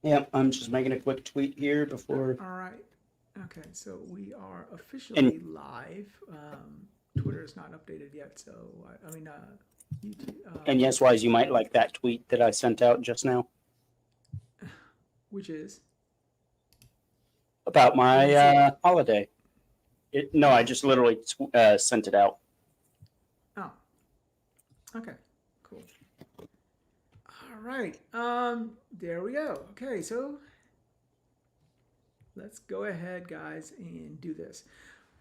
Yeah, I'm just making a quick tweet here before. All right. Okay, so we are And officially live. Twitter is not updated yet, so YouTube, and yes, Wise, you might like that tweet that I sent out just now which is about I my didn't see it. holiday. No, I just literally sent it out. Oh, okay, cool. All right. There we go. Okay, so let's go ahead, guys, and do this.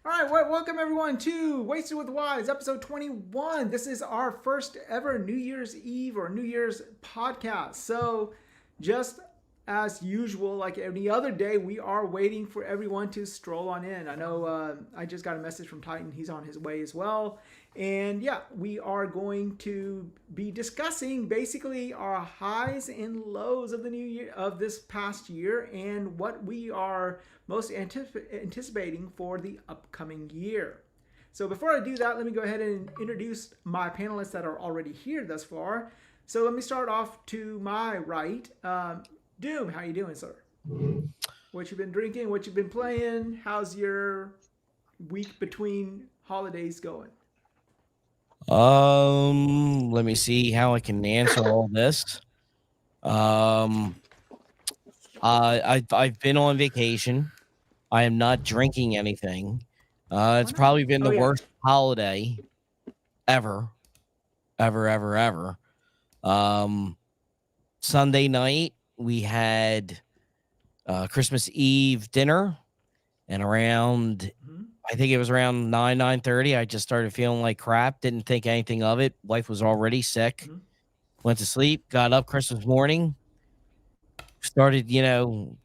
All right, well, welcome everyone to Wasted with Wise, episode 21. This is our first ever New Year's Eve or New Year's podcast. So, just as usual, like any other day, we are waiting for everyone to stroll on in. I know I just got a message from Titan; he's on his way as well. And yeah, we are going to be discussing basically our highs and lows of the new year of this past year and what we are most anticipating for the upcoming year. So before I do that, let me go ahead and introduce my panelists that are already here thus far. So let me start off to my right. Doom, how you doing, sir? What you been drinking? What you been playing? How's your week between holidays going? Let me see how I can answer all this. Um, I've been on vacation. I am not drinking anything. Why It's not? probably been Oh the yeah. worst holiday ever, ever. Um, Sunday night we had Christmas Eve dinner, and around Mhm. I think it was around 9:30. I just started feeling like crap. Didn't think anything of it. Wife was already sick. Mhm. Went to sleep. Got up Christmas morning. Started,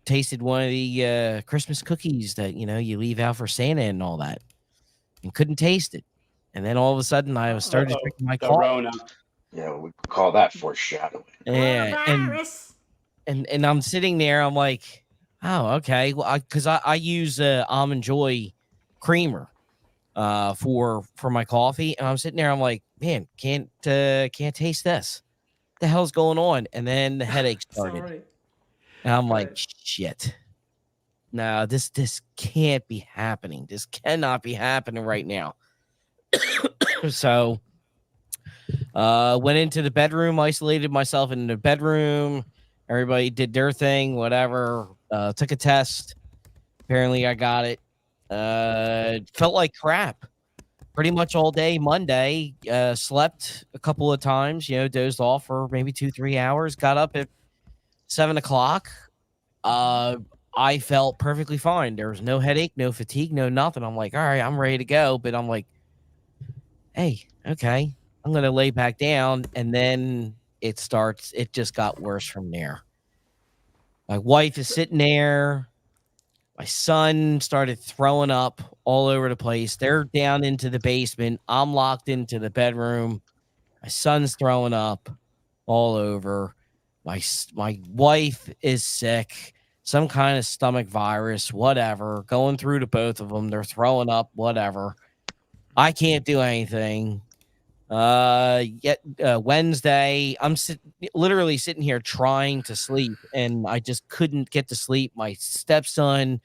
tasted one of the Christmas cookies that you leave out for Santa and all that, and couldn't taste it. And then all of a sudden, I Uh was oh. started Uh-oh, drinking my the coffee. Rona. Yeah, we call that foreshadowing. Yeah, and Coronavirus. and I'm sitting there. I'm like, oh, okay. Well, because I use almond joy creamer for my coffee, and I'm sitting there. I'm like, man, can't taste this. What the hell's going on? And then the headache started, Sorry. and I'm like, Right. shit. No, this can't be happening. This cannot be happening right now. So went into the bedroom, isolated myself in the bedroom. Everybody did their thing, whatever. Took a test. Apparently I got it. Felt like crap pretty much all day Monday. Slept a couple of times, dozed off for maybe 2-3 hours. Got up at 7 o'clock. Uh, I felt perfectly fine. There was no headache, no fatigue, no nothing. I'm like, all right, I'm ready to go. But I'm like, hey, okay, I'm gonna lay back down, and then it starts. It just got worse from there. My wife is So, sitting there. My son started throwing up all over the place. They're down into the basement. I'm locked into the bedroom. My son's throwing up all over. My wife is sick, some kind of stomach virus, whatever. Going through to both of them. They're throwing up, whatever. I can't do anything. Yet Wednesday, literally sitting here trying to sleep, and I just couldn't get to sleep. My stepson,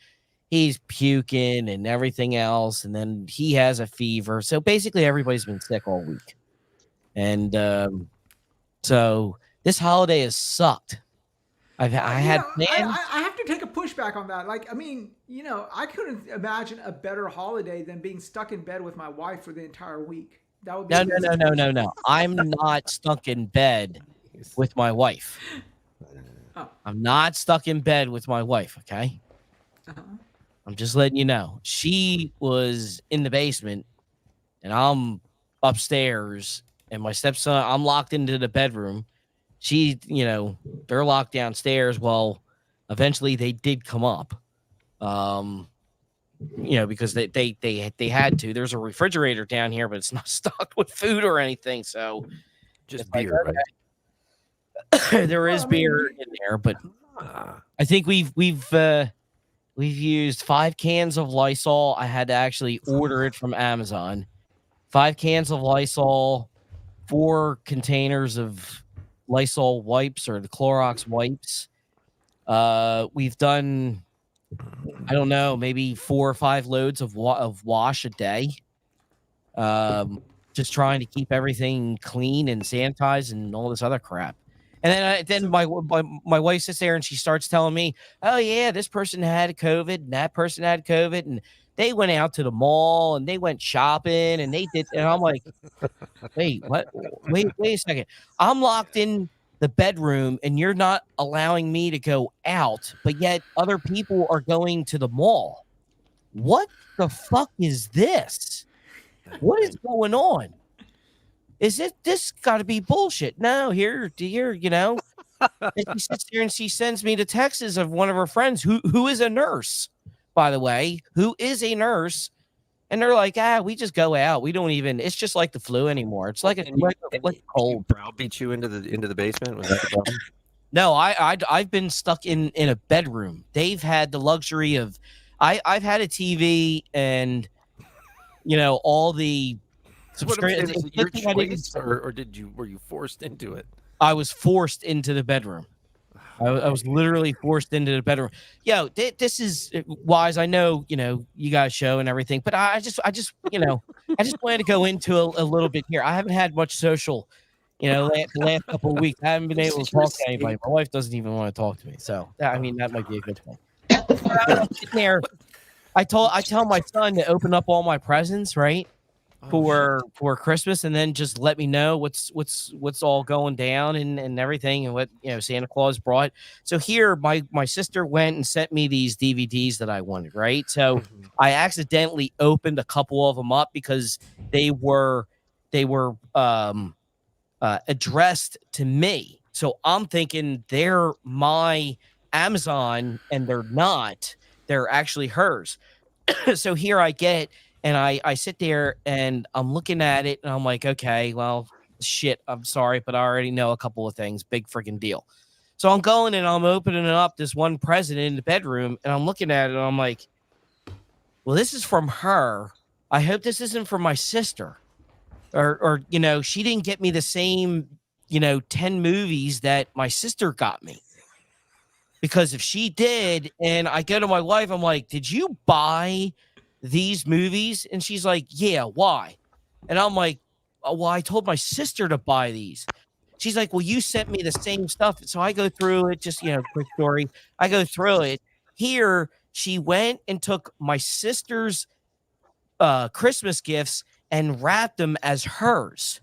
he's puking and everything else, and then he has a fever. So basically, everybody's been sick all week, and so this holiday has sucked. I you had know, plans. I have to take a pushback on that. Like, I mean, I couldn't imagine a better holiday than being stuck in bed with my wife for the entire week. That would be No, the no, best no, no, no, choice. no. I'm not stuck in bed with my wife. Oh. I'm not stuck in bed with my wife. Okay. Uh-huh. I'm just letting you know. She was in the basement and I'm upstairs, and my stepson, I'm locked into the bedroom. They're locked downstairs. Well, eventually they did come up. Um, because they had to. There's a refrigerator down here, but it's not stocked with food or anything. So it's Just like, beer, right? okay. There Well, is I mean, beer in there, but Ah, I think we've used 5 cans of Lysol. I had to actually order it from Amazon. 5 cans of Lysol, 4 containers of Lysol wipes or the Clorox wipes, We've done, I don't know, maybe 4 or 5 loads of wash a day. Just trying to keep everything clean and sanitized and all this other crap. And then my wife sits there and she starts telling me, "Oh yeah, this person had COVID and that person had COVID and they went out to the mall and they went shopping and they did." And I'm like, "Wait, what? Wait a second. I'm locked in the bedroom and you're not allowing me to go out, but yet other people are going to the mall. What the fuck is this? What is going on? Is it this got to be bullshit?" No, here, you know. And she sits there and she sends me the texts of one of her friends who is a nurse, by the way, who is a nurse. And they're like, we just go out. We don't even, it's just like the flu anymore. It's like a cold. Browbeat you into the basement? Was that the problem? No, I've been stuck in a bedroom. They've had the luxury of, I've had a TV and, you know, all the subscriptions. Is it your choice, or were you forced into it? I was forced into the bedroom. I was literally forced into the bedroom. Yo, this is Wize. I know, you know, you guys show and everything, but I just, you know, I just wanted to go into a little bit here. I haven't had much social, you know, the last couple of weeks. I haven't been able to talk to anybody. My wife doesn't even want to talk to me. So, I mean, that might be a good thing. I'm sitting there. I tell my son to open up all my presents, right? For Christmas, and then just let me know what's all going down and everything, and what, you know, Santa Claus brought. So here my sister went and sent me these DVDs that I wanted, right? So I accidentally opened a couple of them up because they were addressed to me. So I'm thinking they're my Amazon, and they're not. They're actually hers. So here I get. And I sit there and I'm looking at it and I'm like, okay, well, shit, I'm sorry, but I already know a couple of things. Big freaking deal. So I'm going and I'm opening up this one present in the bedroom and I'm looking at it and I'm like, well, this is from her. I hope this isn't from my sister. Or you know, she didn't get me the same, you know, 10 movies that my sister got me. Because if she did, and I go to my wife, I'm like, did you buy these movies? And she's like, yeah, why? And I'm like, oh, well, I told my sister to buy these. She's like, well, you sent me the same stuff. So I go through it, just, you know, quick story. I go through it. Here, she went and took my sister's Christmas gifts and wrapped them as hers.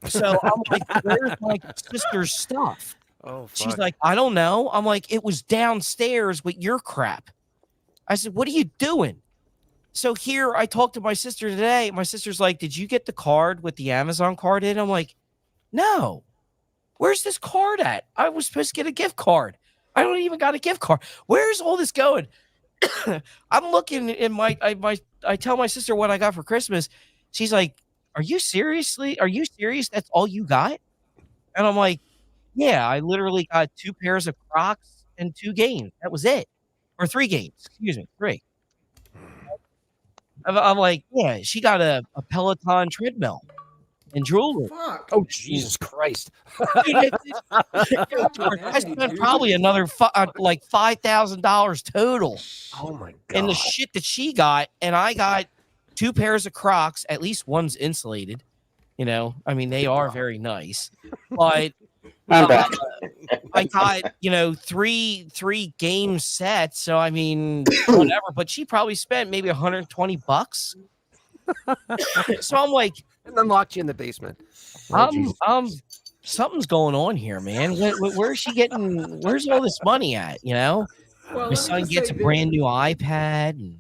So I'm like, where's my sister's stuff? Oh, fuck. She's like, I don't know. I'm like, it was downstairs with your crap. I said, what are you doing? So here I talked to my sister today. My sister's like, did you get the card with the Amazon card in? I'm like, no. Where's this card at? I was supposed to get a gift card. I don't even got a gift card. Where's all this going? I'm looking in I tell my sister what I got for Christmas. She's like, are you serious? That's all you got? And I'm like, yeah, I literally got 2 pairs of Crocs and 2 games. That was it. Or 3 games, excuse me, 3. I'm like, yeah, she got a Peloton treadmill and jewelry. Fuck. Oh, Jesus Christ. Dude, I spent probably another like $5,000 total. Oh, my God. And the shit that she got, and I got 2 pairs of Crocs. At least one's insulated. You know, I mean, they are very nice. But I'm back. I got, you know, three game sets. So I mean, whatever. But she probably spent maybe $120. So I'm like, and then locked you in the basement. Something's going on here, man. Where's she getting? Where's all this money at? You know, Well, my son gets a brand new iPad. And,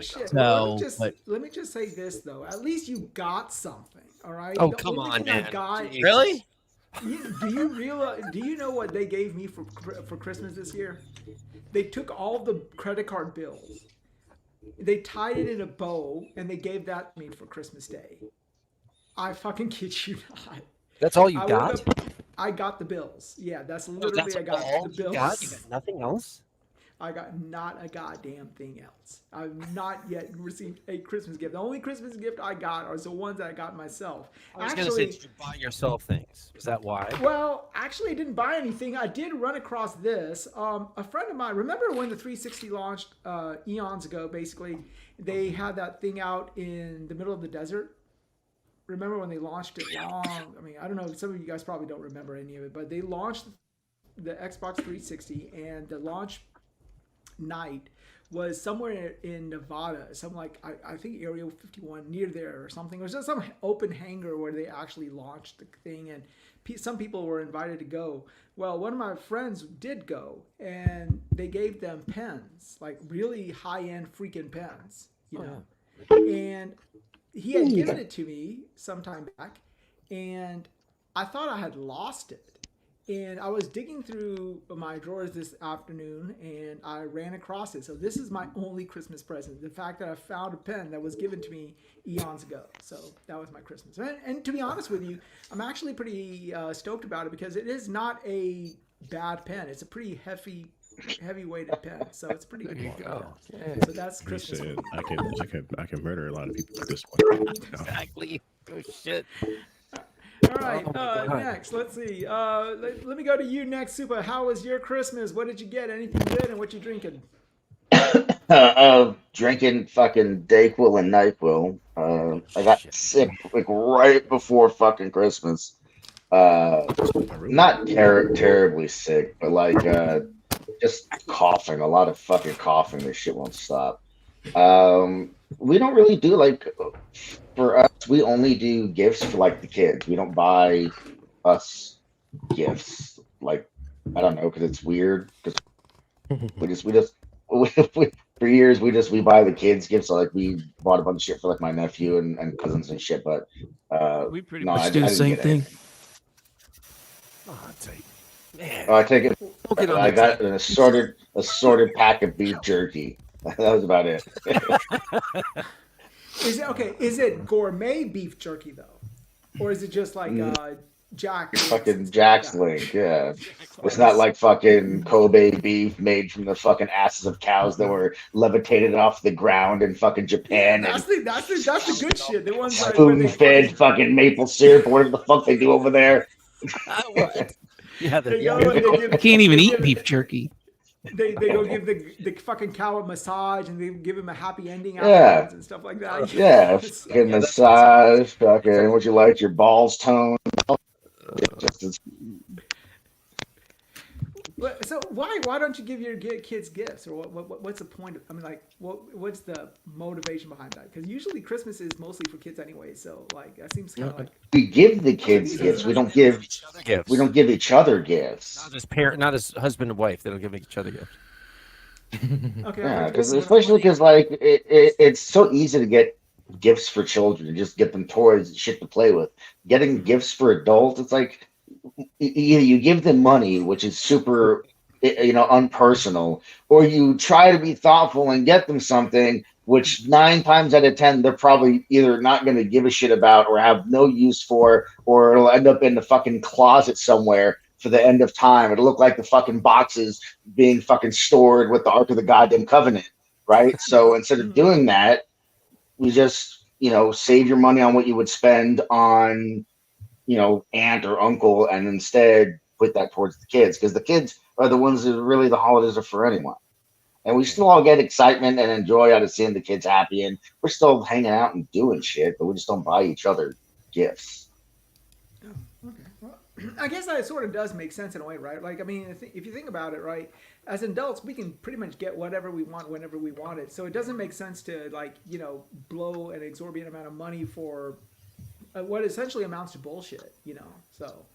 shit. So, Well, but let me just say this though. At least you got something. All right. Oh, The come only on, thing I man. got- Jeez. really? Do you realize? Do you know what they gave me for Christmas this year? They took all the credit card bills, they tied it in a bow, and they gave that to me for Christmas Day. I fucking kid you not. That's all you I got? woke up- I got the bills. Yeah, that's literally That's I got all the you bills. got? You got nothing else? I got not a goddamn thing else. I've not yet received a Christmas gift. The only Christmas gift I got are the ones that I got myself. I was going to say, did you buy yourself things? Is that why? Well, actually, I didn't buy anything. I did run across this. A friend of mine, remember when the 360 launched eons ago, basically, they had that thing out in the middle of the desert? Remember when they launched it long? I mean, I don't know. Some of you guys probably don't remember any of it, but they launched the Xbox 360, and the launch night was somewhere in Nevada, some like I think Area 51 near there or something. It was just some open hangar where they actually launched the thing, and some people were invited to go. Well, one of my friends did go, and they gave them pens, like really high-end freaking pens, you know. And he had given it to me some time back, and I thought I had lost it. And I was digging through my drawers this afternoon, and I ran across it. So this is my only Christmas present. The fact that I found a pen that was given to me eons ago. So that was my Christmas. And to be honest with you, I'm actually pretty stoked about it because it is not a bad pen. It's a pretty heavy-weighted pen. So it's pretty good. There you go. So that's Christmas. Said, I can murder a lot of people with this one. Exactly. Oh, shit. All right, Oh my God. next, let's see. Let me go to you next, Super. How was your Christmas? What did you get? Anything good? And what you drinking? Drinking fucking Dayquil and NyQuil. I got sick like right before fucking Christmas. Not terribly sick, but like just coughing, a lot of fucking coughing. This shit won't stop. We don't really do like, for us, we only do gifts for like the kids. We don't buy us gifts. Like, I don't know, because it's weird. Because for years we buy the kids gifts. So like we bought a bunch of shit for like my nephew and cousins and shit. But We pretty no, much do the same thing. Oh, I'd say, man. Oh, I take it. Don't get on I the got tip. an assorted pack of beef jerky. That was about it. Is it gourmet beef jerky though, or is it just like Jack? Fucking Jack's Link, yeah. It's not like fucking Kobe beef made from the fucking asses of cows that were levitated off the ground in fucking Japan That's and the good shit. The ones like spoon-fed fucking maple syrup, or whatever the fuck they do over there. What? Yeah, They go and they give, I can't even they eat give- beef jerky. They go give the fucking cow a massage, and they give him a happy ending Yeah. afterwards and stuff like that. Yeah, fucking massage, fucking, would you like your balls toned? So why don't you give your kids gifts, or what's the point of, I mean, like what's the motivation behind that? Because usually Christmas is mostly for kids anyway, so like that seems kind of like We give the kids gifts. We don't give gifts. we don't give each other gifts. Not as parent, not as husband and wife. They don't give each other gifts. okay. Yeah, especially because like it's so easy to get gifts for children and just get them toys and shit to play with. Getting gifts for adults, it's like either you give them money, which is super, unpersonal, or you try to be thoughtful and get them something, which 9 times out of 10 they're probably either not going to give a shit about or have no use for, or it'll end up in the fucking closet somewhere for the end of time. It'll look like the fucking boxes being fucking stored with the Ark of the Goddamn Covenant, right? So instead of doing that, we just, save your money on what you would spend on, aunt or uncle, and instead put that towards the kids, because the kids are the ones that really the holidays are for anyone. And we still all get excitement and enjoy out of seeing the kids happy, and we're still hanging out and doing shit, but we just don't buy each other gifts. Okay. Well, I guess that sort of does make sense in a way, right? Like, I mean, if you think about it, right, as adults, we can pretty much get whatever we want whenever we want it. So it doesn't make sense to, like, blow an exorbitant amount of money for what essentially amounts to bullshit, So,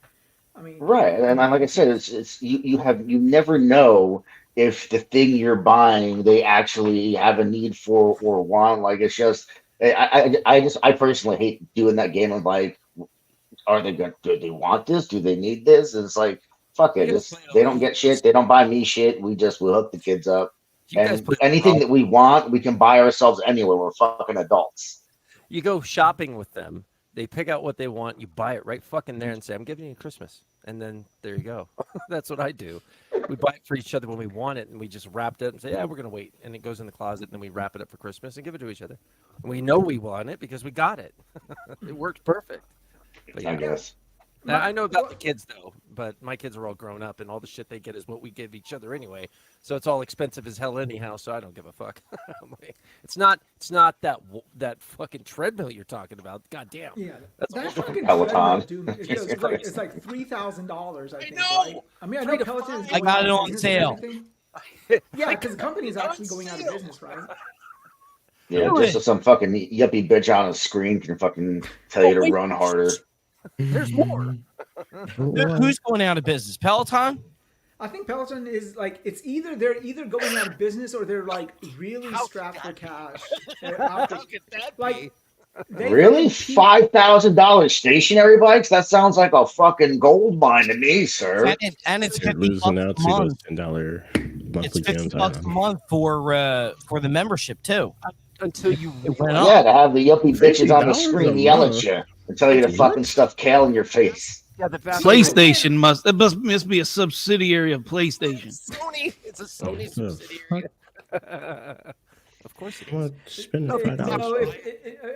I mean, Right, and like I said, it's you never know if the thing you're buying they actually have a need for or want. Like, it's just I personally hate doing that game of like, are they good? Do they want this? Do they need this? And it's like, fuck it. They don't get shit. They don't buy me shit. We'll hook the kids up. And anything that we want, we can buy ourselves anywhere. We're fucking adults. You go shopping with them. They pick out what they want. You buy it right fucking there and say, I'm giving you Christmas. And then there you go. That's what I do. we buy it for each other when we want it, and we just wrapped it and say, yeah, we're gonna wait, and it goes in the closet, and then we wrap it up for Christmas and give it to each other. And we know we want it because we got it. It worked perfect. But I yeah. guess. Now, I know about the kids though, but my kids are all grown up, and all the shit they get is what we give each other anyway. So it's all expensive as hell anyhow. So I don't give a fuck. It's not that fucking treadmill you're talking about. God damn. Yeah, That's that a whole fucking Peloton. treadmill, dude, it's like $3,000. I think. know! Right? I mean, I know Peloton is I going got out it of on business sale. and everything. Yeah, because the company is actually going out of business, right? Yeah, just so some fucking yuppie bitch on a screen can fucking tell you to run harder. There's more. Who's going out of business? Peloton? I think Peloton is like they're either going out of business or they're like really strapped for cash. How could that Like, be? Really? $5,000 stationary bikes? That sounds like a fucking gold mine to me, sir. And it's You're 50 losing bucks out a to those month. $10 It's monthly 50 gyms. bucks a month for the membership too. Until you It went up. Yeah, to have the yuppie bitches on the $50 screen a yell at month? you and tell you to fucking stuff kale in your face. Yeah, the vast PlayStation must be a subsidiary of PlayStation. Sony. It's a Sony Oh, subsidiary. Of course it I'm is. gonna spend No, $5.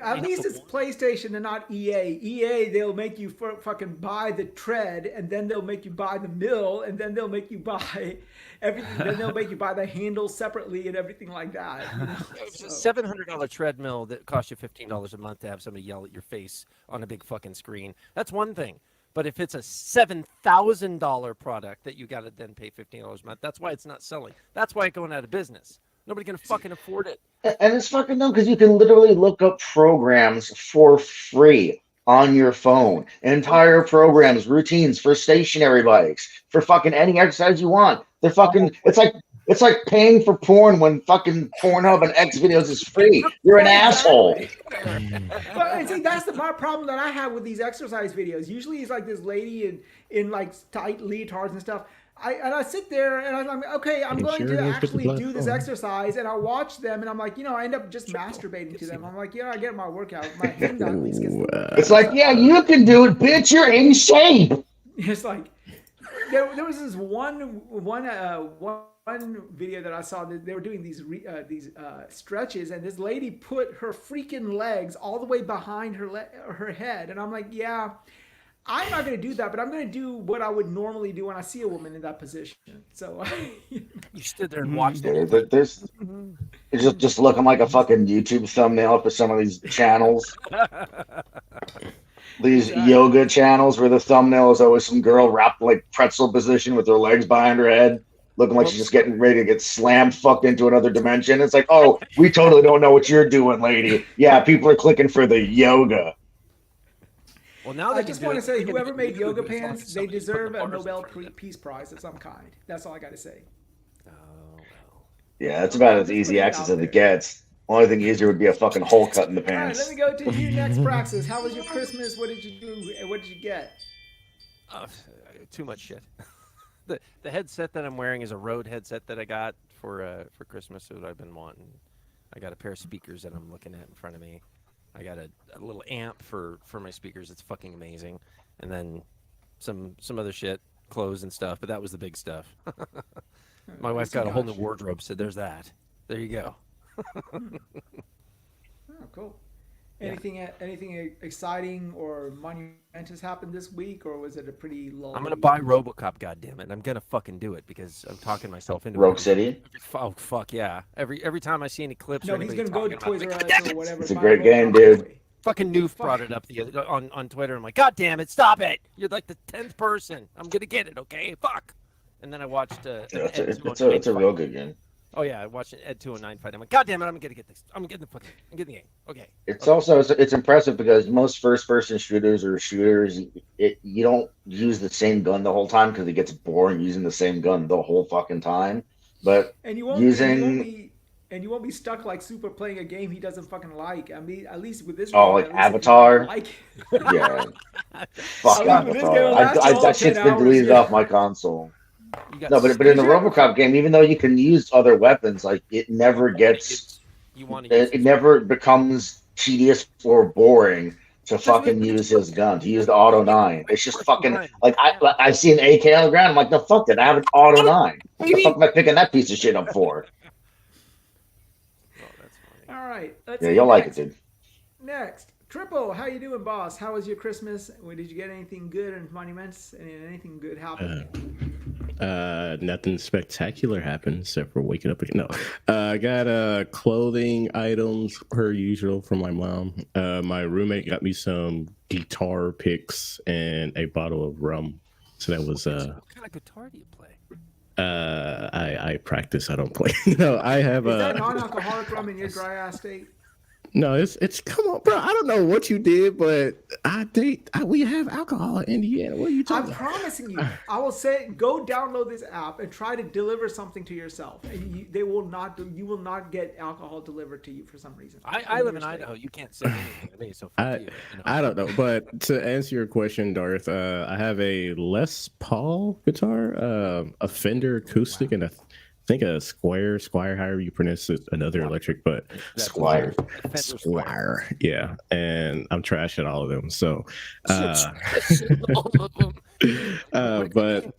at least it's PlayStation and not EA. EA, they'll make you fucking buy the tread, and then they'll make you buy the mill, and then they'll make you buy everything. Then they'll make you buy the handle separately and everything like that. You know? It's a $700 treadmill that costs you $15 a month to have somebody yell at your face on a big fucking screen. That's one thing. But if it's a $7,000 product that you got to then pay $15 a month, that's why it's not selling. That's why it's going out of business. Nobody can fucking afford it. And it's fucking dumb because you can literally look up programs for free on your phone. Entire programs, routines for stationary bikes, for fucking any exercise you want. They're fucking. It's like paying for porn when fucking Pornhub and X videos is free. You're an asshole. But see, that's my problem that I have with these exercise videos. Usually, it's like this lady in like tight leotards and stuff. I sit there and I'm like, okay, I'm going to actually do this exercise, and I watch them, and I'm like, I end up just masturbating to them. I'm like, I get my workout. My hand at least gets the workout. It's like, yeah, you can do it, bitch. You're in shape. It's like there was this one video that I saw that they were doing these stretches, and this lady put her freaking legs all the way behind her head, and I'm like, yeah, I'm not going to do that, but I'm going to do what I would normally do when I see a woman in that position. So You stood there and watched Yeah, it. it's just looking like a fucking YouTube thumbnail for some of these channels. These yoga channels where the thumbnail is always some girl wrapped like pretzel position with her legs behind her head, looking like she's just getting ready to get slammed fucked into another dimension. It's like, oh, we totally don't know what you're doing, lady. Yeah, people are clicking for the yoga. Well, now I just want to say, whoever made yoga pants, they deserve a Nobel Peace Prize of some kind. That's all I got to say. Oh, well. Yeah, that's about as easy access as it gets. Only thing easier would be a fucking hole cut in the All right, pants. let me go to you next, Praxis. How was your Christmas? What did you do? And what did you get? Too much shit. The headset that I'm wearing is a Rode headset that I got for Christmas. That I've been wanting. I got a pair of speakers that I'm looking at in front of me. I got a little amp for my speakers. It's fucking amazing. And then some other shit, clothes and stuff. But that was the big stuff. My wife got a whole new wardrobe, so there's that. There you go. Oh, cool. Anything exciting or monumentous happened this week, or was it a pretty low? I'm gonna buy RoboCop. Goddammit, I'm gonna fucking do it because I'm talking myself into Rogue it. City? Oh fuck yeah! Every time I see any clips, No, or he's anybody gonna go to talking Toys about R it, Us or whatever. It's a buy great a game, RoboCop dude. toy. fucking Noof brought it up the other on Twitter. I'm like, God damn it, stop it! You're like the 10th person. I'm gonna get it, okay? Fuck. And then I watched. It's a real good game. Oh yeah, I watched Ed 209 fight. I'm like, God damn it, I'm gonna get this. I'm getting the game. Okay. It's also it's impressive because most first-person shooters you don't use the same gun the whole time because it gets boring using the same gun the whole fucking time. But And you won't be stuck like Super playing a game he doesn't fucking like. I mean, at least with this. Oh, game, like at least if you Avatar? like yeah, fuck I mean, with this game, Avatar. last all That 10 shit's been hours, deleted yeah. off my console. You got No, but in the RoboCop game, even though you can use other weapons, like it never gets. You want to use It never becomes tedious or boring to fucking use his gun, to use the auto 9. It's just fucking Fine. like I see an AK on the ground. I'm like, the fuck did I have an auto 9? What the fuck am I picking that piece of shit up for? Oh, that's funny. All right. Let's Yeah, see you'll like it, next. dude. Next, Triple, how you doing, boss? How was your Christmas? Did you get anything good and monuments? Anything good happen? Nothing spectacular happened except for waking up again. No, I got clothing items per usual from my mom. My roommate got me some guitar picks and a bottle of rum. So that was What kind of guitar do you play? I practice. I don't play. No, I have Is that non-alcoholic rum in your dry ass state? No, it's come on, bro. I don't know what you did, but we have alcohol in Indiana. What are you talking I'm about? promising you. I will say, go download this app and try to deliver something to yourself, and you will not get alcohol delivered to you for some reason. I live in Idaho. You can't say anything to me, so fuck you. I don't know, but to answer your question, Darth, I have a Les Paul guitar, a Fender acoustic, and I think a Squire, however you pronounce it, another electric, but Squire. Squire, yeah. And I'm trashing all of them. So, All of them.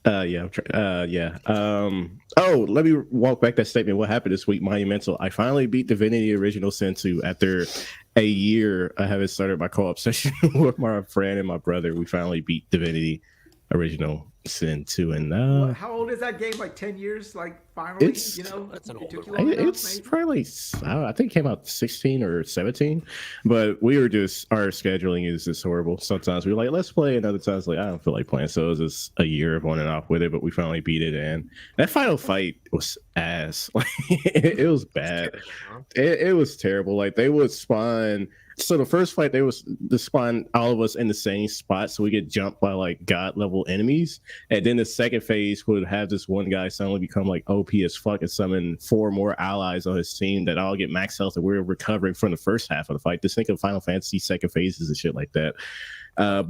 yeah. Oh, let me walk back that statement. What happened this week? Monumental. I finally beat Divinity Original Sin 2 after a year. I haven't started my co-op session with my friend and my brother. We finally beat Divinity Original Sin 2, and How old is that game? Like 10 years? Like finally, It's- That's an it took older you long enough, it's maybe? probably I think it came out 16 or 17, but we were just our scheduling is just horrible. Sometimes we're like, let's play, and other times like I don't feel like playing. So it was just a year of on and off with it, but we finally beat it, and that final fight was ass. Like it was bad. It was terrible. Like they would spawn. So the first fight, they spawn all of us in the same spot, so we get jumped by like god level enemies. And then the second phase would have this one guy suddenly become like OP as fuck and summon 4 more allies on his team that all get max health, and we're recovering from the first half of the fight. Just think of Final Fantasy second phases and shit like that. But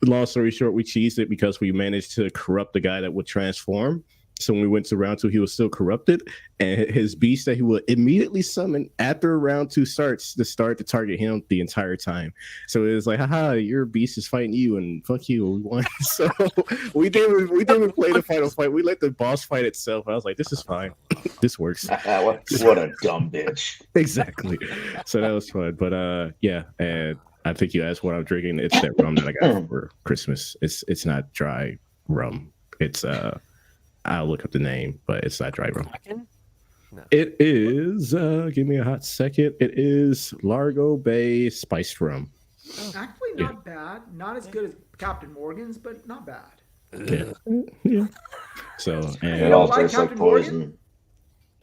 long story short, we cheesed it because we managed to corrupt the guy that would transform. So when we went to round 2, he was still corrupted, and his beast that he would immediately summon after round 2 starts to target him the entire time. So it was like, haha, your beast is fighting you, and fuck you, we won. So we didn't play the final fight. We let the boss fight itself. I was like, this is fine. This works. What a dumb bitch. Exactly. So that was fun. But yeah, and I think you asked what I'm drinking. It's that rum that I got for Christmas. It's not dry rum. It's I'll look up the name, but it's not dry rum. Kraken? No. It is give me a hot second. It is Largo Bay spiced rum. Actually, not bad. Not as good as Captain Morgan's, but not bad. Yeah. So You It don't and all like tastes like Captain Morgan? poison.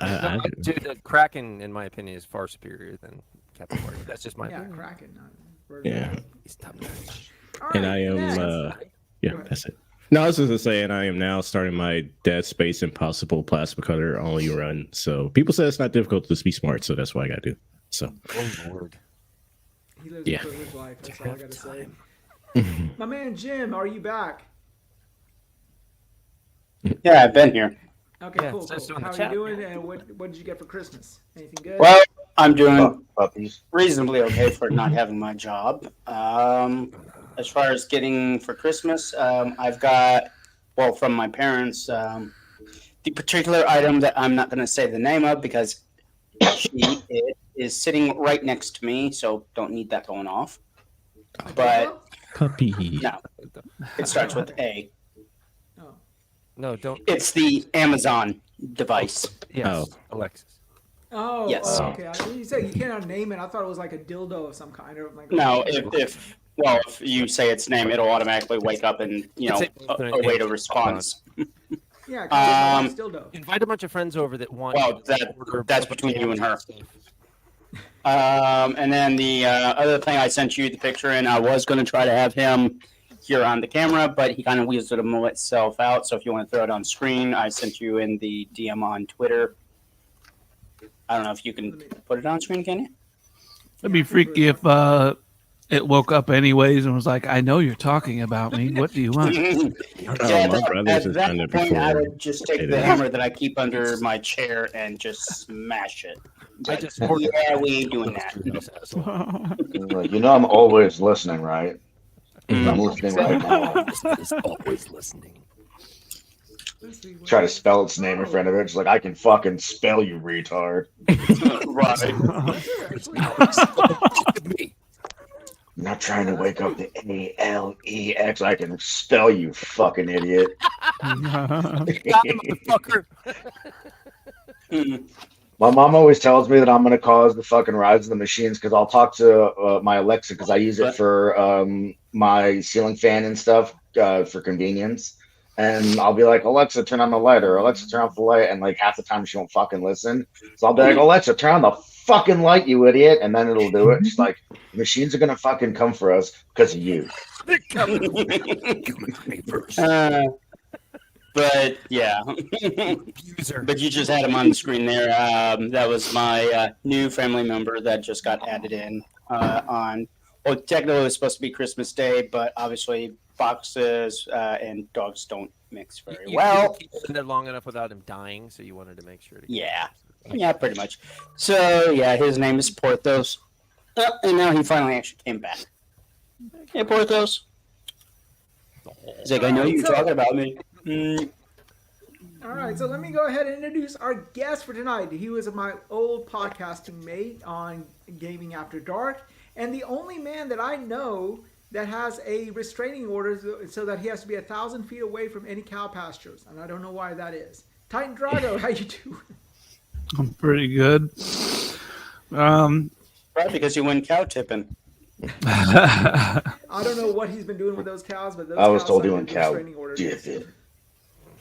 I do. Dude, the Kraken, in my opinion, is far superior than Captain Morgan. That's just my Yeah, opinion. Kraken. Yeah. He's top notch. All And right, I am next. yeah, Go ahead. that's it. No, I was just gonna say, and I am now starting my Dead Space Impossible plasma cutter only run. So people say it's not difficult to just be smart, so that's what I gotta do. So Oh, Lord. He lives Yeah. a privileged life. That's all I Have gotta say. time. My man Jim, are you back? Yeah, I've been here. Okay, Yeah, cool. it says so cool. in the How are chat. you doing? And what did you get for Christmas? Anything good? Well, I'm doing Puppies. reasonably okay for not having my job. As far as getting for Christmas, I've got, well, from my parents, the particular item that I'm not going to say the name of because it is sitting right next to me, so don't need that going off. But puppy. no, it starts with A. Oh. No, don't. It's the Amazon device. Yes, Alexis. Oh, Yes. okay. You said you cannot name it. I thought it was like a dildo of some kind. Or like, No, if you say its name, it'll automatically wake up and await a response. Yeah, Um, it's dildo. Invite a bunch of friends over that want. Well, you to order that's a bunch between of you and her. stuff. And then the other thing I sent you the picture in, I was going to try to have him here on the camera, but he kind of wheezed itself out. So if you want to throw it on screen, I sent you in the DM on Twitter. I don't know if you can put it on screen, can you? It'd be freaky if it woke up anyways and was like, "I know you're talking about me. What do you want?" Yeah, my brother's at has that done it point, I before. would just take It the is. hammer that I keep under my chair and just smash it. I just Yeah, we ain't doing that. Like, I'm always listening, right? I'm Mm. listening right now. Is always listening. Let's see, Try to spell its name in front of it. It's like, I can fucking spell, you retard. Right. I'm not trying to wake up the ALEX. I can spell, you fucking idiot. Motherfucker. Mm. My mom always tells me that I'm gonna cause the fucking rise of the machines because I'll talk to my Alexa because I use it for my ceiling fan and stuff for convenience. And I'll be like, Alexa, turn on the light, or Alexa, turn off the light. And like half the time she won't fucking listen. So I'll be like, Alexa, turn on the fucking light, you idiot. And then it'll do it. She's like, machines are gonna fucking come for us because of you. They're coming for me first. But yeah, User. but you just had him on the screen there. That was my new family member that just got added in on. Well, technically it was supposed to be Christmas Day, but obviously foxes and dogs don't mix very You well. keep him there long enough without him dying, so you wanted to make sure to. Yeah, pretty much. So yeah, his name is Porthos, and now he finally actually came back. Hey, Porthos. He's like, I know you're talking about me. Mm. All right, so let me go ahead and introduce our guest for tonight. He was my old podcasting mate on Gaming After Dark, and the only man that I know that has a restraining order so that he has to be 1,000 feet away from any cow pastures, and I don't know why that is. Titan Drago, how you doing? I'm pretty good. Probably because you went cow tipping. I don't know what he's been doing with those cows, but those I was cows told signed you a went cow restraining order. tipping.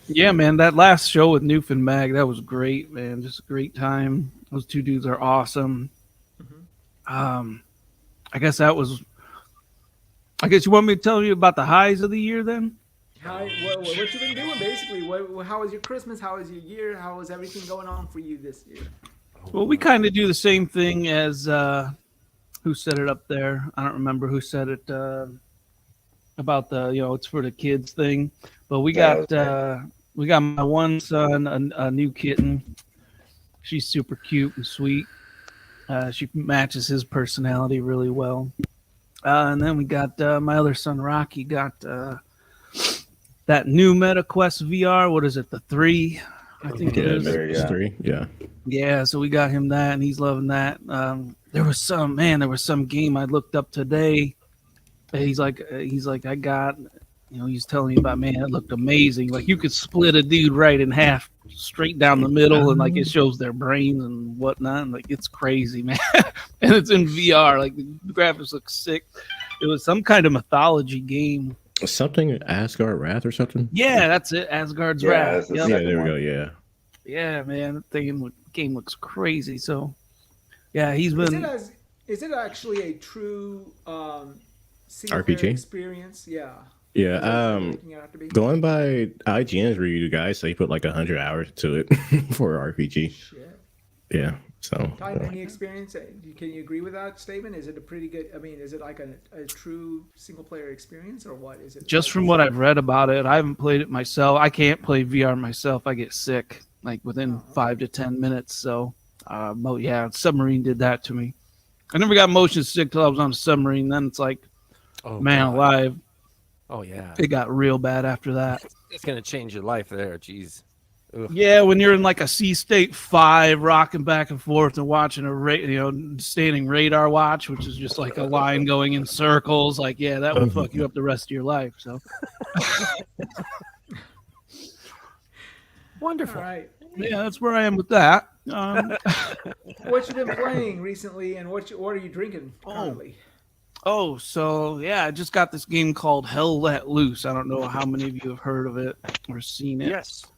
Yeah, man, that last show with Noof and Mag, that was great, man. Just a great time. Those two dudes are awesome. I guess that was. I guess you want me to tell you about the highs of the year then? What you been doing basically? How was your Christmas? How was your year? How was everything going on for you this year? Well, we kind of do the same thing as who said it up there. I don't remember who said it about the it's for the kids thing. But we got my one son a new kitten. She's super cute and sweet. She matches his personality really well. And then we got my other son Rocky got that new MetaQuest VR. What is it? The 3, I think it is. Yeah. 3. Yeah. Yeah, so we got him that, and he's loving that. There was some game I looked up today. He's like, I got, he's telling me about, man, it looked amazing. Like you could split a dude right in half, straight down the middle, and like it shows their brains and whatnot. And, like it's crazy, man. And it's in VR. Like the graphics look sick. It was some kind of mythology game. Something Asgard Wrath or something. Yeah, that's it. Asgard's Yeah, Wrath. that's the Yep. Yeah, second there we one. go. Yeah. Yeah, man, that game looks crazy. So, yeah, he's been. Is it actually a true single RPG? player experience? Yeah. Yeah. Is that making it out to be? Going by IGN's review, guys, they put like 100 hours to it for an RPG. Shit. Yeah. So. Titan, any experience? Can you agree with that statement? Is it a pretty good? I mean, is it like a true single player experience, or what is it? Just from what I've read about it, I haven't played it myself. I can't play VR myself. I get sick like within 5 to 10 minutes. So, submarine did that to me. I never got motion sick till I was on a submarine. Then it's like, man alive. Oh yeah, It got real bad after that. it's gonna change your life there. Jeez. Ugh. Yeah, when you're in like a Sea State 5, rocking back and forth and watching a standing radar watch, which is just like a line going in circles. Like, yeah, that would fuck you up the rest of your life. So, Wonderful. All right. yeah, that's where I am with that. What you been playing recently, and what are you drinking currently? So yeah, I just got this game called Hell Let Loose. I don't know how many of you have heard of it or seen it.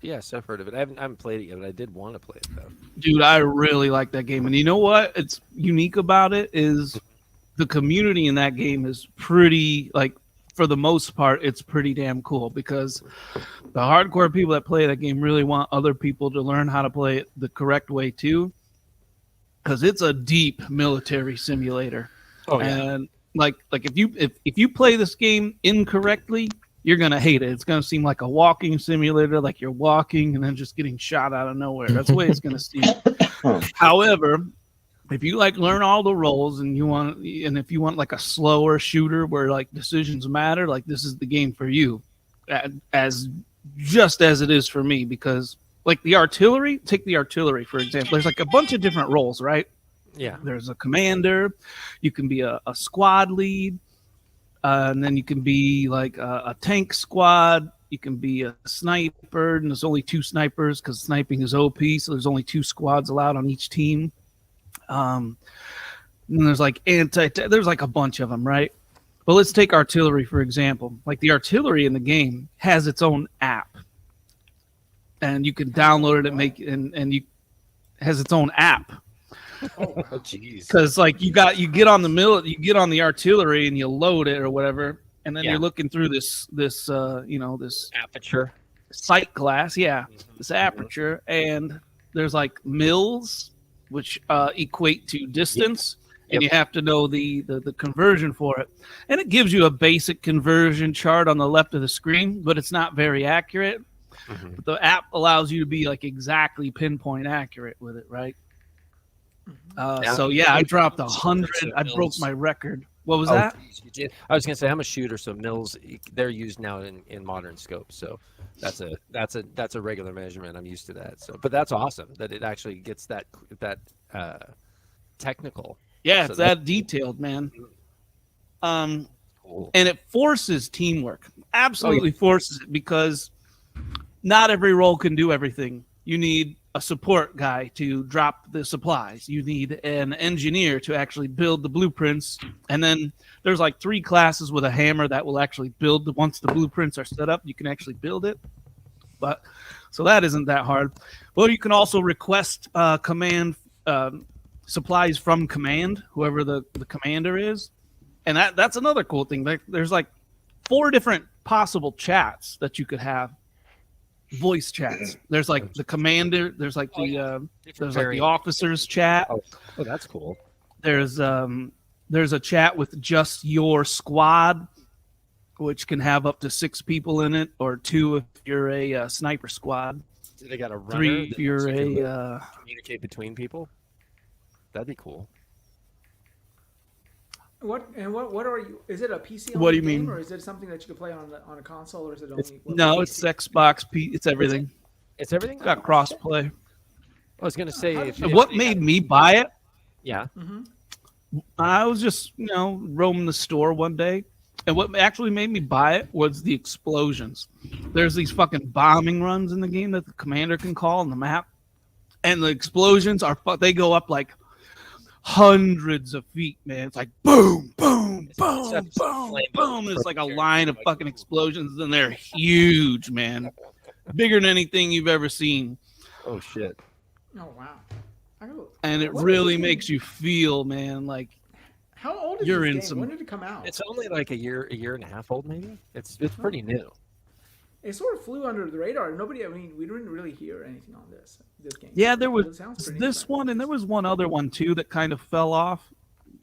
Yes, I've heard of it. I haven't played it yet, but I did want to play it though. Dude, I really like that game. And you know what? It's unique about it is the community in that game is pretty, like, for the most part, it's pretty damn cool because the hardcore people that play that game really want other people to learn how to play it the correct way too. Because it's a deep military simulator. Oh yeah. And like if you play this game incorrectly, you're gonna hate it. It's gonna seem like a walking simulator, like you're walking and then just getting shot out of nowhere. That's the way it's gonna seem. However, if you like learn all the roles and if you want like a slower shooter where like decisions matter, like this is the game for you, as just as it is for me. Because like the artillery, take the artillery for example. There's like a bunch of different roles, right? Yeah. There's a commander, you can be a squad lead, and then you can be like a tank squad. You can be a sniper, and there's only 2 snipers because sniping is OP, so there's only 2 squads allowed on each team. And there's like there's like a bunch of them, right? But let's take artillery for example. Like the artillery in the game has its own app, and you can download it and make and you has its own app. Oh, jeez. Because like you get on the artillery and you load it or whatever, and then you're looking through this this Aperture. sight glass, this aperture, and there's like mils, which equate to distance, and you have to know the conversion for it, and it gives you a basic conversion chart on the left of the screen, but it's not very accurate. But the app allows you to be like exactly pinpoint accurate with it, right? So I dropped 100. I broke my record. What was that? Geez, you did. I was gonna say I'm a shooter, so mils they're used now in modern scopes. So that's a regular measurement. I'm used to that. So, but that's awesome that it actually gets that technical. Yeah, So it's that detailed, man. Cool. And it forces teamwork. Absolutely forces it, because not every role can do everything. You need a support guy to drop the supplies. You need an engineer to actually build the blueprints. And then there's like 3 classes with a hammer that will actually build once the blueprints are set up, you can actually build it. But so that isn't that hard. But you can also request command supplies from command, whoever the commander is. And that's another cool thing. There's like 4 different possible chats that you could have. Voice chats. There's like the commander. There's like the officers chat. Oh, that's cool. There's a chat with just your squad, which can have up to 6 people in it, or 2 if you're a sniper squad. So they got a runner 3 if you're a communicate between people. That'd be cool. What are you? Is it a PC? What do you game, mean? or is it something that you can play on a console, or is it only? No, it's Xbox. It's everything. It's everything. It's got crossplay. I was gonna say if What made me buy it? Yeah. I was just roaming the store one day, and what actually made me buy it was the explosions. There's these fucking bombing runs in the game that the commander can call on the map, and the explosions they go up like hundreds of feet, man. It's like boom, boom, boom, boom, boom. It's like a line of fucking explosions, and they're huge, man. Bigger than anything you've ever seen. Oh shit. Oh wow. And it really makes you feel, man, like how old is you're this in game? some. When did it come out? It's only like a year and a half old, maybe. It's pretty new. It sort of flew under the radar. We didn't really hear anything on this game. Yeah, there was It sounds pretty this interesting. one, and there was one other one too that kind of fell off.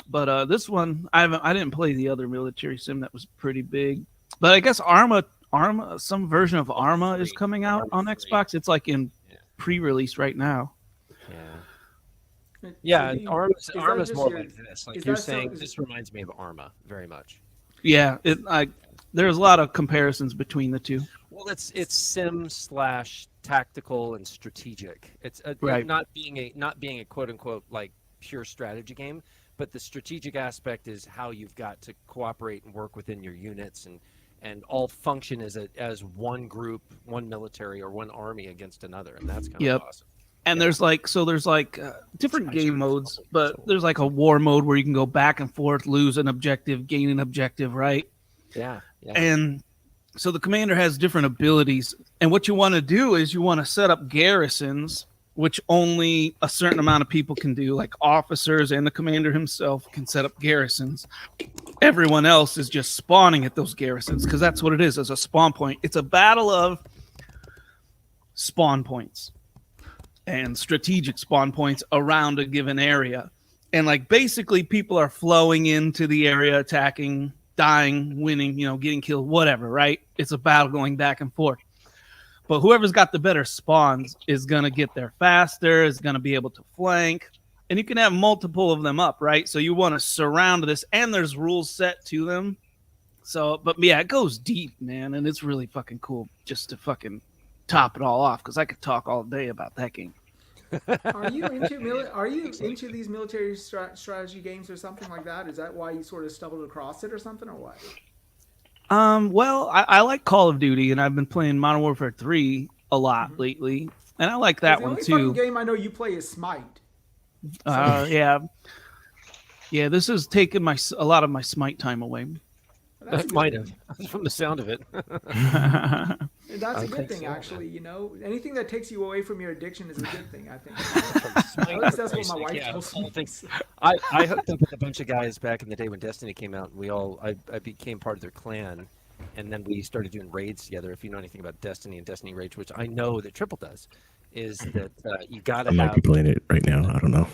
But this one, I didn't play the other military sim that was pretty big. But I guess Arma, some version of Arma is coming out on Xbox. It's like in pre-release right now. Yeah, So Arma's just more your- like this. Like is you're that saying, some- this reminds me of Arma very much. Yeah, there's a lot of comparisons between the two. Well, it's sim / tactical and strategic. It's Right. not being a quote unquote like pure strategy game, but the strategic aspect is how you've got to cooperate and work within your units and all function as one group, one military or one army against another, and that's kind Yep. of awesome. And there's different game modes, but there's like a war mode where you can go back and forth, lose an objective, gain an objective, right? Yeah. And so the commander has different abilities. And what you want to do is you want to set up garrisons, which only a certain amount of people can do. Like officers and the commander himself can set up garrisons. Everyone else is just spawning at those garrisons, because that's what it is as a spawn point. It's a battle of spawn points and strategic spawn points around a given area. And like basically people are flowing into the area, attacking, dying, winning, getting killed, whatever, right? It's a battle going back and forth. But whoever's got the better spawns is going to get there faster, is going to be able to flank. and you can have multiple of them up, right? So you want to surround this, and there's rules set to them. So, but yeah, it goes deep, man, and it's really fucking cool just to fucking top it all off, because I could talk all day about that game. Are you into these military strategy games or something like that? Is that why you sort of stumbled across it or something, or what? Well, I like Call of Duty, and I've been playing Modern Warfare 3 a lot lately, and I like that The one only too. fucking game I know you play is Smite. Yeah, this has taken a lot of my Smite time away. That's a That good might thing. have, from the sound of it. That's a good think thing, so. actually. You know, anything that takes you away from your addiction is a good thing. I think. At least that's what my wife tells me. I hooked up with a bunch of guys back in the day when Destiny came out, and I became part of their clan, and then we started doing raids together. If you know anything about Destiny and Destiny raids, which I know that Triple does, is that you got I to might have. be playing it right now. I don't know.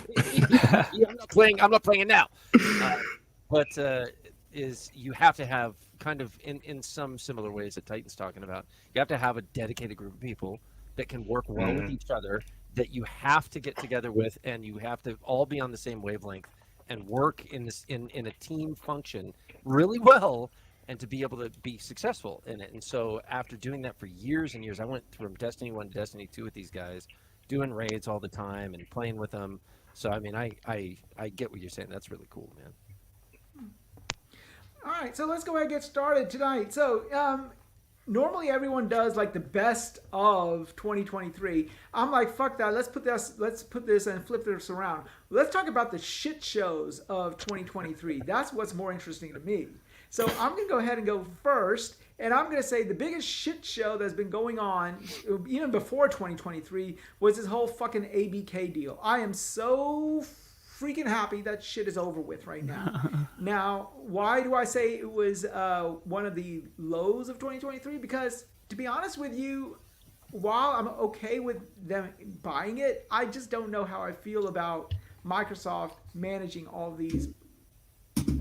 Yeah, I'm not playing it now. But is you have to have kind of in some similar ways that Titan's talking about. You have to have a dedicated group of people that can work well with each other, that you have to get together with, and you have to all be on the same wavelength and work in a team function really well, and to be able to be successful in it. And so after doing that for years and years, I went from Destiny 1 to Destiny 2 with these guys, doing raids all the time and playing with them. So I mean, I get what you're saying. That's really cool, man. All right, so let's go ahead and get started tonight. So, normally everyone does like the best of 2023. I'm like, fuck that. Let's put this and flip this around. Let's talk about the shit shows of 2023. That's what's more interesting to me. So I'm gonna go ahead and go first, and I'm gonna say the biggest shit show that's been going on even before 2023 was this whole fucking ABK deal. I am so freaking happy that shit is over with right now. Now, why do I say it was one of the lows of 2023? Because, to be honest with you, while I'm okay with them buying it, I just don't know how I feel about Microsoft managing all these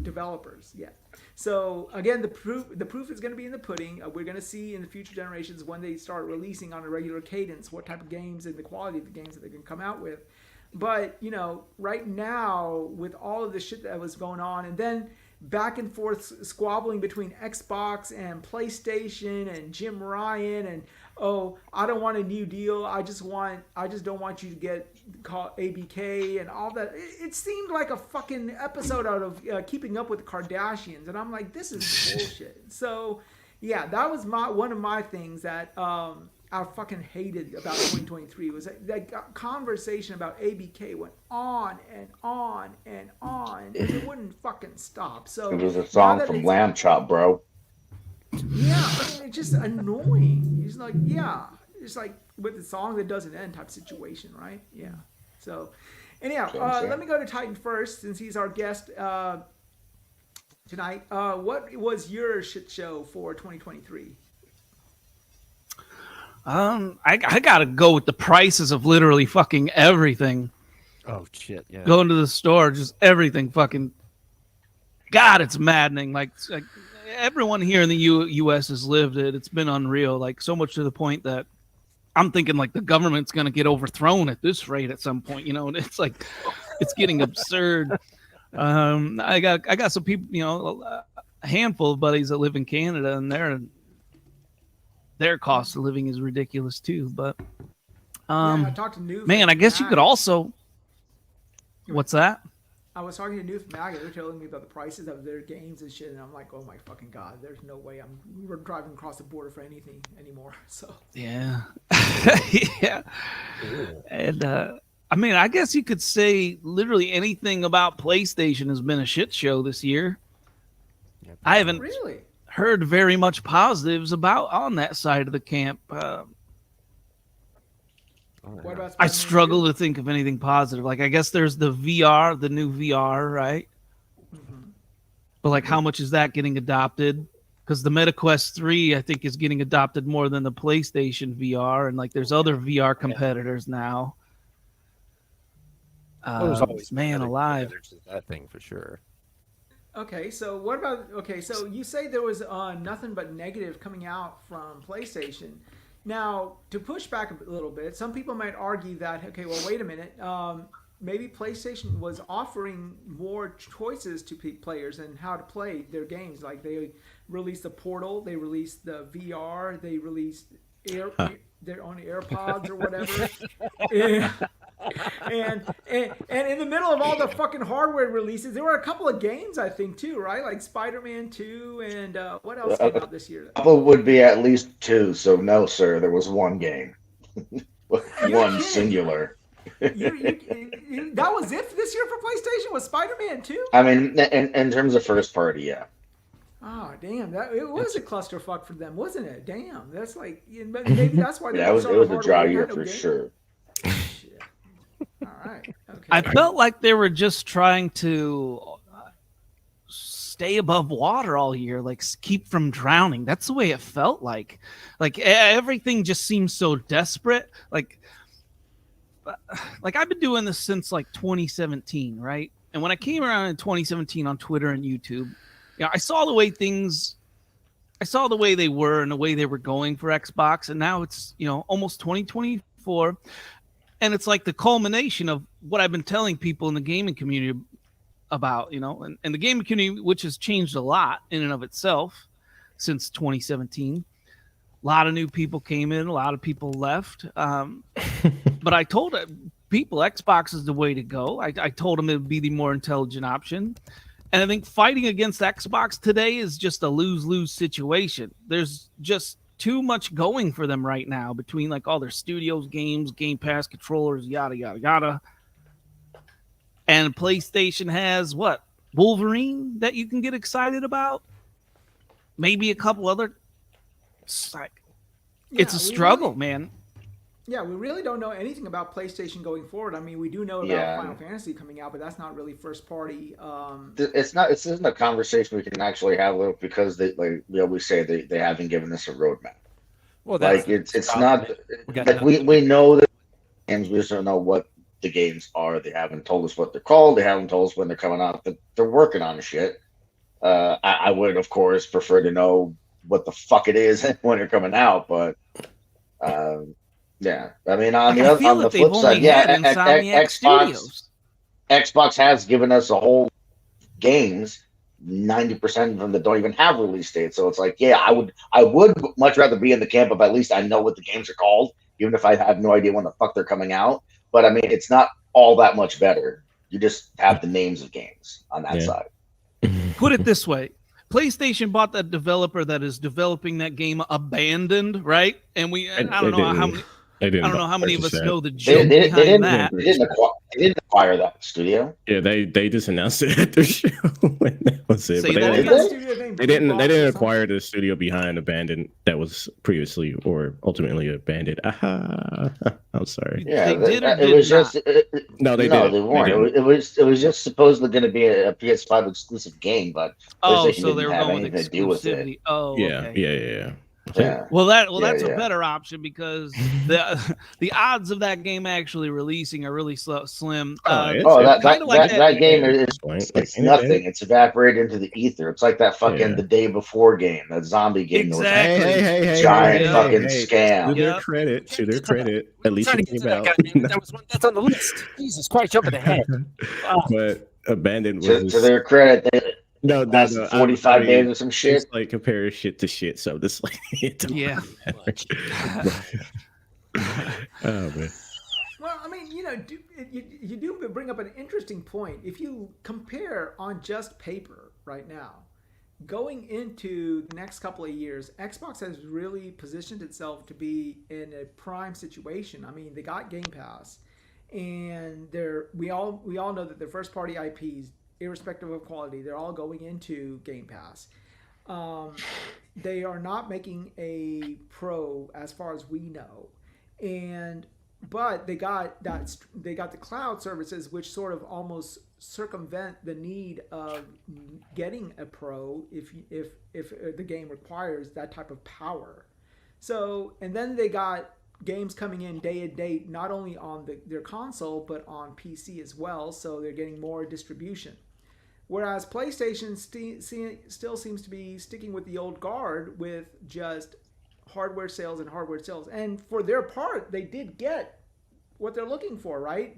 developers yet. So again, the proof is going to be in the pudding. We're going to see in the future generations when they start releasing on a regular cadence what type of games and the quality of the games that they can come out with. But, you know, right now, with all of the shit that was going on, and then back and forth squabbling between Xbox and PlayStation and Jim Ryan, and, oh, I don't want a new deal. I just don't want you to get called ABK and all that. It seemed like a fucking episode out of Keeping Up with the Kardashians. And I'm like, this is bullshit. So, yeah, that was one of my things that I fucking hated about 2023 was that conversation about ABK went on and on and on, and it wouldn't fucking stop. So It was a song from Lamb Chop, bro. Yeah, I mean, it's just annoying. He's like, yeah, it's like with the song that doesn't end type situation, right? Yeah. So, anyhow, let me go to Titan first since he's our guest tonight. What was your shit show for 2023? I gotta go with the prices of literally fucking everything. Oh shit! Yeah. Going to the store, just everything fucking. God, it's maddening. Like everyone here in the U.S. has lived it. It's been unreal. Like so much to the point that I'm thinking like the government's gonna get overthrown at this rate at some point. You know, and it's like it's getting absurd. I got some people, you know, a handful of buddies that live in Canada, and their cost of living is ridiculous too. But I talked to New. Man, I guess you could also. What's that? I was talking to New from Mag. They were telling me about the prices of their games and shit, and I'm like, oh my fucking god, there's no way we're driving across the border for anything anymore. So yeah, yeah, and I mean, I guess you could say literally anything about PlayStation has been a shit show this year. I haven't really heard very much positives about on that side of the camp. What about I struggle to think of anything positive. Like, I guess there's the VR, the new VR, right? Mm-hmm. But like, how much is that getting adopted? Because the MetaQuest 3, I think, is getting adopted more than the PlayStation VR, and like, there's other VR competitors now. There's always man alive. That thing for sure. Okay, so what about? Okay, so you say there was nothing but negative coming out from PlayStation. Now, to push back a little bit, some people might argue that, okay, well, wait a minute. maybe PlayStation was offering more choices to players and how to play their games. Like they released the Portal, they released the VR, they released their own AirPods or whatever. And in the middle of all the fucking hardware releases, there were a couple of games, I think, too, right? Like Spider-Man 2 and what else came out this year? Couple would be at least two. So no, sir, there was one game, one singular. That was it this year for PlayStation? Was Spider-Man 2? I mean, in terms of first party, yeah. Oh damn! It was a clusterfuck for them, wasn't it? Damn, that's like maybe that's why. Yeah, it was a dry year for sure. Shit. All right. Okay. I felt like they were just trying to stay above water all year, like keep from drowning. That's the way it felt like. Like everything just seems so desperate. Like I've been doing this since like 2017, right? And when I came around in 2017 on Twitter and YouTube, I saw the way they were and the way they were going for Xbox, and now it's almost 2024, and it's like the culmination of what I've been telling people in the gaming community about, and the gaming community, which has changed a lot in and of itself since 2017. A lot of new people came in, a lot of people left, but I told people Xbox is the way to go. I told them it would be the more intelligent option. And I think fighting against Xbox today is just a lose-lose situation. There's just too much going for them right now between like all their studios games, Game Pass controllers, yada, yada, yada. And PlayStation has what? Wolverine that you can get excited about? Maybe a couple other. It's a struggle, man. Yeah, we really don't know anything about PlayStation going forward. I mean, we do know about Final Fantasy coming out, but that's not really first party. It's not. This isn't a conversation we can actually have, Luke, because they, like we always say, they haven't given us a roadmap. Well, that's like it's not like we know that games. We just don't know what the games are. They haven't told us what they're called. They haven't told us when they're coming out. But they're working on the shit. I would, of course, prefer to know what the fuck it is when they're coming out, but. Yeah, I mean, on the flip side, Xbox has given us a whole games. 90% of them that don't even have release dates. So it's like, yeah, I would much rather be in the camp of at least I know what the games are called, even if I have no idea when the fuck they're coming out. But I mean, it's not all that much better. You just have the names of games on that side. Put it this way. PlayStation bought that developer that is developing that game Abandoned, right? And I don't know how many. I don't know how many of us know the joke behind that. They didn't acquire that studio. Yeah, they just announced it at their show. When that was it. But they didn't acquire the studio behind Abandoned that was previously or ultimately abandoned. I'm sorry. Yeah, they did. It was just no, they didn't. They weren't. It was just supposedly going to be a PS5 exclusive game, but PlayStation so they didn't were have going with anything to do with it. Oh, yeah, okay. yeah. Well, that's a better option because the odds of that game actually releasing are really slim. That game is nothing. It's evaporated into the ether. It's like that fucking the day before game, that zombie game. Exactly. Giant fucking scam. To their credit, at least that's on the list. Jesus Christ, jumping ahead. But Abandoned was to their credit. No, 45 days or some shit. It's like compare shit to shit. So this like yeah. Oh man. Well, I mean, you do bring up an interesting point. If you compare on just paper right now, going into the next couple of years, Xbox has really positioned itself to be in a prime situation. I mean, they got Game Pass, and we all know that their first party IPs, irrespective of quality, they're all going into Game Pass. They are not making a Pro as far as we know, but they got the cloud services, which sort of almost circumvent the need of getting a Pro if the game requires that type of power. So, and then they got games coming in day and date, not only on their console but on PC as well. So they're getting more distribution. Whereas PlayStation still seems to be sticking with the old guard with just hardware sales and hardware sales. And for their part, they did get what they're looking for, right?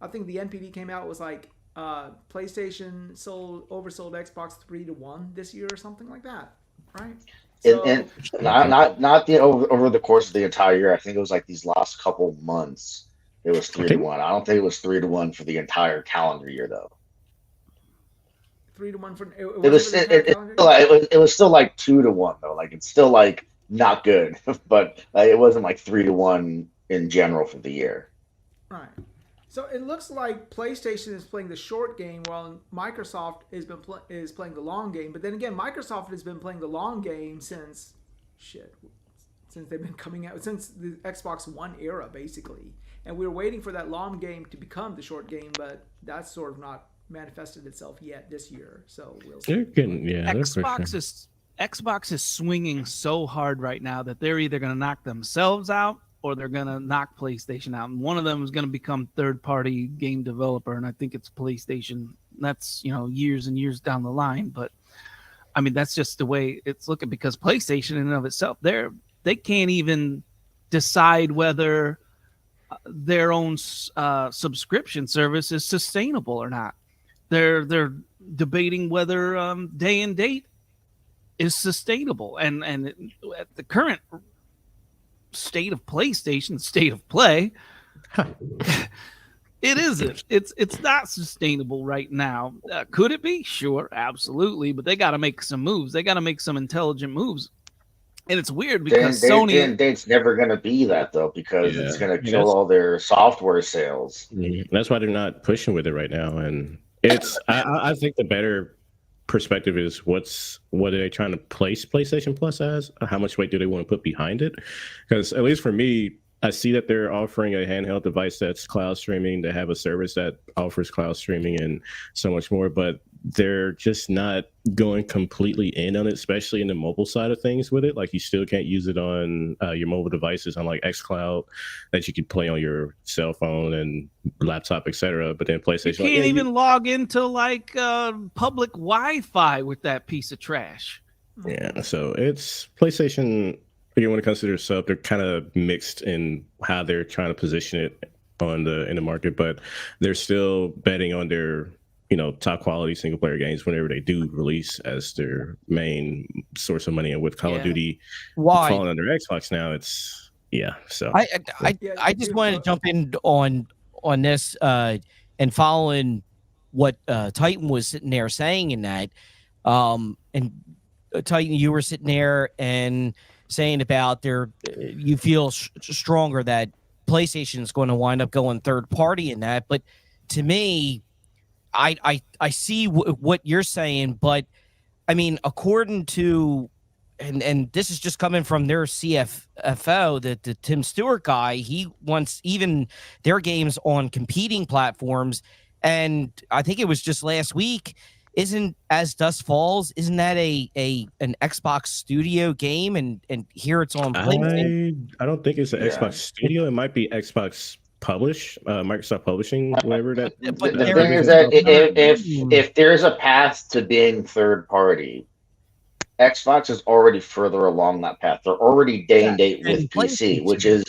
I think the NPD came out, was like PlayStation oversold Xbox 3-1 this year or something like that, right? So And not the over the course of the entire year. I think it was like these last couple months. It was 3-1. I don't think it was 3-1 for the entire calendar year though. 3-1 for It was it was still like 2-1 though. Like it's still like not good, but it wasn't like 3-1 in general for the year. Right. So it looks like PlayStation is playing the short game while Microsoft is playing the long game. But then again, Microsoft has been playing the long game since they've been coming out, since the Xbox One era basically. And we were waiting for that long game to become the short game, but that's sort of not manifested itself yet this year. So we'll see. Xbox is swinging so hard right now that they're either going to knock themselves out or they're going to knock PlayStation out. And one of them is going to become third-party game developer, and I think it's PlayStation. That's, years and years down the line. But, I mean, that's just the way it's looking, because PlayStation in and of itself, they can't even decide whether their own subscription service is sustainable or not. They're debating whether day and date is sustainable. And at the current state of PlayStation, state of play, it isn't. It's not sustainable right now. Could it be? Sure, absolutely. But they got to make some moves. They got to make some intelligent moves. And it's weird because Sony. It's never going to be that though, because it's going to kill all their software sales. That's why they're not pushing with it right now. And it's I think the better perspective is what are they trying to place PlayStation Plus as? How much weight do they want to put behind it? Because at least for me, I see that they're offering a handheld device that's cloud streaming. They have a service that offers cloud streaming and so much more, but they're just not going completely in on it, especially in the mobile side of things with it. Like you still can't use it on your mobile devices on like xCloud that you could play on your cell phone and laptop, etc. But then PlayStation, you can't even log into like public Wi-Fi with that piece of trash. Yeah, so it's PlayStation. You want to consider sub, they're kind of mixed in how they're trying to position it in the market, but they're still betting on their top quality single player games whenever they do release as their main source of money. And with Call of Duty falling under Xbox now, it's So I just wanted to jump in on this and following what Titan was sitting there saying in that, and Titan, you were sitting there and saying about you feel stronger that PlayStation is going to wind up going third party in that. But to me, I see what you're saying, but I mean, according to, and this is just coming from their CFO, the Tim Stewart guy, he wants even their games on competing platforms. And I think it was just last week, isn't As Dust Falls, isn't that an Xbox Studio game? And here it's on PlayStation. I don't think it's an Xbox Studio. It might be Xbox Microsoft Publishing, whatever that. But the thing is that if there's a path to being third party, Xbox is already further along that path. They're already day and date with PC, which is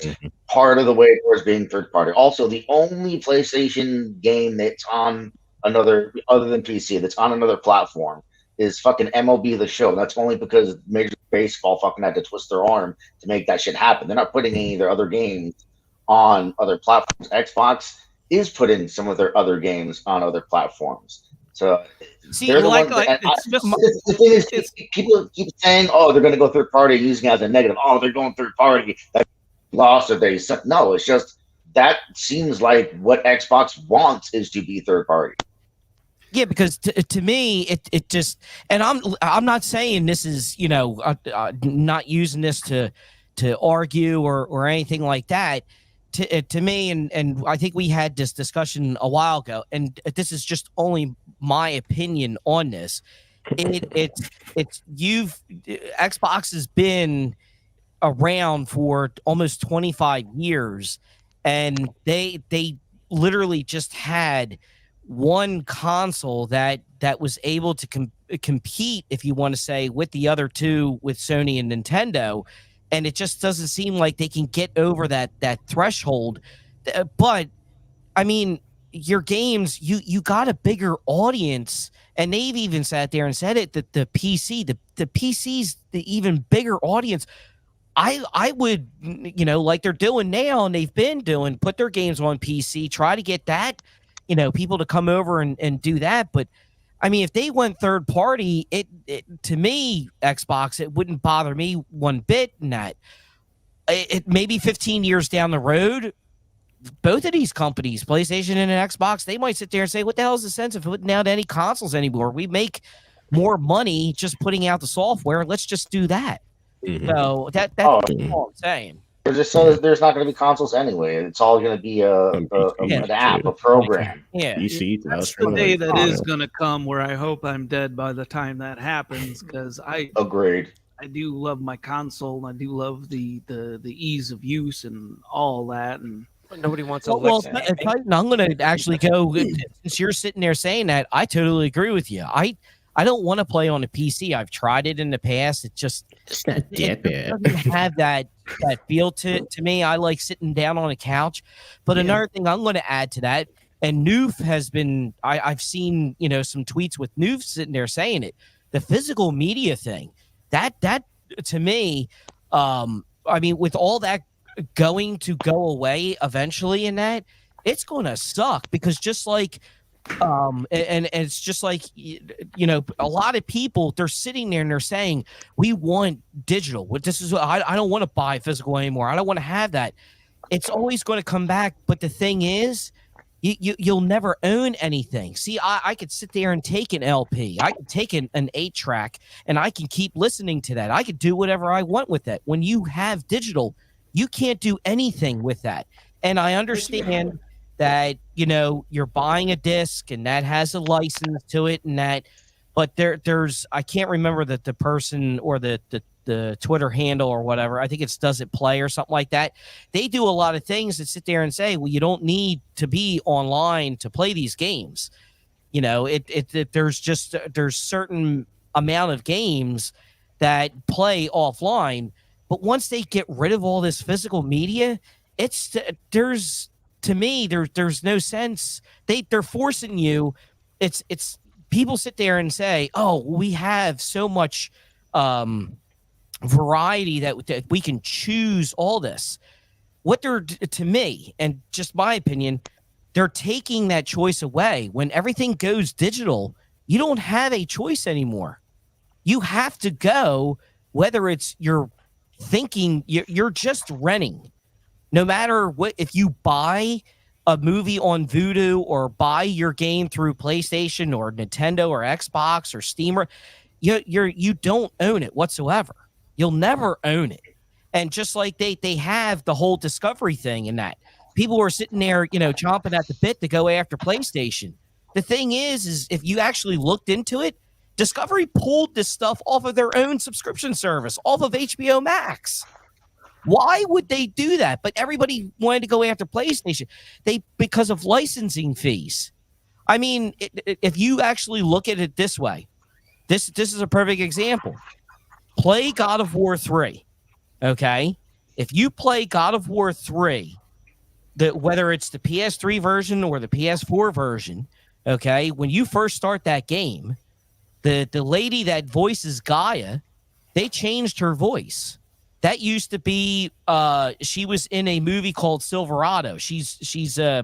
part of the way towards being third party. Also, the only PlayStation game that's on other than PC that's on another platform is fucking MLB The Show. That's only because Major League Baseball fucking had to twist their arm to make that shit happen. They're not putting any of their other games on other platforms. Xbox is putting some of their other games on other platforms. So the thing is, people keep saying, "Oh, they're going to go third party," using it as a negative. Oh, they're going third party. That loss or they suck. No, it's just that seems like what Xbox wants is to be third party. Yeah, because to me, it just, and I'm not saying this is not using this to argue or anything like that. To me, and I think we had this discussion a while ago, and this is just only my opinion on this. Xbox has been around for almost 25 years, and they literally just had one console that was able to compete, if you want to say, with the other two, with Sony and Nintendo. And it just doesn't seem like they can get over that threshold. But I mean, your games, you got a bigger audience, and they've even sat there and said it that the PC's the even bigger audience. I would, like they're doing now, and they've been doing, put their games on PC, try to get that, people to come over and do that. But I mean, if they went third party, it to me, Xbox, it wouldn't bother me one bit. In that, it maybe 15 years down the road, both of these companies, PlayStation and Xbox, they might sit there and say, "What the hell is the sense of putting out any consoles anymore? We make more money just putting out the software. Let's just do that." So that's all I'm saying. There's not going to be consoles anyway. It's all going to be an app, a program. Yeah, PC, that's the day that is going to come where I hope I'm dead by the time that happens, because Agreed. I do love my console, and I do love the ease of use and all that. And Nobody wants a well, Alexa. Titan, I'm going to actually go, since you're sitting there saying that, I totally agree with you. I don't want to play on a PC. I've tried it in the past. It just It's not that bad. doesn't have that feel to me. I like sitting down on a couch. But another thing I'm going to add to that, and Noof has been, I've seen, some tweets with Noof sitting there saying it, the physical media thing, that to me, I mean, with all that going to go away eventually in that, it's going to suck, because just like, and it's just like, a lot of people, they're sitting there and they're saying, we want digital. This is, I don't want to buy physical anymore. I don't want to have that. It's always going to come back. But the thing is, you'll never own anything. See, I could sit there and take an LP. I could take an 8-track, and I can keep listening to that. I could do whatever I want with that. When you have digital, you can't do anything with that. And I understand that, you're buying a disc and that has a license to it and that, but there's, I can't remember the person or the Twitter handle or whatever. I think it's Does It Play or something like that. They do a lot of things that sit there and say, well, you don't need to be online to play these games. There's certain amount of games that play offline, but once they get rid of all this physical media, to me, there's no sense. They're forcing you. It's people sit there and say, "Oh, we have so much variety that we can choose all this." What they're, to me, and just my opinion, they're taking that choice away. When everything goes digital, you don't have a choice anymore. You have to go, whether it's you're thinking, you're just renting. No matter what, if you buy a movie on Vudu or buy your game through PlayStation or Nintendo or Xbox or Steam, you don't own it whatsoever. You'll never own it. And just like they have the whole Discovery thing in that, people are sitting there, chomping at the bit to go after PlayStation. The thing is if you actually looked into it, Discovery pulled this stuff off of their own subscription service, off of HBO Max. Why would they do that? But everybody wanted to go after PlayStation. Because of licensing fees. I mean, if you actually look at it this way, this is a perfect example. Play God of War 3. Okay? If you play God of War 3, whether it's the PS3 version or the PS4 version, okay, when you first start that game, the lady that voices Gaia, they changed her voice. That used to be, she was in a movie called Silverado. She's I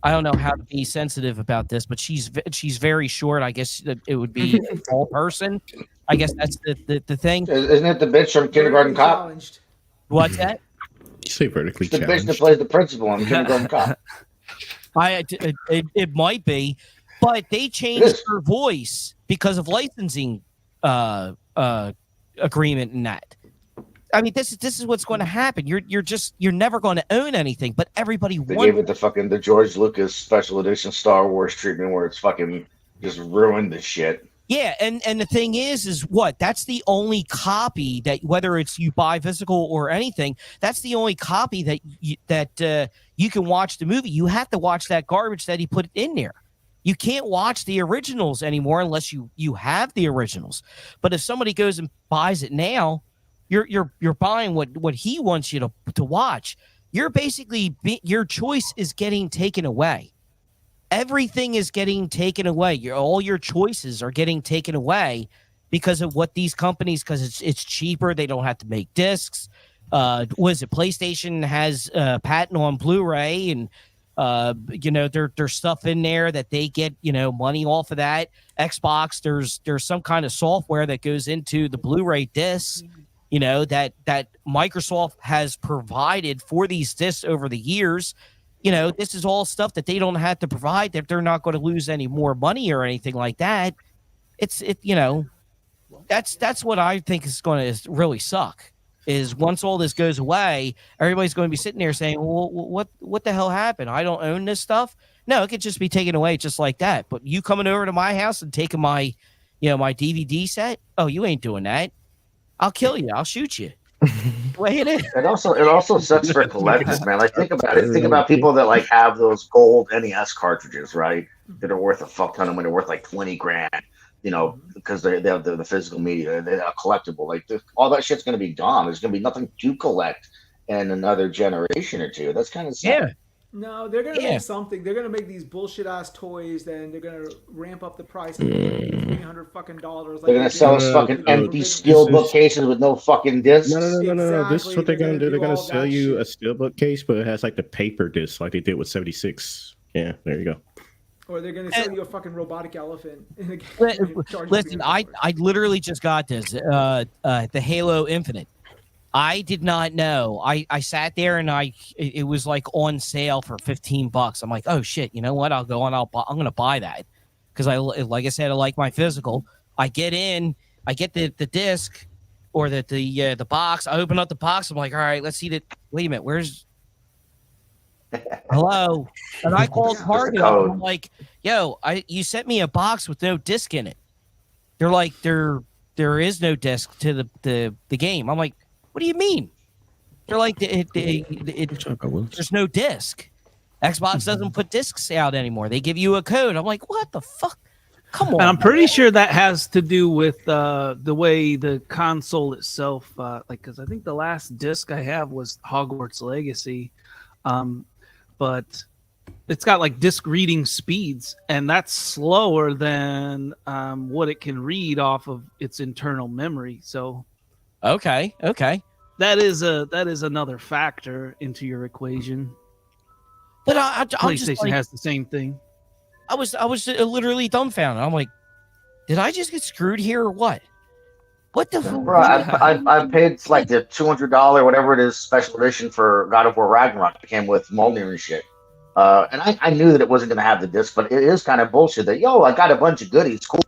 don't know how to be sensitive about this, but she's very short. I guess it would be a tall person. I guess that's the thing. Isn't it the bitch from Kindergarten Cop? Challenged. What's that? You say vertically The bitch challenged. that plays the principal on Kindergarten Cop. It might be, but they changed her voice because of licensing agreement and that. I mean, this is what's going to happen. You're never going to own anything, but everybody They wants. gave it the George Lucas special edition Star Wars treatment where it's fucking just ruined the shit. Yeah, and the thing is what? That's the only copy that, whether it's you buy physical or anything, that's the only copy that you can watch the movie. You have to watch that garbage that he put in there. You can't watch the originals anymore unless you have the originals. But if somebody goes and buys it now, you're buying what he wants you to watch. you're basically your choice is getting taken away. Everything is getting taken away. All your choices are getting taken away because of what these companies, because it's cheaper. They don't have to make discs. Was it PlayStation has patent on Blu-ray, and there's stuff in there that they get money off of that. Xbox, there's some kind of software that goes into the Blu-ray discs, that Microsoft has provided for these discs over the years. This is all stuff that they don't have to provide, that they're not going to lose any more money or anything like that. That's what I think is going to really suck, is once all this goes away, everybody's going to be sitting there saying, well, what the hell happened? I don't own this stuff. No, it could just be taken away just like that. But you coming over to my house and taking my DVD set? Oh, you ain't doing that. I'll kill you. I'll shoot you. The way it is. It also sucks for collectors, man. Like, think about it. Think about people that like have those gold NES cartridges, right? That are worth a fuck ton of money, worth like 20 grand. Because they have the physical media, they're collectible. Like, all that shit's gonna be gone. There's gonna be nothing to collect in another generation or two. That's kind of sad. Yeah. No, they're gonna make something. They're gonna make these bullshit ass toys. Then they're gonna ramp up the price of $300 fucking dollars. They're gonna sell us fucking empty steel bookcases with no fucking discs. No. This is what they're gonna do. They're gonna sell you a steelbook case, but it has like the paper disc, like they did with 76. Yeah, there you go. Or they're gonna sell you a fucking robotic elephant. Listen, I literally just got this. The Halo Infinite. I did not know. I sat there and it was like on sale for $15. I'm like, oh shit, you know what? I'll go and I'm gonna buy that, because like I said, I like my physical. I get in, I get the disc or the box. I open up the box. I'm like, all right, let's see that. Wait a minute, where's? Hello, and I called Target up and I'm like, yo, you sent me a box with no disc in it. They're like, there is no disc to the game. I'm like, what do you mean? They're like, there's no disc. Xbox doesn't put discs out anymore. They give you a code. I'm like, what the fuck? Come on. And I'm pretty sure that has to do with the way the console itself, because I think the last disc I have was Hogwarts Legacy, but it's got like disc reading speeds, and that's slower than what it can read off of its internal memory. So. Okay. That is another factor into your equation. But PlayStation has the same thing. I was literally dumbfounded. I'm like, did I just get screwed here or what? What the fuck? Bro, I paid like the $200 whatever it is special edition for God of War Ragnarok. It came with Mjolnir and shit. And I knew that it wasn't going to have the disc, but it is kind of bullshit that, I got a bunch of goodies. Cool.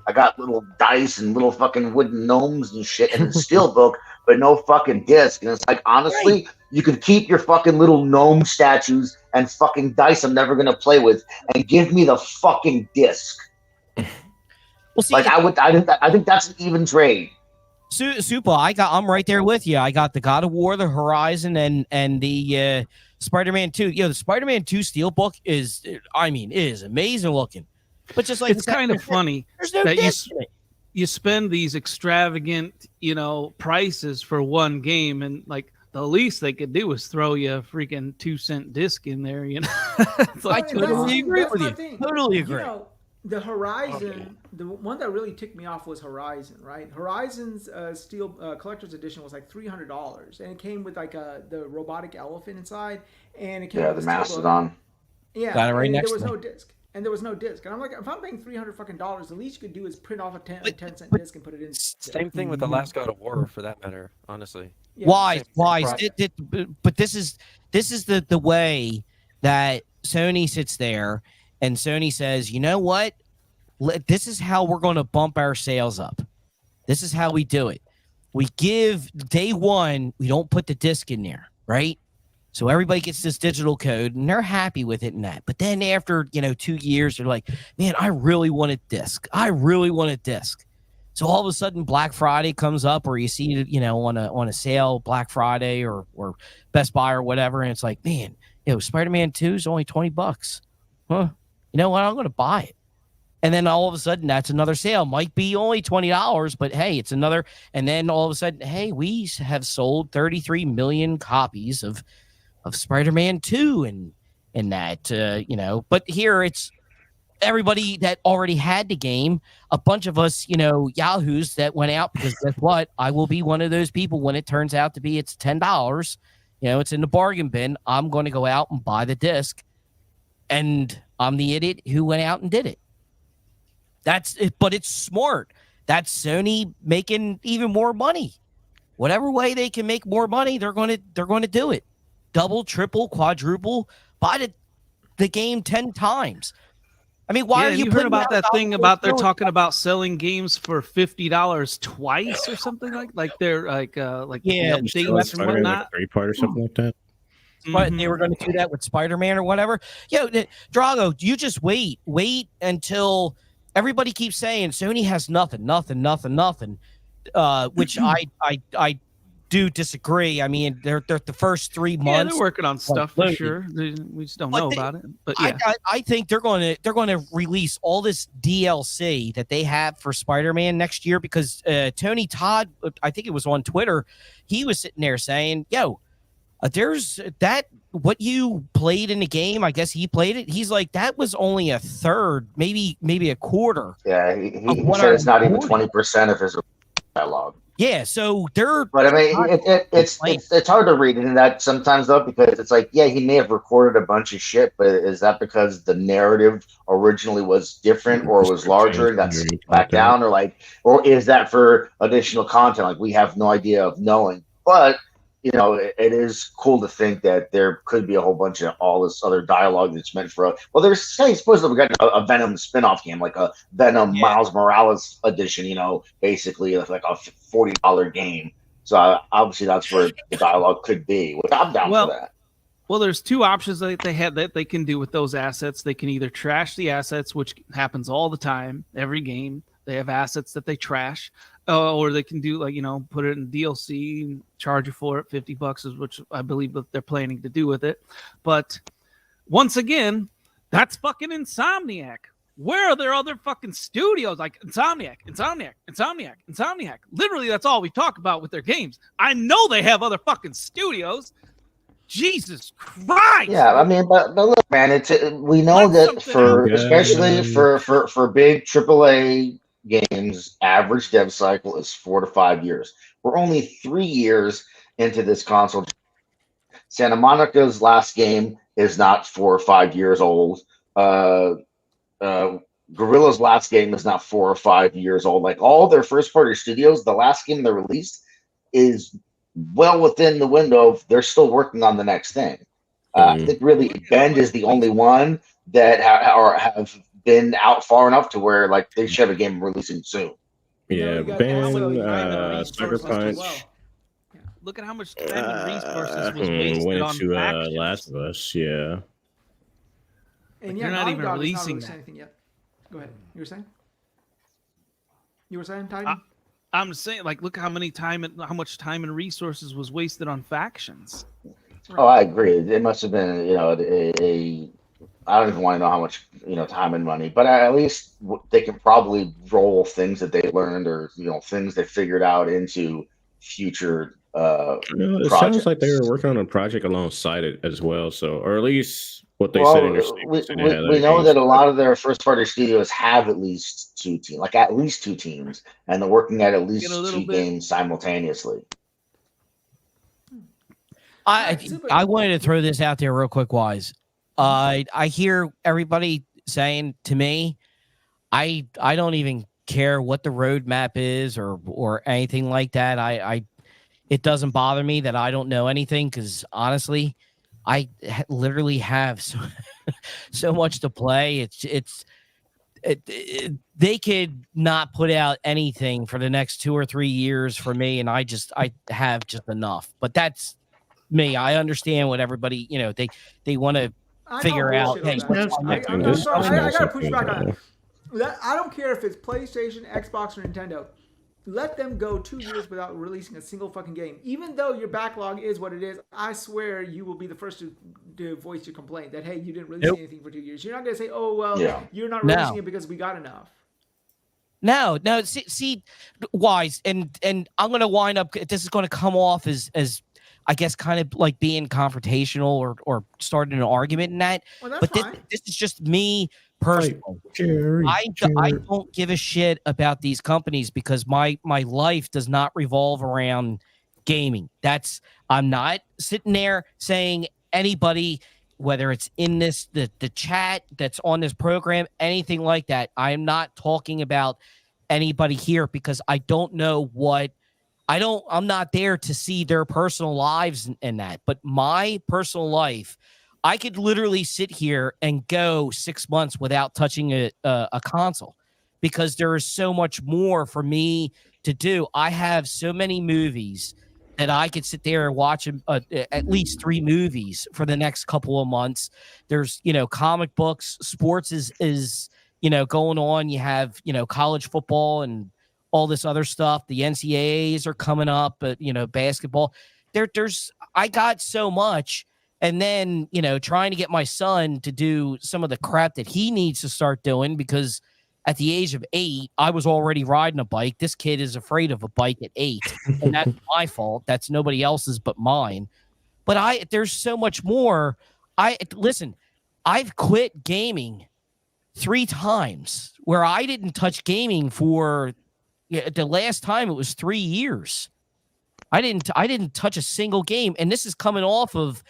I got little dice and little fucking wooden gnomes and shit and a steelbook, but no fucking disc. And it's like, honestly, you could keep your fucking little gnome statues and fucking dice I'm never going to play with and give me the fucking disc. Well, see, like, I think that's an even trade. Super, I'm right there with you. I got the God of War, the Horizon, and the Spider-Man 2. The Spider-Man 2 steelbook is amazing looking. But just like it's kind of funny that you spend these extravagant, prices for one game, and like the least they could do is throw you a freaking 2-cent disc in there. It's like, I totally agree with you. Totally agree. The Horizon, the one that really ticked me off was Horizon, right? Horizon's Steel Collector's Edition was like $300, and it came with like the robotic elephant inside, and it came with the Mastodon. Yeah, got it right next. There was no disc. And there was no disc. And I'm like, if I'm paying $300 fucking, the least you could do is print off a 10-cent disc and put it in. Same thing with the last God of War, for that matter. Honestly. Yeah, Wize. But this is the way that Sony sits there, and Sony says, you know what? This is how we're going to bump our sales up. This is how we do it. We give day one. We don't put the disc in there, right? So everybody gets this digital code, and they're happy with it and that. But then after, 2 years, they're like, man, I really want a disc. So all of a sudden, Black Friday comes up, or you see it, on a sale, Black Friday or Best Buy or whatever, and it's like, man, Spider-Man 2 is only $20. Huh? You know what? I'm going to buy it. And then all of a sudden, that's another sale. Might be only $20, but hey, it's another. And then all of a sudden, hey, we have sold 33 million copies of Spider-Man 2 and that, you know. But here it's everybody that already had the game, a bunch of us, you know, yahoos that went out because guess what? I will be one of those people when it turns out to be it's $10, you know, it's in the bargain bin. I'm going to go out and buy the disc, and I'm the idiot who went out and did it. That's it, but it's smart. That's Sony making even more money. Whatever way they can make more money, they're going to do it. Double, triple, quadruple, buy the game 10 times. I mean, why are you heard about that thing about they're doing talking about selling games for $50 twice or something like they're like Yeah, the updates and whatnot. Like 3-part or something like that. But they were going to do that with Spider-Man or whatever. Yo, Drago, you just wait until everybody keeps saying Sony has nothing, which I do disagree. I mean, they're the first 3 Yeah, months. they're working on stuff for sure. We just don't know about it. But yeah, I think they're going to release all this DLC that they have for Spider-Man next year because Tony Todd, I think it was on Twitter, he was sitting there saying, "Yo, there's that what you played in the game. I guess he played it. He's like that was only a third, maybe a quarter. Yeah, he said it's not even 20% of his dialogue. Yeah, so they're. But I mean, it's hard to read into that sometimes though, because it's like, yeah, he may have recorded a bunch of shit, but is that because the narrative originally was different or was larger and got skipped back down, or is that for additional content? Like we have no idea of knowing, but. You know, it is cool to think that there could be a whole bunch of all this other dialogue that's meant for. Well, there's supposedly we got a Venom spinoff game, like a Venom Miles Morales edition. You know, basically like a $40 game. So obviously that's where the dialogue could be. Which I'm down for that. Well, there's two options that they had that they can do with those assets. They can either trash the assets, which happens all the time, every game. They have assets that they trash, or they can do like, you know, put it in DLC, charge you for it, $50, which I believe that they're planning to do with it. But once again, that's fucking Insomniac. Where are their other fucking studios like Insomniac? Literally, that's all we talk about with their games. I know they have other fucking studios. Jesus Christ! Yeah, I mean, but look, man, we know that especially for big AAA games, average dev cycle is 4 to 5 years. We're only 3 years into this console. Santa Monica's last game is not 4 or 5 years old. Guerrilla's last game is not 4 or 5 years old. Like all their first party studios, the last game they released is well within the window of they're still working on the next thing. I think really Bend is the only one that have been out far enough to where like they should have a game releasing soon. Yeah, Bend, Sucker Punch. Look at how much time and resources was wasted on to Last of Us. Yeah, and they're not even releasing that. Anything yet. Go ahead. You were saying? Titan? I'm saying, like, look how much time and resources was wasted on factions. Oh, I agree. It must have been, you know, I don't even want to know how much, you know, time and money, but at least they can probably roll things that they learned or, you know, things they figured out into future it projects. sounds like they were working on a project alongside it as well. So, or at least what they said in their statement. We know that a lot of their first party studios have at least two teams, and they're working at least two games simultaneously. I wanted to throw this out there real quick, Wize. I hear everybody saying to me, I don't even care what the roadmap is or anything like that. It doesn't bother me that I don't know anything because honestly, I literally have so much to play. They could not put out anything for the next 2 or 3 years for me, and I have just enough. But that's me. I understand what everybody, you know, they want to figure out. Hey, I gotta push back on that. I don't care if it's PlayStation, Xbox, or Nintendo. Let them go 2 years without releasing a single fucking game. Even though your backlog is what it is, I swear you will be the first to voice your complaint that, hey, you didn't release anything for 2 years. You're not going to say, oh, well, you're not releasing it because we got enough. No, see, Wize, and I'm going to wind up, this is going to come off as I guess, kind of like being confrontational or starting an argument in that. Well, that's But this, fine. this is just me personally. Jerry, I don't give a shit about these companies because my life does not revolve around gaming. I'm not sitting there saying anybody, whether it's in the chat that's on this program, anything like that. I am not talking about anybody here because I don't know what I'm not there to see their personal lives and that. But my personal life, I could literally sit here and go 6 months without touching a console because there is so much more for me to do. I have so many movies that I could sit there and watch at least 3 movies for the next couple of months. There's, comic books, sports is going on. You have, college football and all this other stuff. The NCAAs are coming up, but basketball. I got so much. And then, trying to get my son to do some of the crap that he needs to start doing because at the age of 8, I was already riding a bike. This kid is afraid of a bike at 8. And that's my fault. That's nobody else's but mine. But there's so much more. Listen, I've quit gaming 3 times where I didn't touch gaming for the last time it was 3 years. I didn't touch a single game. And this is coming off of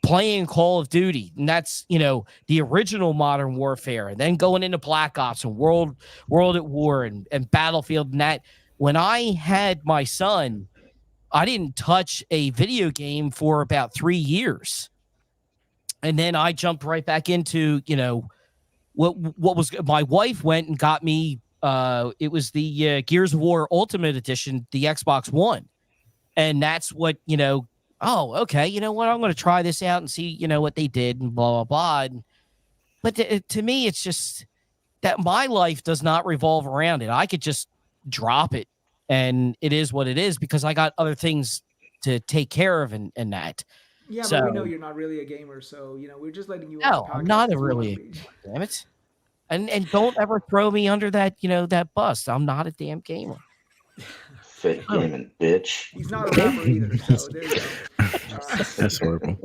playing Call of Duty, and that's the original Modern Warfare, and then going into Black Ops and World at War and Battlefield. And that when I had my son, I didn't touch a video game for about 3 years, and then I jumped right back into what was my wife went and got me. It was the Gears of War Ultimate Edition, the Xbox One, and that's what oh, okay, you know what? I'm going to try this out and see, what they did and blah, blah, blah. But to me, it's just that my life does not revolve around it. I could just drop it and it is what it is because I got other things to take care of and that. Yeah, So, but we know you're not really a gamer, so we're just letting you. No, I'm not damn it. And don't ever throw me under that, that bus. I'm not a damn gamer. Fake gaming, bitch. He's not a rapper either, so there you go. That's horrible.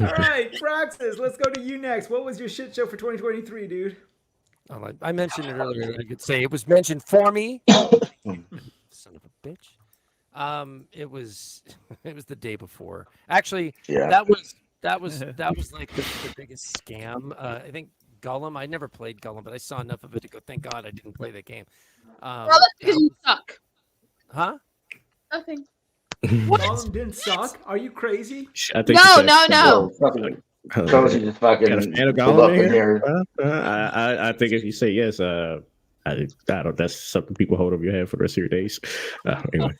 All right, Praxis, let's go to you next. What was your shit show for 2023, dude? I mentioned it earlier. I could say it was mentioned for me. Son of a bitch. It was the day before. Actually, Yeah. that was like the biggest scam. I think Gollum. I never played Gollum, but I saw enough of it to go. Thank God I didn't play that game. Well, that's because you suck. Huh? Nothing. Gollum didn't suck? Are you crazy? I think No. Cozy just fucking got a fan of pulled up Gollum in here? here. I think if you say yes, I don't. That's something people hold over your head for the rest of your days. Anyway,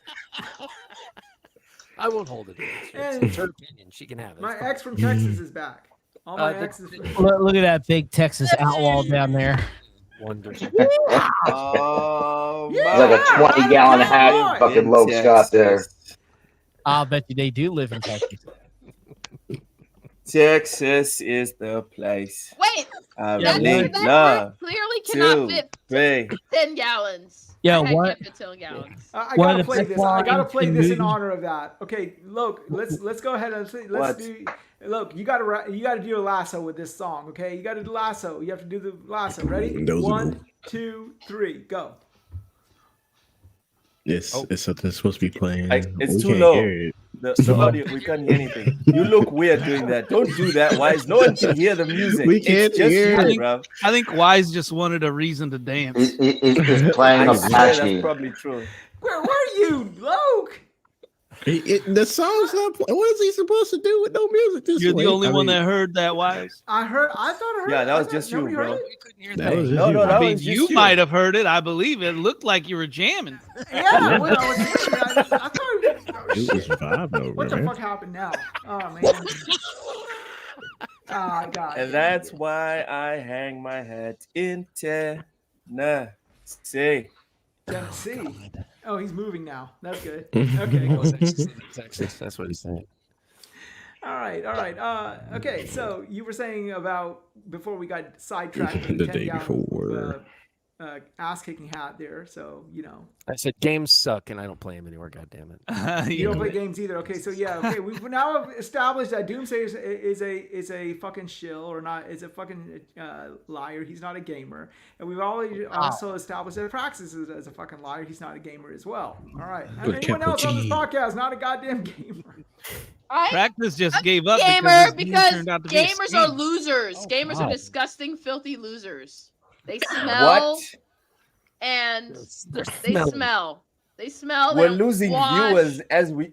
I won't hold it. And It's her opinion. She can have it. My ex from Texas is back. All my exes. Look at that big Texas outlaw down there. Wonderful. Oh, Yeah. It's like a 20-gallon hat fucking Loke's got there. I'll bet you they do live in Texas. Texas is the place. Wait, I Yeah, really that love clearly cannot to fit play. 10 gallons. Yeah, That what? can't fit 10 gallons. I One gotta of the play best this. I gotta lines play in this in movies. honor of that. Okay, Loke, let's go ahead and let's What? do. Look, you gotta do a lasso with this song. Okay, you gotta do lasso. You have to do the lasso. Ready? Those are 1, 2, 3, go. it's supposed to be playing. It's We too can't low. hear it. The audio, we can't hear anything. You look weird doing that. Don't do that, Wize. No one can hear the music. We can't it's just hear you, it. bro. I think Wise just wanted a reason to dance. He's playing I a swear that's Apache. probably true. Where were you, Loke? The song's not. What is he supposed to do with no music? This You're way? the only I one mean, that heard that, Wise. I thought I heard. Yeah, that I was thought just you, nobody heard bro. it? You couldn't hear That that. was just No, you. no, I that mean, was just you might have heard it. I believe it. Looked like you were jamming. Yeah, when I was hearing it, I thought. It was vibe over What the man. fuck happened now? Oh man. Ah, God. And that's why I hang my hat in Tennessee. Tennessee. Oh, he's moving now. That's good. Okay. Cool. Texas. That's what he's saying. All right. Okay. So you were saying about before we got sidetracked with The 10 day gallons before. of ass kicking hat there. So I said games suck and I don't play them anymore. God damn it. you don't play games either. Okay, so yeah, okay, we've now established that Doomsday is a fucking shill or not. Is a fucking liar. He's not a gamer, and we've already also established that Praxis is a fucking liar. He's not a gamer as well. All right, With anyone else on this G. podcast not a goddamn gamer? Practice just gave up Gamer because, because turned out to be a gamers are scam. losers. Oh, Gamers are God. disgusting, filthy losers. They smell What? and They're they smelly. smell. They smell. They We're don't losing wash. viewers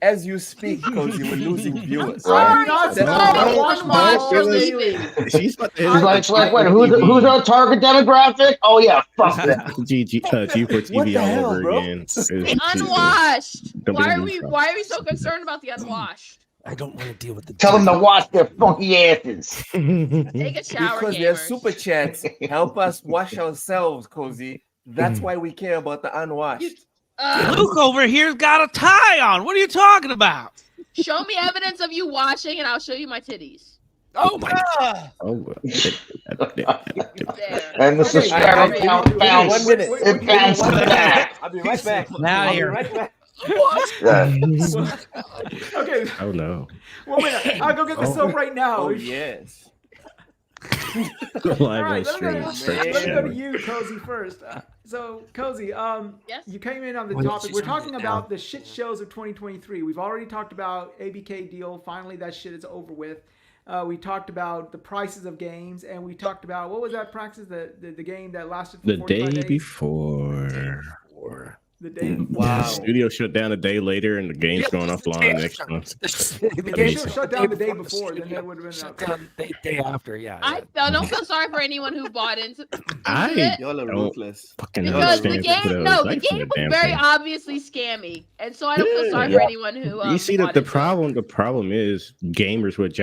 as you speak, Cozy. We're losing viewers. Sorry, Not sorry, smell, one watch watch, you're it was- leaving. She's like, She's like, wait, who's our target demographic? Oh yeah, fuck that. G4 What TV the all hell, over bro? again. The unwashed. Don't Why get are me we? in Why are we so concerned about the unwashed? I don't want to deal with the Tell them to wash their funky asses. Take a shower, Because their gamers. super chats help us wash ourselves, Cozy. That's why we care about the unwashed. Luke over here's got a tie on. What are you talking about? Show me evidence of you washing, and I'll show you my titties. Oh my god! Oh, well. There. And the That's very subscriber great. count bounced. 1 minute. It bounced back. I'll be right back. Now I'll be here. right back. Yeah. Okay, Oh no. 1 minute. I'll go get the soap right now. Oh yes. Live All on right, stream. let Start me the go to show. you, Cozy, first. So, Cozy, Yes. you came in on the Well, topic. she's We're on talking it about the shit shows of 2023. We've already talked about ABK deal. Finally, that shit is over with. We talked about the prices of games, and we talked about what was that Praxis? The game that lasted for The 45 day days? before. The day before. Wow. The studio shut down a day later, and the game's going offline next month. The game should have shut down the day before. Then that would have been Shut okay. down the day after. Yeah. I don't feel sorry for anyone who bought into I it. Y'all are Don't ruthless. fucking Because the understand game, what no, was the like for game the damn was very thing. obviously scammy, and so I don't feel sorry Yeah. for anyone who. You see bought the into it. problem. The problem is gamers with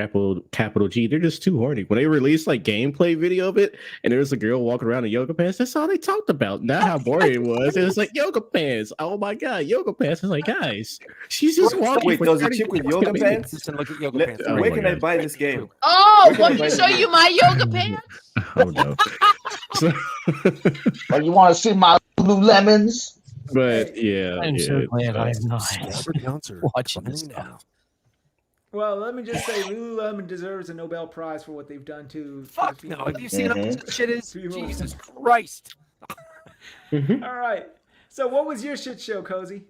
capital G. They're just too horny. When they released like gameplay video of it, and there was a girl walking around in yoga pants, that's all they talked about. Not how boring it was. It was like yoga pants. Oh my god, yoga pants. I was like, guys, she's just walking. Wait, for there was a 30 chick with fucking yoga minutes. pants? Listen, look at yoga Let- pants. Oh Where my can I God. buy this game? Oh, Where can want I me buy to the show game? you my yoga pants? Oh no. So, Oh, you want to see my Lululemons? but yeah, I'm yeah, so it's, glad I'm not Accounts are watching this fine stuff. now. Well, let me just say, Lululemon deserves a Nobel Prize for what they've done to. Fuck the no. female- Have you seen how Mhm. this shit is? Female- Jesus Christ. Mhm. All right. So, what was your shit show, Cozy?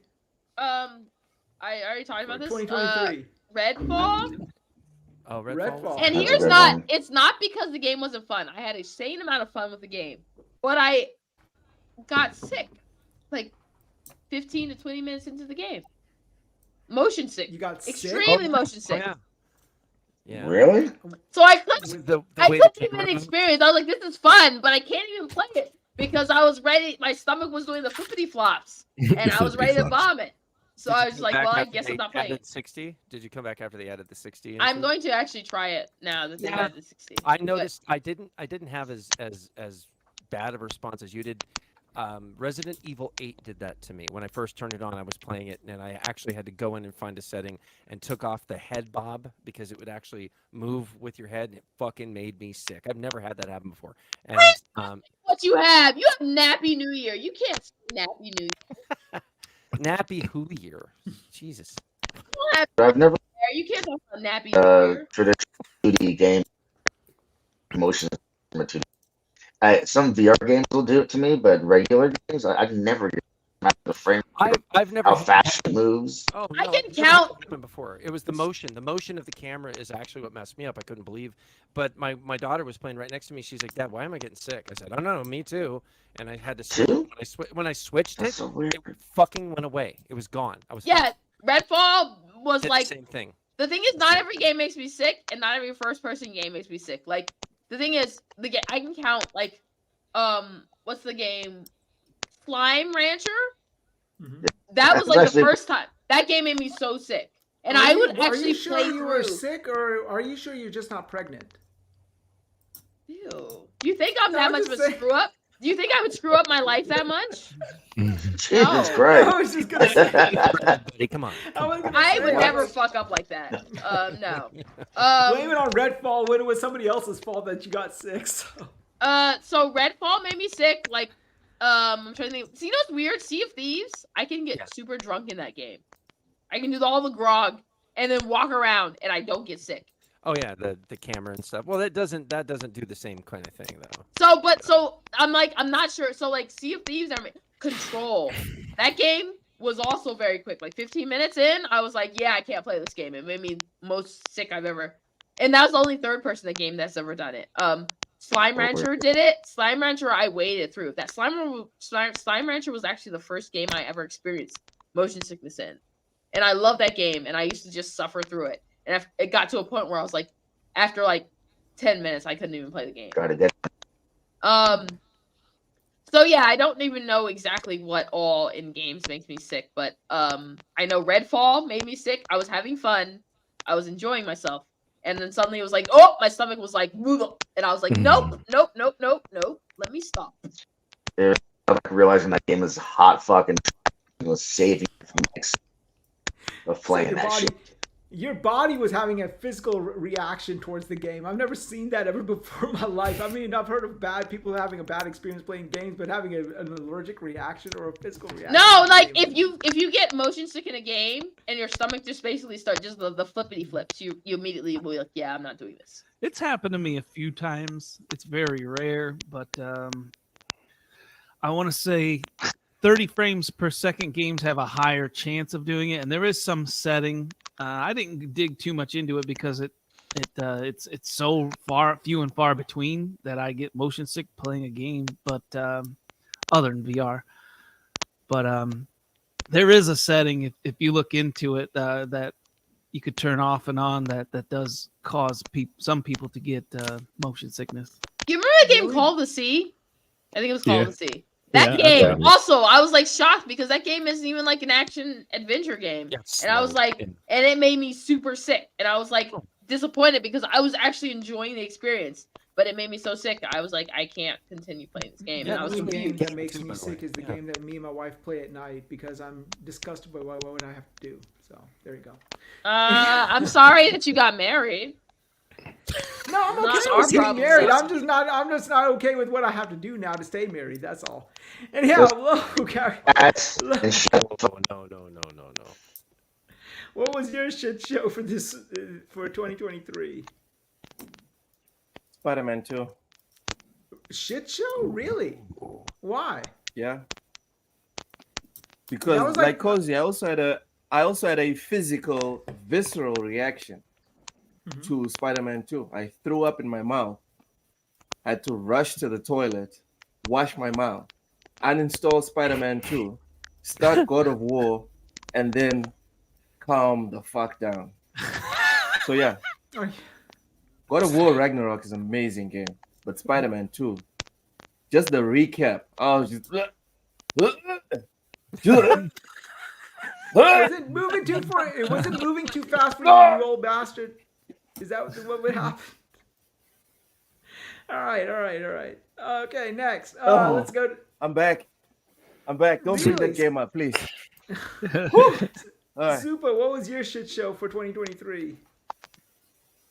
I already talked about this. 2023. Redfall. Oh, Redfall. And That's a here's good not, one. it's not because the game wasn't fun. I had a insane amount of fun with the game, but I got sick like 15 to 20 minutes into the game. Motion sick. You got sick? Extremely motion Oh, sick. yeah. Yeah. Really? So I couldn't, With the I way the couldn't even camera moved. experience. I was like, this is fun, but I can't even play it because I was ready. My stomach was doing the flippity flops and I was ready to vomit. So Did I you was come like, back well, I after guess they I'm not playing added it. 60? Did you come back after they added the 60? I'm into it? going to actually try it now that they've Yeah. added the 60. I But- noticed I didn't have as bad of a response as you did. Resident Evil 8 did that to me. When I first turned it on, I was playing it, and I actually had to go in and find a setting and took off the head bob because it would actually move with your head, and it fucking made me sick. I've never had that happen before. And What you have? You have Nappy New Year. You can't say Nappy New Year. Nappy Who Year. Jesus. I've never You can't talk about Nappy New Year. traditional 2D game motion from a 2D. Some VR games will do it to me, but regular games, I never get the frame. I've never How had fast it moves. Oh, I no, can it's never count- happened before. It was the motion. The motion of the camera is actually what messed me up. I couldn't believe. But my daughter was playing right next to me. She's like, "Dad, why am I getting sick?" I said, "I don't know, me too." And I had to switch. Too? When I switched That's it, so weird. it fucking went away. It was gone. I was Yeah, Redfall was did like the same thing. the thing is not every game makes me sick, and not every first person game makes me sick. Like the thing is I can count like what's the game? Slime Rancher? Mhm. That was That's like actually- the first time. That game made me so sick. And Are I you- would Are actually you sure play you were through. sick, or are you sure you're just not pregnant? Ew. Do you think I'm No, that I'm much of just a saying. screw up? Do you think I would screw up my life that much? Jesus No. I Christ. was just gonna say. Buddy, come on. I was gonna I say, would I never was- fuck up like that. No. Blame it on Redfall when it was somebody else's fault that you got sick. So. So Redfall made me sick. Like, I'm trying to think. See, you know what's weird? Sea of Thieves. I can get super drunk in that game. I can do all the grog and then walk around, and I don't get sick. Oh yeah, the camera and stuff. Well, that doesn't do the same kind of thing though. So I'm not sure. So like Sea of Thieves, Control. That game was also very quick. Like 15 minutes in, I was like, yeah, I can't play this game. It made me most sick I've ever. And that was the only third person game that's ever done it. Slime Rancher did it. Slime Rancher, I waited through. That Slime Rancher was actually the first game I ever experienced motion sickness in, and I love that game. And I used to just suffer through it. And it got to a point where I was like, after like 10 minutes, I couldn't even play the game. So yeah, I don't even know exactly what all in games makes me sick, but I know Redfall made me sick. I was having fun, I was enjoying myself, and then suddenly it was like, oh, my stomach was like, and I was like, nope, let me stop. Yeah, realizing that game is hot fucking was saving of playing that shit. Your body was having a physical reaction towards the game. I've never seen that ever before in my life. I mean, I've heard of bad people having a bad experience playing games, but having an allergic reaction or a physical reaction. No, like if you get motion sick in a game and your stomach just basically starts just the flippity flips, you immediately will be like, yeah, I'm not doing this. It's happened to me a few times. It's very rare, but I want to say 30 frames per second games have a higher chance of doing it, and there is some setting. I didn't dig too much into it because it's so few and far between that I get motion sick playing a game, but other than VR. But there is a setting if you look into it that you could turn off and on that does cause some people to get motion sickness. You remember that game Call of the Sea? I think it was Call of the Sea. That Yeah, game also, I was like shocked because that game isn't even like an action adventure game. Yes, and I was like, and it made me super sick. And I was like disappointed because I was actually enjoying the experience, but it made me so sick. I was like, I can't continue playing this game. And I was the game confused. that makes me sick is the game that me and my wife play at night because I'm disgusted by what I have to do. So there you go. I'm sorry that you got married. No, I'm Not okay our with getting problem, married. sis. I'm just not okay with what I have to do now to stay married. That's all. Anyhow, hello, Gary. No. What was your shit show for this for 2023? Spider-Man 2. Shit show? Really? Why? Yeah. That Because was like Cozy, I also had a physical, visceral reaction to Spider-Man 2. I threw up in my mouth. I had to rush to the toilet, wash my mouth, uninstall Spider-Man 2, start God of War, and then calm the fuck down. So yeah, God of War Ragnarok is an amazing game, but Spider-Man 2, just the recap, I was just. Was it moving too far? Was it moving too fast for you, you old bastard? Is that what would happen? All right. Okay, next. Let's go. I'm back. Don't bring that Really? game up, please. All right. Super, what was your shit show for 2023?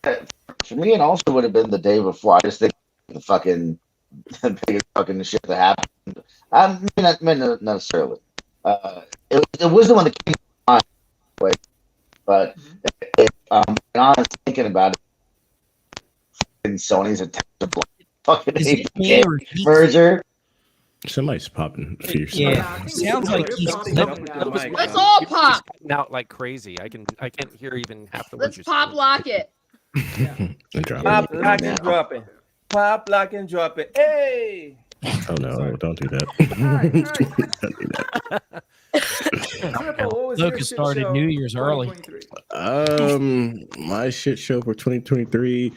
For me, it also would have been the day before. I just think the biggest fucking shit that happened. I mean, not necessarily. It was the one that came to mind, but when I was thinking about it, Sony's attempt to block fucking Is it me or APK merger. Somebody's popping fierce. Yeah, I think sounds Super, like you're he's popping sick. up now. Let's all pop. Out like crazy. I can't hear even half the Let's words you're pop saying. lock it. And drop Pop, it. lock, and drop it. Pop, lock, and drop it. Hey! Oh no, don't do that. Alright. Don't do that. Super, what was your Lucas shit started show New Year's early. 2023? My shit show for 2023.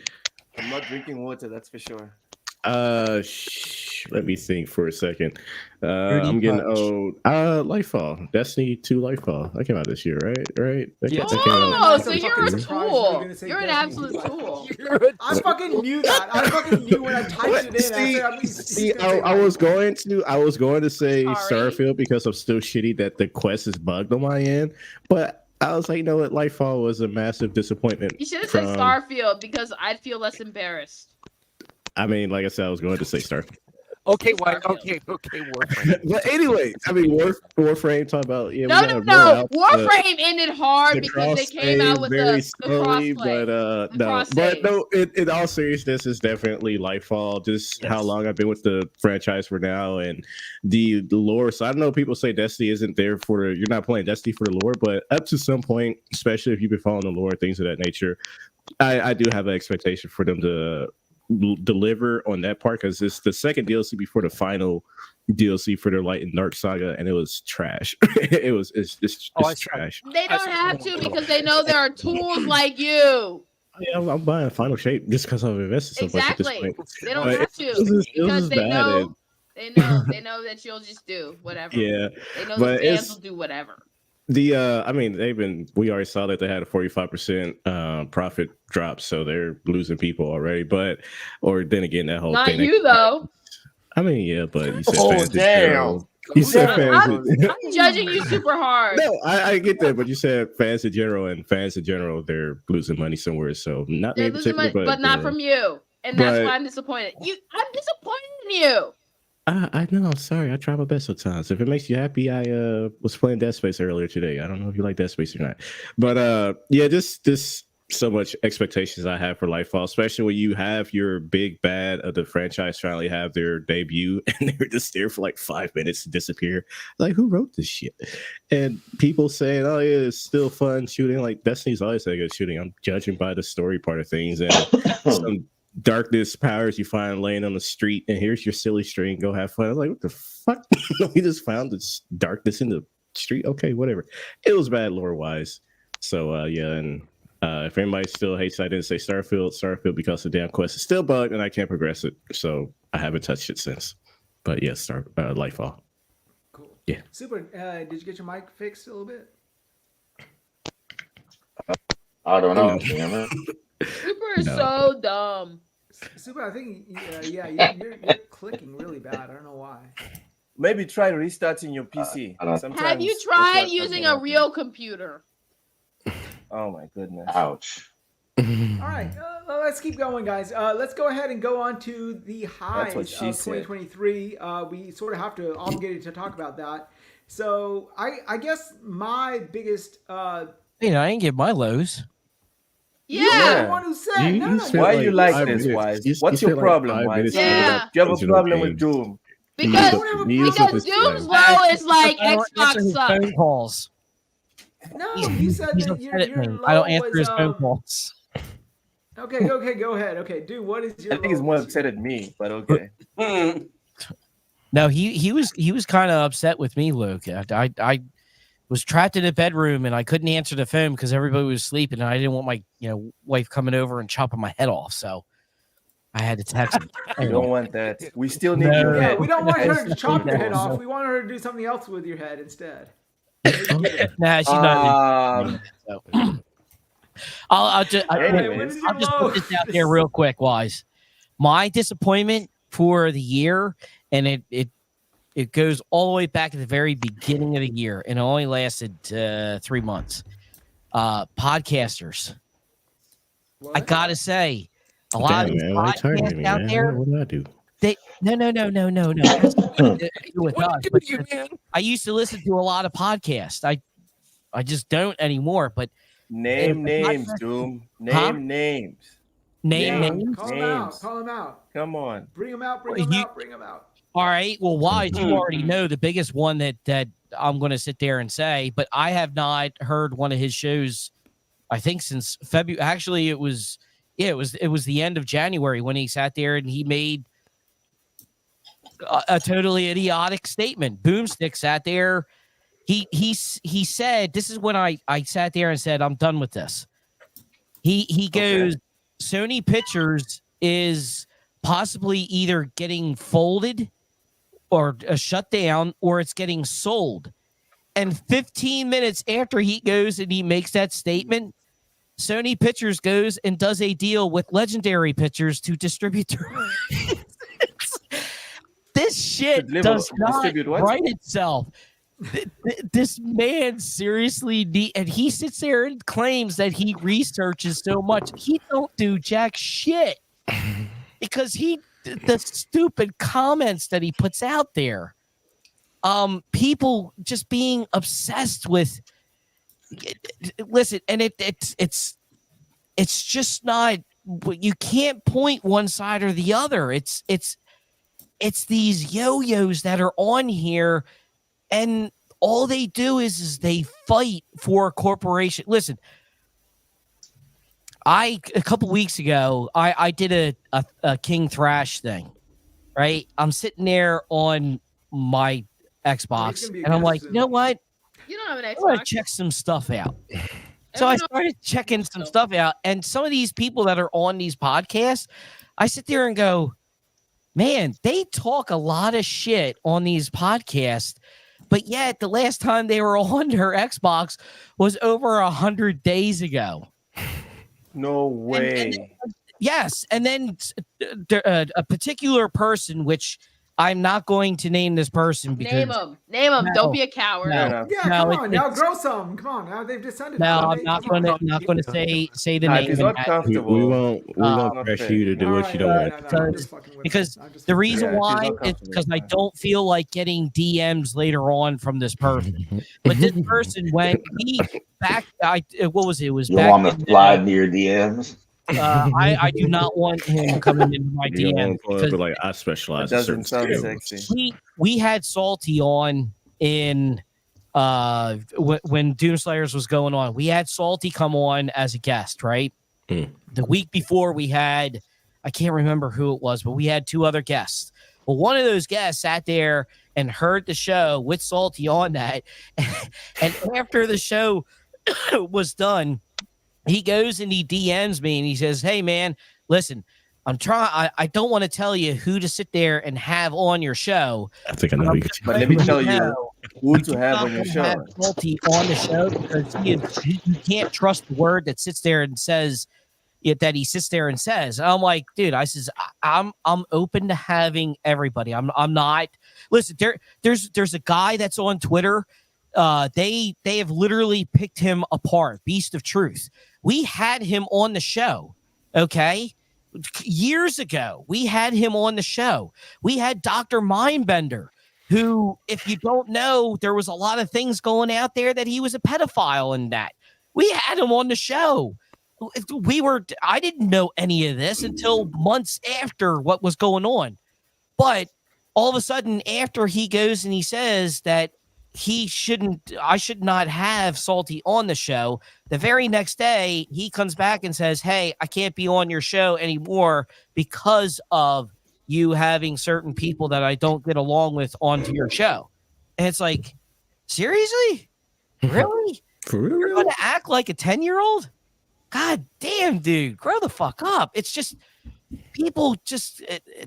I'm not drinking water, that's for sure. Let me think for a second. I'm getting old. Lightfall, Destiny 2 Lightfall. That came out this year, right? That came out. Oh, so I'm you're fucking a surprised you were tool. gonna say You're an Destiny. absolute tool. I fucking knew that. I fucking knew when I typed it in. I was going to say Sorry. Starfield because I'm still shitty that the quest is bugged on my end, but I was like, you know what, Lightfall was a massive disappointment. You should have said Starfield because I'd feel less embarrassed. I mean, like I said, I was going to say Starfield. Okay, why? Starfield. Okay, Warframe. But anyway, I mean, Warframe talk about No, we gotta roll out Warframe ended hard the because they cross came out save with very the slowly, crossplay. but The no, cross but saves. no. In all seriousness, it's definitely Lightfall. Just how Yes. long I've been with the franchise for now, and the lore. So I don't know. People say Destiny isn't there for you're not playing Destiny for the lore, but up to some point, especially if you've been following the lore, things of that nature, I do have an expectation for them to deliver on that part because it's the second DLC before the final DLC for their Light and Dark saga, and it was trash. It's Oh, I saw- trash. They don't have to because they know there are tools like you. Yeah, I'm buying Final Shape just because I've invested so much at this Exactly. point. They don't But have it was to just- it was because just they bad, know. They know that you'll just do whatever. Yeah, They know but the fans it's- will do whatever. I mean, we already saw that they had a 45% profit drop, so they're losing people already. Or then again, that whole Not thing. you though. I mean, yeah, but you said Oh, fans in damn. general. You said fans. I'm judging you super hard. No, I get that, but you said fans in general, and fans in general, they're losing money somewhere. So not me They're in losing particular, money, but not from you, and that's But- why I'm disappointed. I'm disappointed in you. I know. I'm sorry. I try my best sometimes. If it makes you happy, I was playing Dead Space earlier today. I don't know if you like Dead Space or not, but yeah, just so much expectations I have for Lightfall, especially when you have your big bad of the franchise finally have their debut and they're just there for like 5 minutes to disappear. Like, who wrote this shit? And people saying, "Oh, yeah, it's still fun shooting." Like, Destiny's always had good shooting. I'm judging by the story part of things and some darkness powers you find laying on the street, and here's your silly string. Go have fun. I was like, what the fuck? We just found this darkness in the street. Okay, whatever. It was bad lore wise. So yeah, and if anybody still hates I didn't say Starfield because the damn quest is still bugged and I can't progress it. So I haven't touched it since. But yeah, Lightfall. Cool. Yeah. Super. Did you get your mic fixed a little bit? I don't know. No. Damn it. Super is No. so dumb. Super. I think you're clicking really bad. I don't know why. Maybe try restarting your PC. I don't- Sometimes Have you that's tried what using a happens. real computer? Oh my goodness. Ouch. All right, let's keep going, guys. Let's go ahead and go on to the highs what of she said. 2023. We sort of have to obligated to talk about that. So I guess my biggest. I didn't get my lows. You're Yeah. the one who said You no. spent Why like you like 5 this, minutes. Wize? You What's spent your like problem, 5 Wize? minutes Yeah. talking about Do you have a original problem with games. Doom? Because Use of his Doom's time. low is like I don't answer Xbox his sucks. phone calls. No, you said He's that upset at your me. low I don't answer was, his phone calls. Okay, go ahead. Okay, dude, what is your? I think he's low more this upset year? at me, but okay. No, he was kind of upset with me, Luke. I was trapped in a bedroom and I couldn't answer the phone because everybody was sleeping and I didn't want my wife coming over and chopping my head off. So I had to text him. We don't want that. We still need No. your Yeah, head. we don't want her to Yes. chop your head Yes. off. We want her to do something else with your head instead. Nah, she's not. Um, So. I'll just Anyways. what is your I'll just low? put this out there real quick, Wise. My disappointment for the year, and it goes all the way back at the very beginning of the year, and it only lasted 3 months. Podcasters, I gotta say, a lot of Damn, these man, why you targeting podcasts me, out man? there, What did I do? they no. It has nothing to do with What us, did but you do, man? I used to listen to a lot of podcasts. I just don't anymore. But name If- names, Doom. Name Huh? names. name Yeah. names. Call him out. Names. Call him out. Come on. Bring him out. Bring Well, him you- out. Bring him out. All right. Well, Wise, you Mhm. already know the biggest one that I'm going to sit there and say, but I have not heard one of his shows. I think since February. Actually, it was the end of January when he sat there and he made a totally idiotic statement. Boomstick sat there. He said, this is when I sat there and said, I'm done with this. He goes, Sony Pictures is possibly either getting folded or shut down, or it's getting sold. And 15 minutes after he goes and he makes that statement, Sony Pictures goes and does a deal with Legendary Pictures to distribute their This shit does not distribute what? write itself. This man seriously and he sits there and claims that he researches so much. He don't do jack shit because he the stupid comments that he puts out there. People just being obsessed with. Listen, and it's just not. You can't point one side or the other. It's these yo-yos that are on here, and all they do is they fight for a corporation. Listen, a couple weeks ago, I did a King Thrash thing, right? I'm sitting there on my Xbox, and I'm like, you know what? You don't have an I'm gonna Xbox. check some stuff out. So I Everyone started checking some stuff out, and some of these people that are on these podcasts, I sit there and go, man, they talk a lot of shit on these podcasts, but yet the last time they were on their Xbox was over 100 days ago. No way. Yes, and then a particular person, which I'm not going to name this person because Name them. Name them. No. Don't be a coward. No. Fair enough. Yeah, No, come it- on now, it's- grow some. Come on now, they've descended. no, now. I'm not Come on. going to say the Nah, if name. he's and not that. comfortable, We won't not press fair. you to do what you don't want. I'm just fucking with Because you. I'm just the fucking reason Yeah, if he's why not is comfortable, because I fine. don't feel like getting DMs later on from this person. But this person went back. What was it? It was You back. want in, to slide into your DMs? I do not want him coming into my You don't DM want to pull up because with, like, I specialize That in certain doesn't sound skills. sexy. we had Salty on in when Doomslayers was going on. We had Salty come on as a guest, right? The week before we had, I can't remember who it was, but we had two other guests. Well, one of those guests sat there and heard the show with Salty on that. And after the show was done, he goes and he DMs me and he says, hey, man, listen, I don't want to tell you who to sit there and have on your show. I think I know. But let me tell you No, who you to do have not on your want to show. have Salty on the show because you can't trust the word that sits there and says it, that he sits there and says. And I'm like, dude, I says I'm open to having everybody. I'm not. Listen, there's a guy that's on Twitter. They have literally picked him apart. Beast of Truth. We had him on the show. Okay. Years ago, we had him on the show. We had Dr. Mindbender, who, if you don't know, there was a lot of things going out there that he was a pedophile and that. We had him on the show. I didn't know any of this until months after what was going on. But all of a sudden, after he goes and he says that I should not have Salty on the show, the very next day, he comes back and says, hey, I can't be on your show anymore because of you having certain people that I don't get along with onto your show. And it's like, seriously? Really? For real? You're going to act like a 10-year-old? God damn, dude, grow the fuck up. It's just, people just,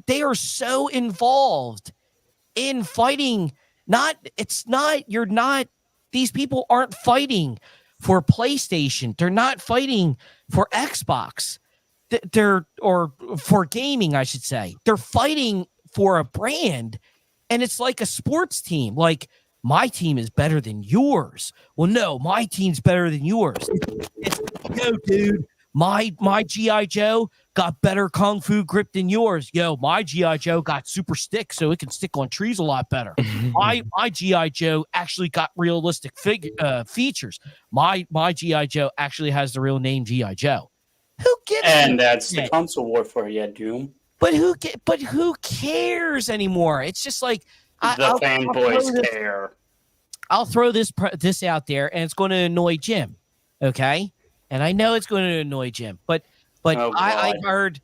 they are so involved in fighting. These people aren't fighting for PlayStation. They're not fighting for Xbox. Or for gaming, I should say. They're fighting for a brand, and it's like a sports team. Like, my team is better than yours. Well, no, my team's better than yours. No, dude, my G.I. Joe got better kung fu grip than yours. Yo, my G.I. Joe got super stick, so it can stick on trees a lot better. my G.I. Joe actually got realistic features. My G.I. Joe actually has the real name G.I. Joe. Who gives And that's shit? the console war for you, Doom. But who cares anymore? It's just like The fanboys care. I'll throw this out there, and it's going to annoy Jim. Okay, and I know it's going to annoy Jim, but Oh, I God. heard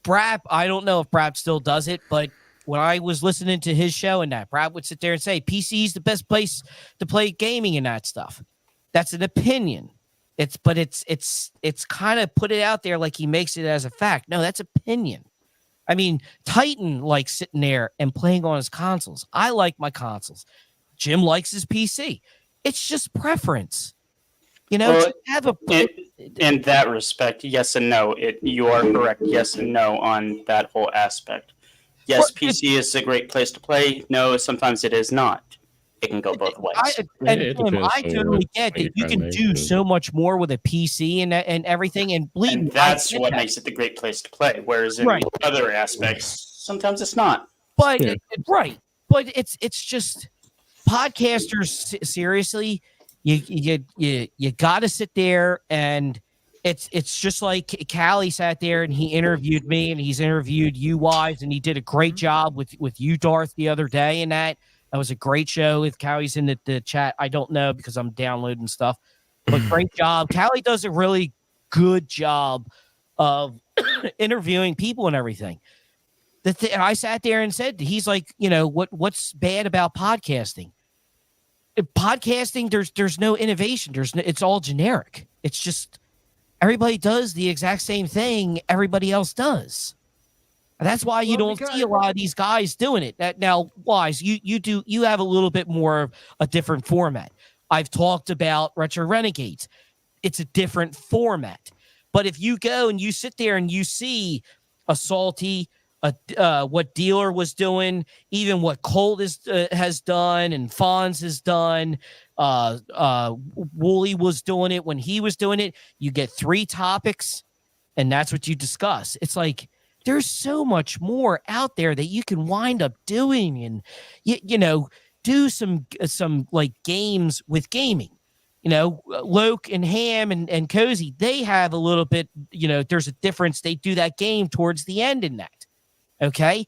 Brap. I don't know if Brap still does it, but when I was listening to his show and that, Brap would sit there and say PC's the best place to play gaming and that stuff. That's an opinion. It's kind of put it out there like he makes it as a fact. No, that's opinion. I mean, Titan likes sitting there and playing on his consoles. I like my consoles. Jim likes his PC. It's just preference. You know, Well, just have a In that respect, yes and no. You are correct. Yes and no on that whole aspect. Yes, Well, PC is a great place to play. No, sometimes it is not. it can go both ways. And It Tim, depends I on totally what get that you're you trying can to do make. so much more with a PC and everything. And believe And me, I that's get what that. makes it the great place to play. Whereas in Right. other aspects, sometimes it's not. But Yeah. right, but it's just podcasters. Seriously, you got to sit there, and it's just like Callie sat there and he interviewed me, and he's interviewed you, Wise, and he did a great job with you, Darth, the other day. And that was a great show. If Callie's in the chat, I don't know because I'm downloading stuff, but great job. Callie does a really good job of interviewing people and everything. I sat there and said, he's like, what's bad about podcasting? Podcasting, there's no innovation. It's all generic. It's just everybody does the exact same thing everybody else does. And that's why you don't see a lot of these guys doing it. Now, Wise, you have a little bit more of a different format. I've talked about Retro Renegades. It's a different format. But if you go and you sit there and you see a Salty, what Dealer was doing, even what Colt has done, and Fonz has done, Wooly was doing it when he was doing it. You get 3 topics, and that's what you discuss. It's like there's so much more out there that you can wind up doing, and do some like games with gaming. Loke and Ham and Cozy, they have a little bit, there's a difference. They do that game towards the end in that. Okay.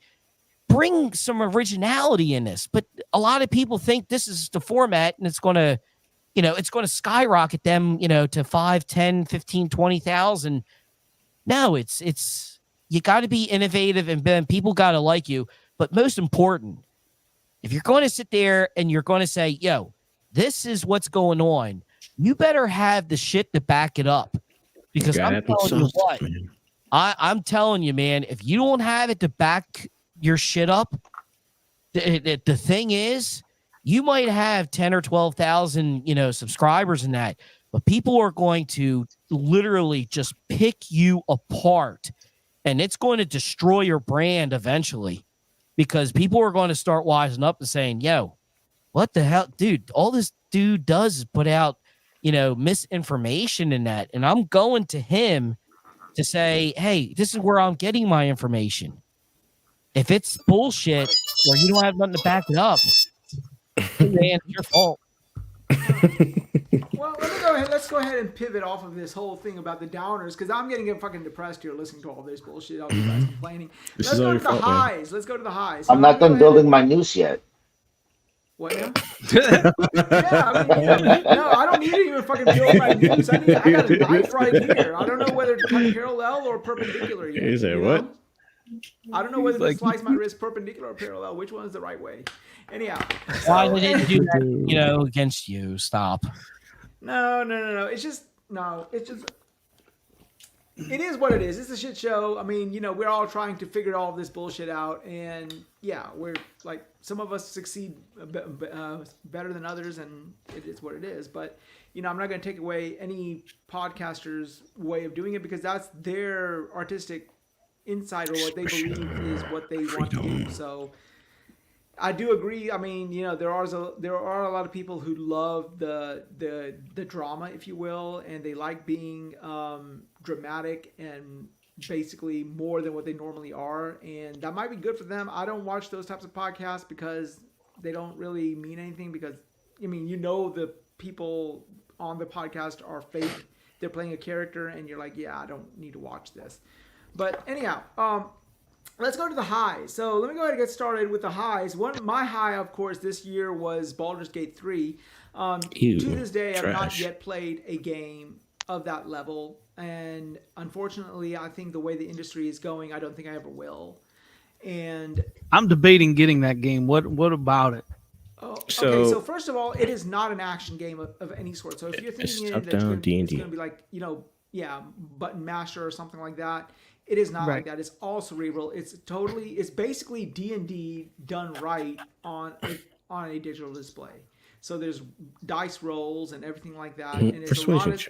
Bring some originality in this. But a lot of people think this is the format and it's going to skyrocket them, to 5, 10, 15, 20,000. No, it's you got to be innovative, and then people got to like you. But most important, if you're going to sit there and you're going to say, yo, this is what's going on, you better have the shit to back it up. Because I'm telling you what, I'm telling you, man, if you don't have it to back your shit up, the thing is, you might have 10 or 12,000, subscribers in that, but people are going to literally just pick you apart, and it's going to destroy your brand eventually, because people are going to start wising up and saying, yo, what the hell, dude, all this dude does is put out, misinformation in that. And I'm going to him to say, hey, this is where I'm getting my information. If it's bullshit or you don't have nothing to back it up, man, it's your fault. Well, let's go ahead and pivot off of this whole thing about the downers, because I'm getting fucking depressed here listening to all this bullshit. All you guys complaining. Let's go to the highs. Let's go to the highs. I'm not done building my noose yet. What now? No, I don't need to even fucking build my noose. I got a knife right here. I don't know whether to cut parallel or perpendicular yet. You say what? I don't know whether to slice my wrist perpendicular or parallel. Which one is the right way? Anyhow. Why they didn't do that, against you? Stop. No. It's just it is what it is. It's a shit show. I mean, we're all trying to figure all this bullshit out, and yeah, we're like, some of us succeed better than others, and it is what it is. But I'm not going to take away any podcaster's way of doing it, because that's their artistic insight, or what they believe is what they want to do. So I do agree. I mean, there are a lot of people who love the drama, if you will, and they like being dramatic and basically more than what they normally are, and that might be good for them. I don't watch those types of podcasts because they don't really mean anything, because the people on the podcast are fake. They're playing a character, and you're like, yeah, I don't need to watch this. But anyhow, let's go to the highs. So let me go ahead and get started with the highs. My high, of course, this year was Baldur's Gate 3. To this day, I've not yet played a game of that level. And unfortunately, I think the way the industry is going, I don't think I ever will. And I'm debating getting that game. What about it? Okay, so first of all, it is not an action game of any sort. So if you're thinking that it's going to be like, button masher or something like that, it is not like that. It's all cerebral. It's basically D&D done right on a digital display. So there's dice rolls and everything like that, and it's a lot of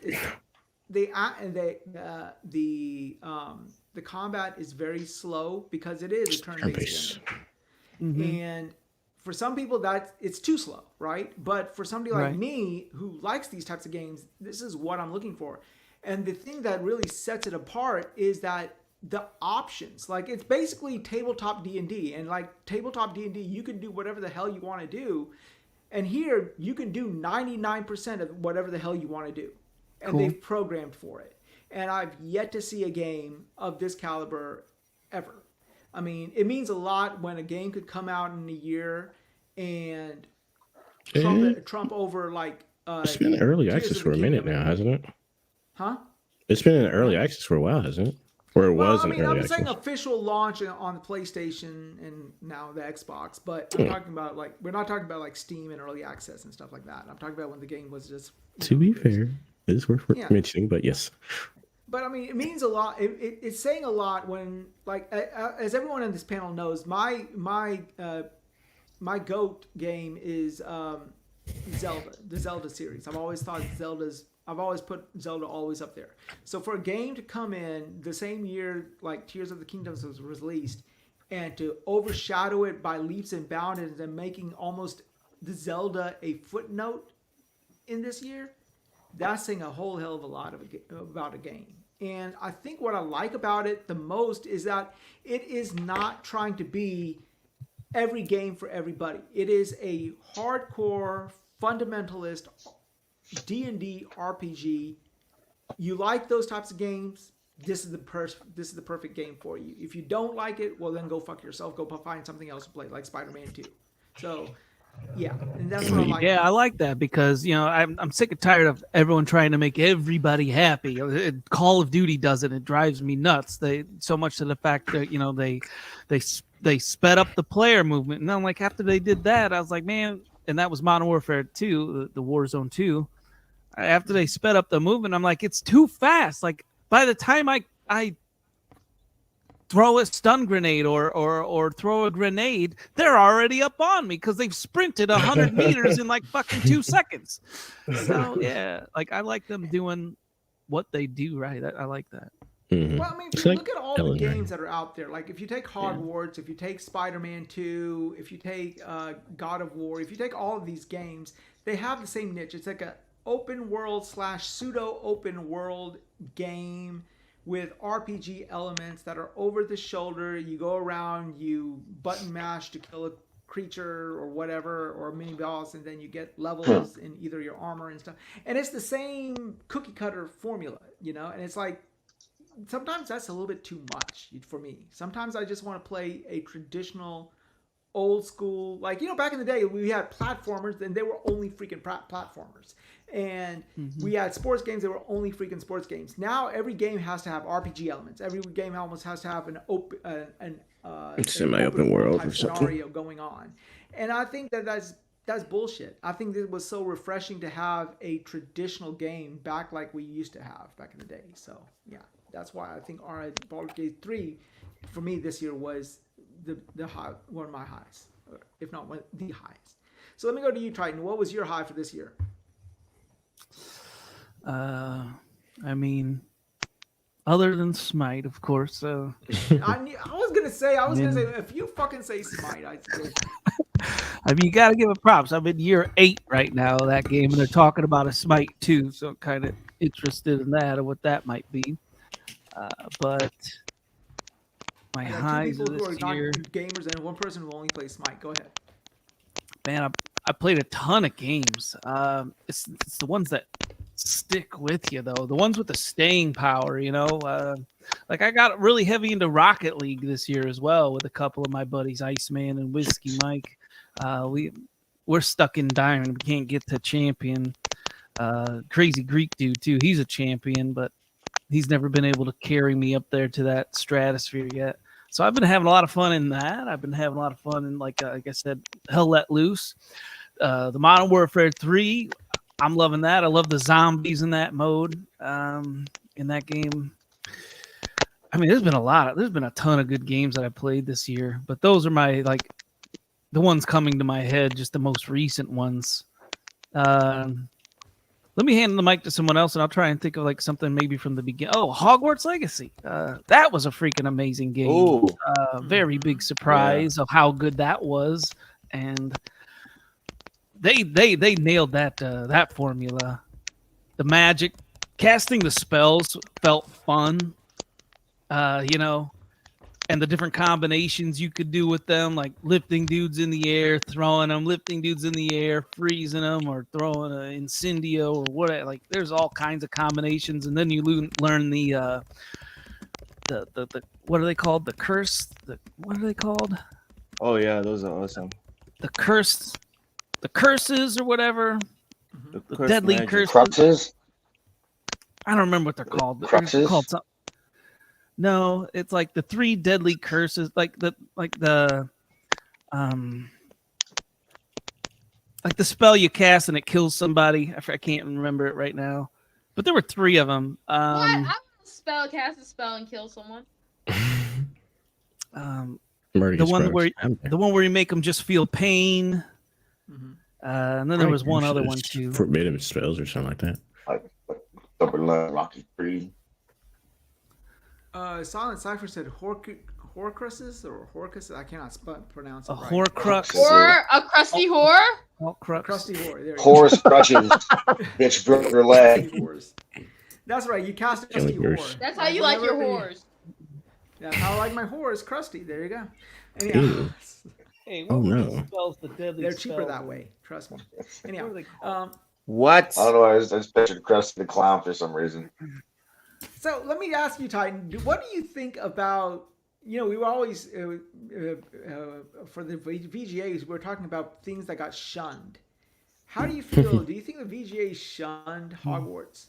the combat is very slow because it is a turn-based game. And for some people that it's too slow, right? But for somebody like Right. me who likes these types of games, this is what I'm looking for. And the thing that really sets it apart is that the options, like it's basically tabletop D&D, and like tabletop D&D, you can do whatever the hell you want to do. And here you can do 99% of whatever the hell you want to do. And Cool. they've programmed for it. And I've yet to see a game of this caliber ever. I mean, it means a lot when a game could come out in a year and trump over like It's been in early Tears access of for the a minute Kingdom. now, hasn't it? Huh? It's been in early access for a while, hasn't it? Or it Well, was I in mean, early I'm saying access. official launch on the PlayStation and now the Xbox, but I'm talking about like we're not talking about like Steam and early access and stuff like that. I'm talking about when the game was just. To be fair, it is worth Yeah. mentioning, but yes. But I mean, it means a lot. It's saying a lot when, like, as everyone on this panel knows, my GOAT game is Zelda, the Zelda series. I've always put Zelda always up there. So for a game to come in the same year like Tears of the Kingdom was released, and to overshadow it by leaps and bounds and making almost the Zelda a footnote in this year, that's saying a whole hell of a lot about a game. And I think what I like about it the most is that it is not trying to be every game for everybody. It is a hardcore fundamentalist D&D RPG. You like those types of games, this is the perfect game for you. If you don't like it, well then go fuck yourself. Go find something else to play, like Spider-Man 2. So yeah, and that's what I like. Yeah, I like that because I'm sick and tired of everyone trying to make everybody happy. Call of Duty does it; it drives me nuts. They so much to the fact that they sped up the player movement, and then like after they did that, I was like, man, and that was Modern Warfare 2, the Warzone 2. After they sped up the movement, I'm like, it's too fast. Like by the time I throw a stun grenade or throw a grenade, they're already up on me because they've sprinted 100 meters in like fucking 2 seconds. So yeah, like I like them doing what they do right. I like that. Mhm. Well, I mean, if It's you like look at all the Ellen Ring. games that are out there, like if you take Hogwarts, if you take Spider-Man 2, if you take God of War, if you take all of these games, they have the same niche. It's like a open world / pseudo open world game with RPG elements that are over the shoulder. You go around, you button mash to kill a creature or whatever, or a mini boss, and then you get levels in either your armor and stuff. And it's the same cookie cutter formula, and it's like, sometimes that's a little bit too much for me. Sometimes I just want to play a traditional old school, like, back in the day we had platformers and they were only freaking platformers. And we had sports games that were only freaking sports games. Now every game has to have RPG elements. Every game almost has to have an Semi-open world type or something. scenario going on. And I think that's bullshit. I think it was so refreshing to have a traditional game back like we used to have back in the day. So yeah, that's why I think Baldur's Gate 3 for me this year was the high, one of my highs, if not one the highest. So let me go to you, Triton. What was your high for this year? I mean, other than Smite, of course. I was gonna say if you fucking say Smite, I mean, you got to give it props. I'm in year 8 right now of that game, and they're talking about a Smite 2, so I'm kind of interested in that and what that might be. But my highs of this year, gamers and one person who only plays Smite. Go ahead. Man, I played a ton of games. It's the ones that stick with you, though. The ones with the staying power, like I got really heavy into Rocket League this year as well with a couple of my buddies, Iceman and Whiskey Mike. We're stuck in Diamond. We can't get to Champion. Crazy Greek dude, too. He's a champion, but he's never been able to carry me up there to that stratosphere yet. So I've been having a lot of fun in that. I've been having a lot of fun in, like I said, Hell Let Loose. The Modern Warfare 3, I'm loving that. I love the zombies in that mode, in that game. I mean, there's been a ton of good games that I played this year, but those are my, like, the ones coming to my head, just the most recent ones. Let me hand the mic to someone else, and I'll try and think of like something maybe from the beginning. Oh, Hogwarts Legacy. That was a freaking amazing game. Ooh. Very big surprise of how good that was. and they nailed that formula. The magic, casting the spells felt fun, and the different combinations you could do with them, like lifting dudes in the air, throwing them, lifting dudes in the air, freezing them, or throwing an incendio or whatever. Like there's all kinds of combinations, and then you learn the what are they called? The curse. What are they called? Oh yeah, those are awesome. The curses or whatever. The The curse deadly magic. curse. Cruxes? I don't remember what they're called. They're Cruxes? called something. No, it's like the 3 deadly curses, like the spell you cast and it kills somebody. I can't remember it right now, but there were 3 of them. What? I want to cast a spell and kill someone. Murder The gets one brought where up. the one where you make them just feel pain. And then there was one other one It's too. Forbidden spells or something like that. Like Rocky 3. Silent Cipher said Horcruxes or Horcruxes. I cannot pronounce it. A right. Horcrux. Or a crusty whore. Horcrux. Crusty whore. There you go. Horse crutches. Bitch broke her leg. Crusty whores. That's right. You cast a crusty Killing whore. That's how you like your Whenever whores. That's how I like my whores. Crusty. There you go. Anyhow, Ew. Hey, Oh, what were no. the spells, the deadly they're cheaper spells? that way. Trust me. What Anyhow, were they called? What? I don't know. I just pictured Krusty the Clown for some reason. so let me ask you, Titan. What do you think about? We were always for the VGAs. We were talking about things that got shunned. How do you feel? Do you think the VGA shunned Hogwarts?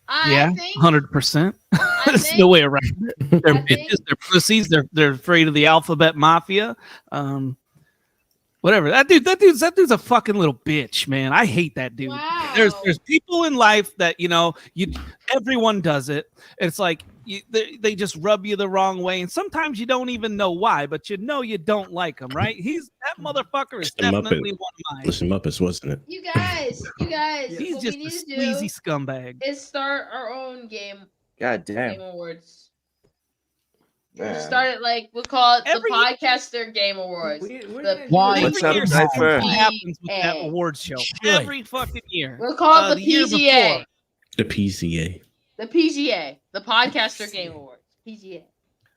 Yeah, think 100%. I There's think- no way around it. They're I think- bitches. They're pussies. They're afraid of the alphabet mafia. Whatever. That dude's a fucking little bitch, man. I hate that dude. Wow. There's people in life that everyone does it. It's like they just rub you the wrong way, and sometimes you don't even know why, but you don't like him, right? That motherfucker is It's the Muppet. definitely one of mine. Listen, Muppets, wasn't it? You guys, He's what just we a need to sleazy do scumbag. is start our own game God damn. awards. Yeah. Start it like we'll call it Every- the Podcaster Game Awards. We're The- gonna do Why? it What's every up, year. Cypher? What happens with that PGA. award show? Should. Every fucking year. We'll call it The the year PGA. before. The PCA. The PGA, the Podcaster Game Awards. PGA.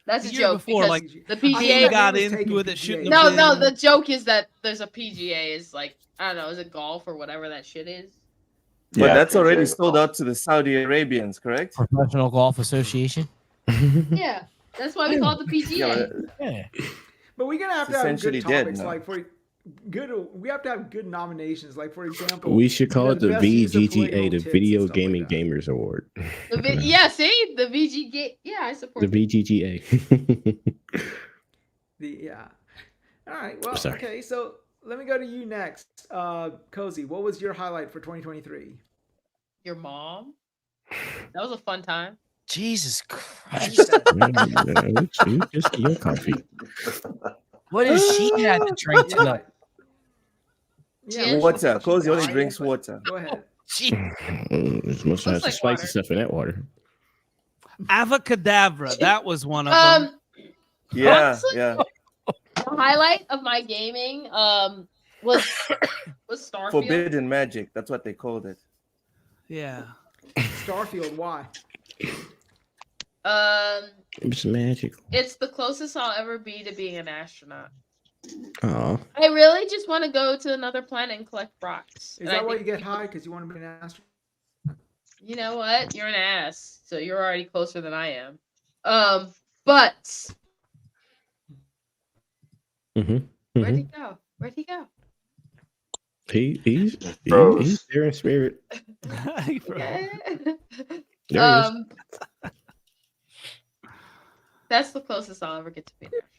That's The a year joke before, because like, the I PGA think PGA. got was into taking it. It shouldn't PGA. have No, been. the joke is that there's a PGA is like I don't know, is it golf or whatever that shit is? But Yeah, that's already PGA. sold out to the Saudi Arabians, correct? Professional Golf Association. Yeah, that's why we call it the PGA. Yeah, Yeah. But we're gonna have It's to have essentially good dead topics, now. like we have to have good nominations. Like for example, We should call it the best use of VGGA, political the tits and Video stuff like Gaming that. Gamers Award. Yeah, see the VG. Yeah, I support. The VGGA. Yeah. All right. Well, Sorry. okay. So let me go to you next. Cozy, what was your highlight for 2023? Your mom. That was a fun time. Jesus Christ. Just your coffee. What does she have to drink Yeah. tonight? Yeah, Water. Cozy only fine, drinks but water. Go ahead. She, There's most Looks some like spicy water. stuff in that water. Avacadabra. That was one of them. Yeah, Honestly, yeah. the highlight of my gaming was Starfield. Forbidden magic. That's what they called it. Yeah. Starfield, why? It's magical. It's the closest I'll ever be to being an astronaut. Oh, I really just want to go to another planet and collect rocks. Is And that I why you think- get high? Because you want to be an astronaut? You know what? You're an ass, so you're already closer than I am. But where'd he go? Where'd he go? he's Bros. there in spirit. Okay. There he is. That's the closest I'll ever get to being an astronaut.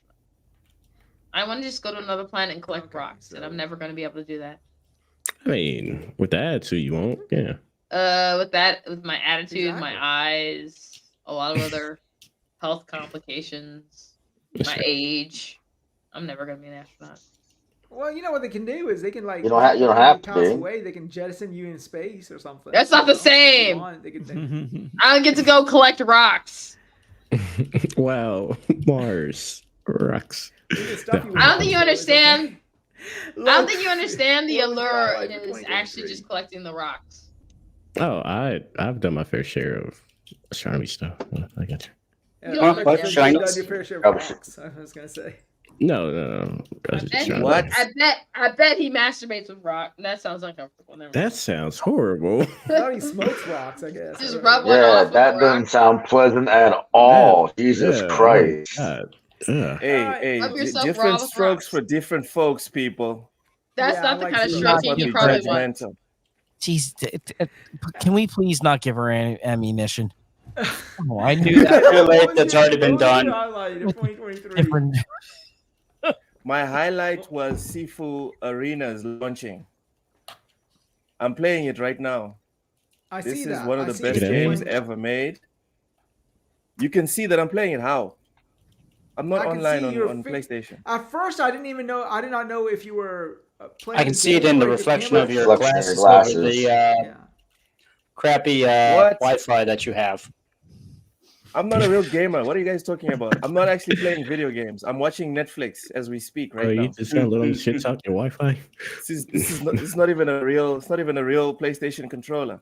I want to just go to another planet and collect Okay, rocks, and so- I'm never going to be able to do that. I mean, with the attitude, you won't. Yeah. With my attitude, my Exactly. eyes, a lot of other health complications, That's my fair. age, I'm never going to be an astronaut. Well, you know what they can do is they can like You don't have when to pass be. away, they can jettison you in space or something. That's not the You know? If they same. want, they can- I don't get to go collect rocks. Wow, Mars rocks. they can stuff you with I don't think you rocks, so it's okay. understand. I don't think you understand the What was your allure highlight for is actually 2023? just collecting the rocks. Oh, I've done my fair share of astronomy stuff. I got you. You I don't thought you understand said you've Shiny? done your fair share of Probably rocks. I was gonna say. No. I was just bet, trying What? to- I bet he masturbates with rock. That sounds uncomfortable. Never mind. That sounds horrible. I thought he smokes rocks. I guess. Just I don't rub know. one Yeah, off with that a doesn't rock. sound pleasant at all. Jesus Yeah, oh my Christ. God. Ugh. Hey, Alright. hey, Rub yourself raw different with strokes rocks. for different folks, people. That's Yeah, I not the like kind of to Let's Let's not stroking not he give be probably her- wants. judgmental. Jeez, can we please not give her ammunition? Oh, I knew that. Too late, What was that's your- already been what was your done. highlight of With 2023? Different. My highlight was Sifu Arena's launching. I'm playing it right now. I This see is that. one of I the see best you games playing- ever made. You can see that I'm playing it how? I'm not I can online see your on fi- PlayStation. At first, I didn't even know. I did not know if you were playing. I can the see it game in the or your reflection camera- of your Reflection of your glasses over glasses. the Yeah. crappy What? Wi-Fi that you have. I'm not a real gamer. What are you guys talking about? I'm not actually playing video games. I'm watching Netflix as we speak Oh, right you now. just gonna let them shit talk your Wi-Fi? This is not even a real. It's not even a real PlayStation controller.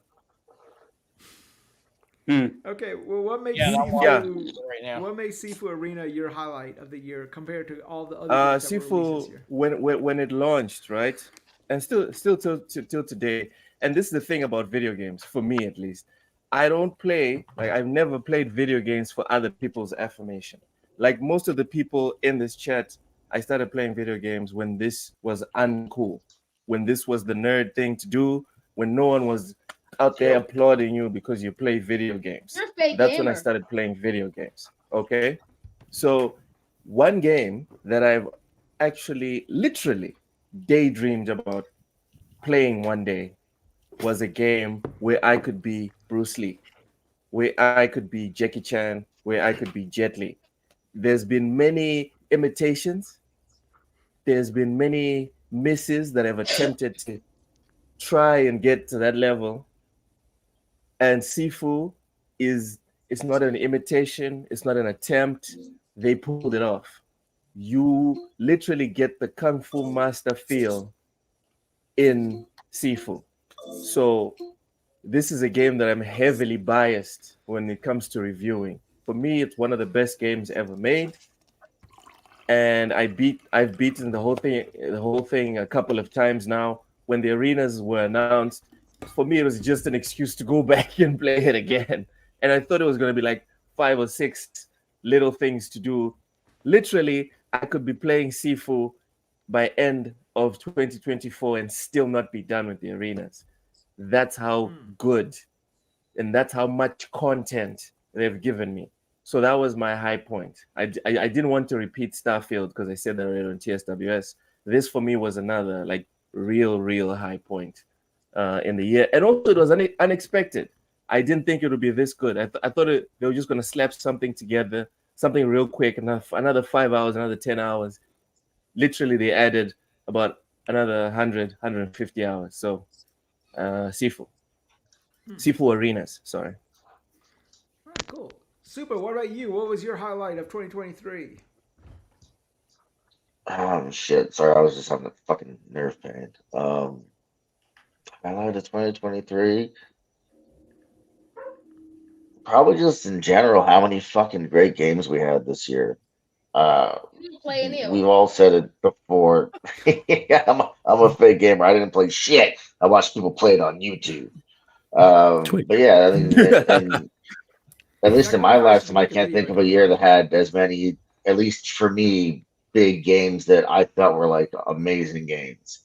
Okay. Well, what makes Yeah, Sifu? Yeah. right now. What makes Sifu Arena your highlight of the year compared to all the other games that were released this Sifu year? when it launched, right, and still till today. And this is the thing about video games, for me at least. I don't play like I've never played video games for other people's affirmation. Like most of the people in this chat, I started playing video games when this was uncool, when this was the nerd thing to do, when no one was out there applauding you because you play video games. You're a fake That's when I gamer. started playing video games. Okay. So one game that I've actually literally daydreamed about playing one day was a game where I could be Bruce Lee, where I could be Jackie Chan, where I could be Jet Li. There's been many imitations. There's been many misses that have attempted to try and get to that level. And Sifu it's not an imitation, it's not an attempt. They pulled it off. You literally get the Kung Fu Master feel in Sifu. So this is a game that I'm heavily biased when it comes to reviewing. For me, it's one of the best games ever made. And I've beaten the whole thing a couple of times now. When the arenas were announced, for me it was just an excuse to go back and play it again. And I thought it was going to be like 5 or 6 little things to do. Literally, I could be playing Sifu by end of 2024 and still not be done with the arenas. That's how good and that's how much content they've given me. So that was my high point. I didn't want to repeat Starfield because I said that already on TSWS. This for me was another like real high point in the year. And also it was unexpected. I didn't think it would be this good. I thought they were just going to slap something together, something real quick, another 5 hours, another 10 hours. Literally, they added about another 100, 150 hours. So, Sifu Arenas, sorry. All right, cool. Super. What about you? What was your highlight of 2023? Oh shit! Sorry, I was just having a fucking nerve pain. Highlight of 2023. Probably just in general, how many fucking great games we had this year. You didn't play any of We've them. all said it before. I'm a fake gamer. I didn't play shit. I watched people play it on YouTube. But yeah, I mean, and at least in my lifetime, I can't think of a year that had as many, at least for me, big games that I thought were like amazing games.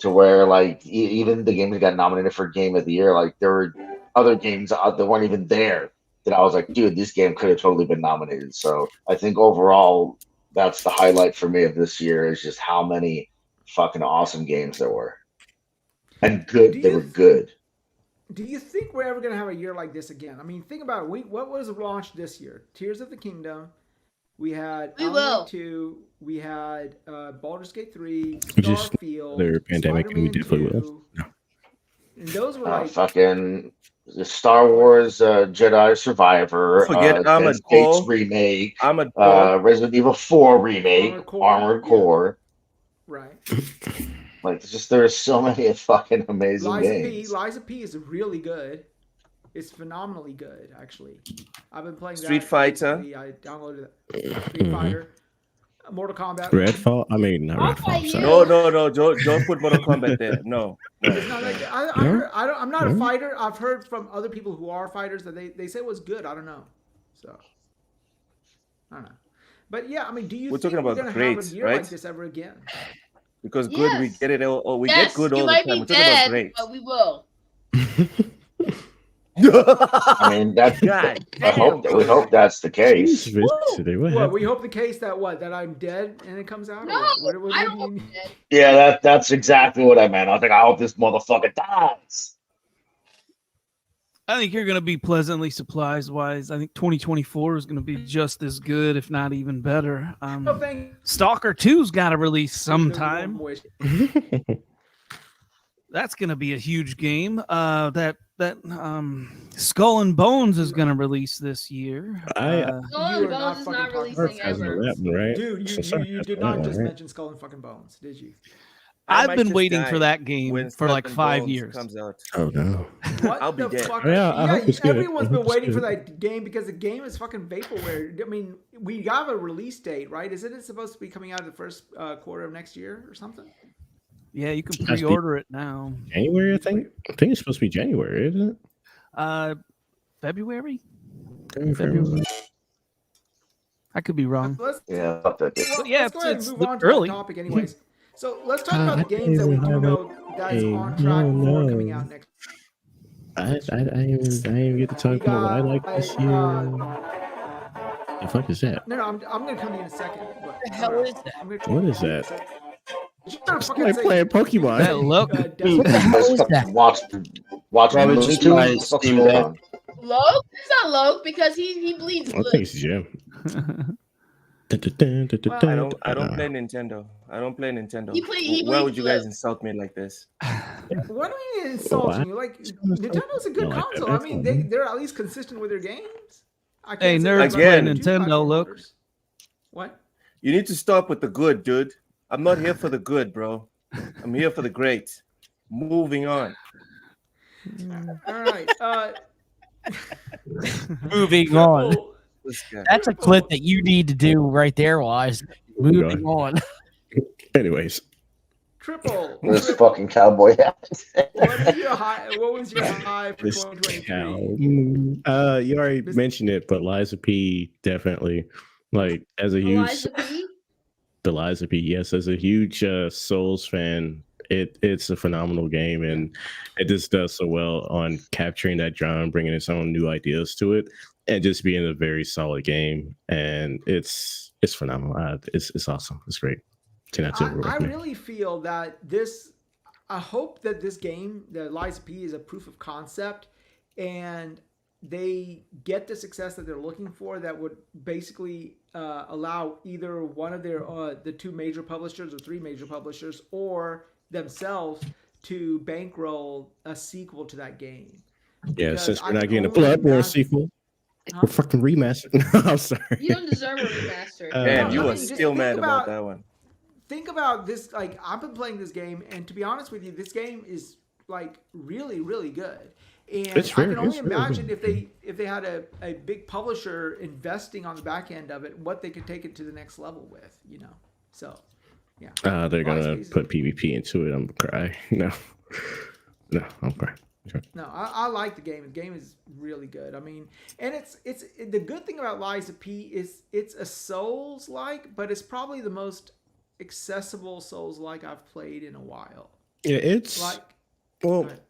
To where like even the games that got nominated for Game of the Year, like there were other games that weren't even there that I was like, dude, this game could have totally been nominated. So I think overall, that's the highlight for me of this year is just how many fucking awesome games there were, and good. They were good. Do you think we're ever going to have a year like this again? I mean, think about it. What was launched this year? Tears of the Kingdom. We had Alan Wake 2. We had Baldur's Gate 3, Just Starfield, another pandemic, and we Spider-Man definitely 2. And those were like Fucking the Star Wars Jedi Survivor, Forget Dead Armored Space Core. remake, Armored Core. Resident Evil 4 remake, Armored Core, Armored Core. Right. Like, it's just there are so many fucking amazing games. Liza P is really good. It's phenomenally good, actually. I've been playing Street that Fighter. recently. I downloaded it. Street Fighter. Mortal Kombat. Redfall. I mean, not I'll Redfall. fight Sorry. you. No. Don't put Mortal Kombat there. No. It's not like I heard, I'm not a fighter. I've heard from other people who are fighters that they say it was good. I don't know. So I don't know. But yeah, I mean, do you We're think talking we're about gonna grades, have a year right? like this ever again? Because good, we Yes. get it all. We Yes, get good you all the might time. be We're talking about dead, great. but we will. I mean, that. God We hope that's the case. Today, what What happened? we hope the case that I'm dead and it comes out. No, or what I do don't you hope mean? you're dead. Yeah, that's exactly what I meant. I was like, I hope this motherfucker dies. I think you're going to be pleasantly surprised. Wise, I think 2024 is going to be just as good, if not even better. Oh, thank Stalker 2's got to release you. sometime. That's going to be a huge game. That Skull and Bones is going to release this year. Skull You and are not Bones is fucking not talking releasing Sarcasm ever. on that one, right? Dude, So you sarcasm did on not that just one, right? mention Skull and fucking Bones, did you? I I've might been just waiting die for that game when for like Skull and 5 Bones years. comes out. Oh no. What I'll be the dead. fuck? Yeah, I hope it's good. Everyone's I been hope it's waiting for good. that game because the game is fucking vaporware. I mean, we have a release date, right? Isn't it supposed to be coming out the first quarter of next year or something? Yeah, you can Has to be- pre-order it now. January, I think. I think it's supposed to be January, isn't February? it? February. I could be wrong. Let's, Yeah, fuck that. well, yeah, let's go ahead and it's move on to early. that topic, anyways. So let's talk I about the games that we do know that is on track for coming out next. I didn't get to talk about what I like this year. The fuck is that? No, I'm going to come to you in a second. What the hell is that? What is that? Somebody Say, playing Pokemon. That look. Desperate. the hell is that? Watch Probably Looney just Tunes? my What's Steam going Deck. on? Loke? It's not Loke because he bleeds I think blue. it's Jim. I don't play Nintendo. I don't play Nintendo. He Why would bleeds you guys blue. insult me like this? What do you mean insulting you? Like, Nintendo's a good I like that. console. I mean, they're at least consistent with their games. I can't Hey, say nerds that play about the two Nintendo, platform look. holders. What? You need to stop with the good, dude. I'm not here for the good, bro. I'm here for the great. Moving on. All right. Moving on. Triple- This guy. That's a clip that you need to do right there, Wise. Moving on. Anyways, Triple. This fucking cowboy hat. What was your high for this 2023? cow. You already mentioned it, but Liza P definitely, like, as a huge Eliza P? the Liza P. Yes, as a huge Souls fan, it's a phenomenal game, and it just does so well on capturing that genre, bringing its own new ideas to it, and just being a very solid game. And it's phenomenal. It's awesome. It's great. 10 out of 10 I recommend. really feel that this. I hope that this game, the Liza P, is a proof of concept, and they get the success that they're looking for. That would basically allow either one of their the two major publishers or three major publishers or themselves to bankroll a sequel to that game. Yeah, Because since I we're not can getting a only Bloodborne imagine- sequel, Huh? we're fucking remastered. No, I'm sorry. You don't deserve a remaster. Man, you I are mean, just still think mad about about- that one. Think about this. Like, I've been playing this game, and to be honest with you, this game is like really, really good. And It's I very- can only it's very imagine good. if they had a big publisher investing on the back end of it, what they could take it to the next level with. So yeah. They're gonna MySpace. put PvP into it. I'm gonna cry. No, I'm crying. No, I like the game. The game is really good. I mean, and it's the good thing about Liza P is it's a Souls-like, but it's probably the most accessible Souls-like I've played in a while. Yeah, it's Like, well. go ahead.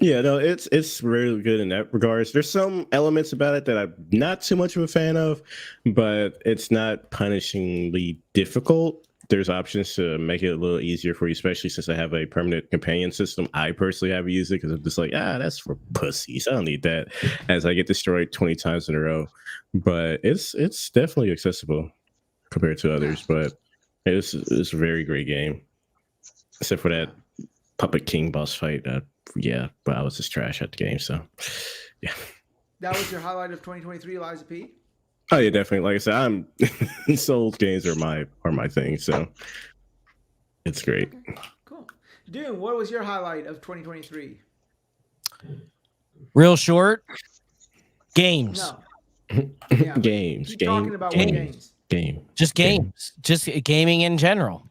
Yeah, no, it's really good in that regards. There's some elements about it that I'm not too much of a fan of, but it's not punishingly difficult. There's options to make it a little easier for you, especially since I have a permanent companion system. I personally have used it because I'm just like, that's for pussies. I don't need that as I get destroyed 20 times in a row. But it's definitely accessible compared to others, but it's a very great game. Except for that Puppet King boss fight. Yeah, but I was just trash at the game, so yeah. That was your highlight of 2023, Liza P. Oh yeah, definitely. Like I said, I'm Souls games are my thing. So It's great. Okay, cool. Doom, what was your highlight of 2023? Real short. Games. No. Yeah, Games. keep talking about what games. Just games. Just gaming in general.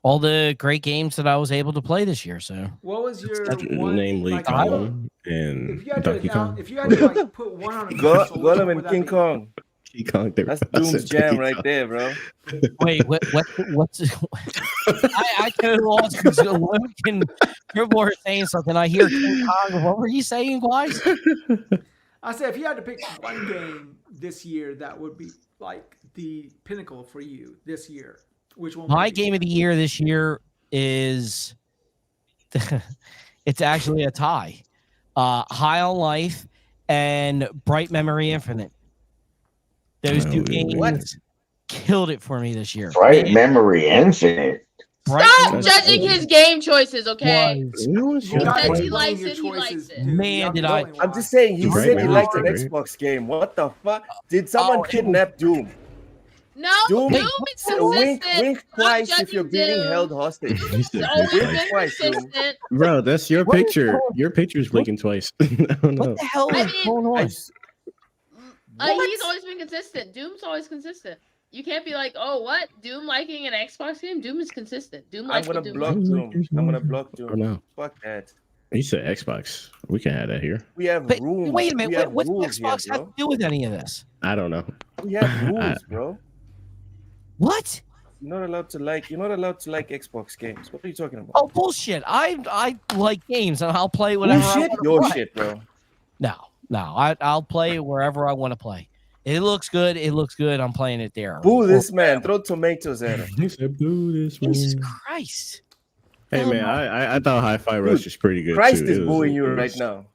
All the great games that I was able to play this year. So What was your one? Namely, Like, Kong and if you had Donkey to, Kong. if you had to like put one on a console, which Gollum one and would that King be? Kong. King Kong. There That's I said Doom's jam Donkey right Kong. there, bro. wait, what's I go lost because Luke and Dribble are saying something. I hear King Kong. What were you saying, Wize? I said if you had to pick one game this year that would be like the pinnacle for you this year, which one? My would it be? game of the year this year is it's actually a tie. High on Life and Bright Memory Infinite. Those two games killed it for me this year. Bright Memory Infinite. Stop judging his game choices, okay? You He gotta says he explain likes your it, he likes choices, it. dude. You Man, gotta did I- explain I'm why. just saying, he Right, said he right, liked an right. Xbox game. What the fuck? Did someone Oh, kidnap Doom? No, Doom, Doom is wink, consistent. wink I'm twice if you're judging being Doom. held hostage. He said Always blink been twice. Twice, Doom. consistent. Bro, that's your What is picture. going- Your picture's blinking twice. I don't know. What the hell I is mean, going I on? s- He's always been consistent. Doom's always consistent. You can't be like, oh, what? Doom liking an Xbox game? Doom is consistent. Doom I'm likes gonna what Doom block likes. Doom. I'm gonna block Oh Doom. no. Fuck that. You said Xbox. We can have that here. We have But rules. wait a We minute. have What's rules here, Xbox have bro. to do with any of this? I don't know. We have rules, bro. What? You're not allowed to like. You're not allowed to like Xbox games. What are you talking about? Oh, bullshit. I like games and I'll play whatever I Bullshit. want Your to play. shit, bro. No. I'll play wherever I want to play. It looks good. It looks good. I'm playing it there. Boo this man. Throw tomatoes at him. He said, "Boo this Jesus man." Christ. Hey man, I thought Hi-Fi Rush is pretty good Christ too. is It was- booing you it right was- now.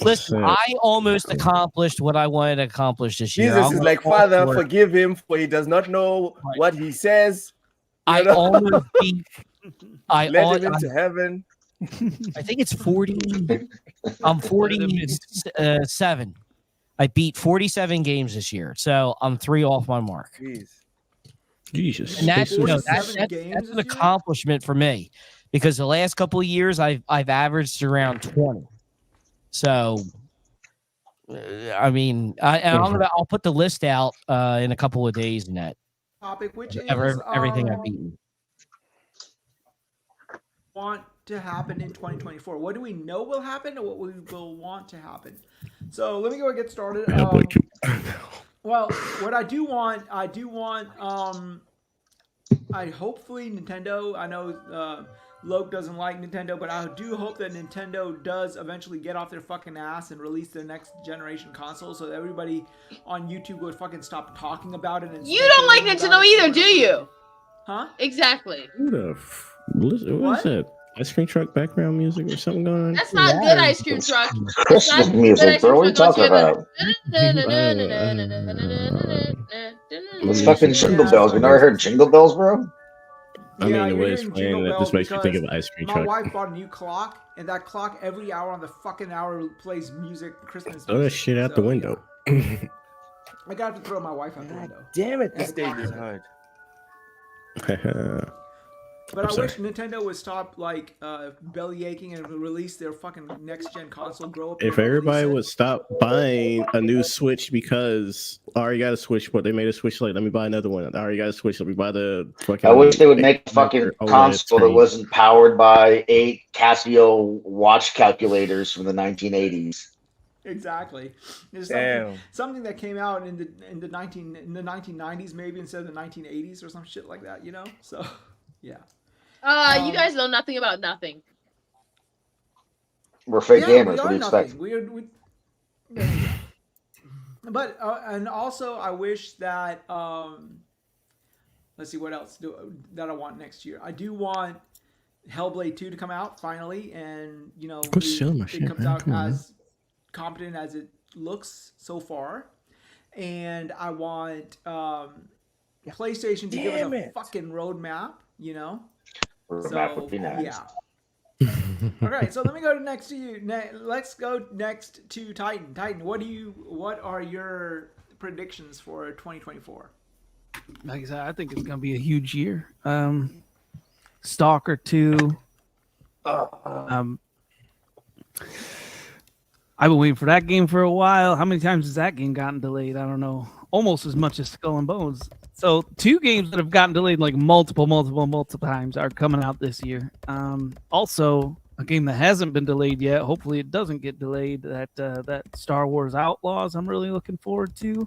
Listen, Sad. I almost accomplished what I wanted to accomplish this year. Jesus I'll is go like, all Father, for it. forgive him, for he does not know Right. what he says. I know? almost beat. I Let him into heaven. think it's 40. I'm 47. I beat 47 games this year, so I'm 3 off my mark. Jeez. Jesus. And that's, you know, 47 games that's an this year? accomplishment for me because the last couple of years I've averaged around 20. So, I mean, I'll put the list out in a couple of days and that Topic, which is everything I've beaten. want to happen in 2024. What do we know will happen, or what we will want to happen? So let me go and get started. Man, boy, Well, what I do want, I hopefully Nintendo. I know Loke doesn't like Nintendo, but I do hope that Nintendo does eventually get off their fucking ass and release their next generation console, so that everybody on YouTube would fucking stop talking about it. And You don't like speculating Nintendo about it either, over do and over you? again. Huh? Exactly. Who the what is What? that? Ice cream truck background music or something going on? That's not good ice cream truck. Christmas Not music, good bro. What are you ice cream talking truck. about? Let It's me fucking see. Jingle Bells. You never heard Jingle Bells, bro? I Yeah, mean, the you're way it's hearing playing, Jingle that just Bells makes you think of because ice cream my truck. wife bought a new clock, and that clock every hour on the fucking hour plays music, Christmas. Throw that music. shit out So, the window. yeah. I got to throw my wife out the window. Damn it, this stage is hard. But I'm I sorry. wish Nintendo would stop like belly aching and release their fucking next gen console. Grow up. If and release everybody it. would stop buying a new Switch because I already got a Switch, but they made a Switch late, let me buy another one. I already got a Switch, let me buy the fucking. I wish they would make a fucking OLED console that screen. wasn't powered by 8 Casio watch calculators from the 1980s. Exactly. There's Damn. something that came out in the 1990s maybe instead of the 1980s or some shit like that, you know? So, yeah. You guys know nothing about nothing. We're fake Yeah, gamers. we What are do you expect? nothing. But and also I wish that let's see what else that I want next year. I do want Hellblade 2 to come out finally, and you know Quit selling my it shit, comes man. out Come on, as competent as it looks so far. And I want PlayStation to give us Damn a it. fucking roadmap, you know? Roadmap would be nice. Yeah. All right, so let me go to next to you. Let's go next to Titan. Titan, what are your predictions for 2024? like I said, I think it's gonna be a huge year. Stalker 2. I've been waiting for that game for a while. How many times has that game gotten delayed? I don't know. Almost as much as Skull and Bones. So 2 games that have gotten delayed like multiple times are coming out this year. Also, a game that hasn't been delayed yet. Hopefully, it doesn't get delayed. That Star Wars Outlaws. I'm really looking forward to.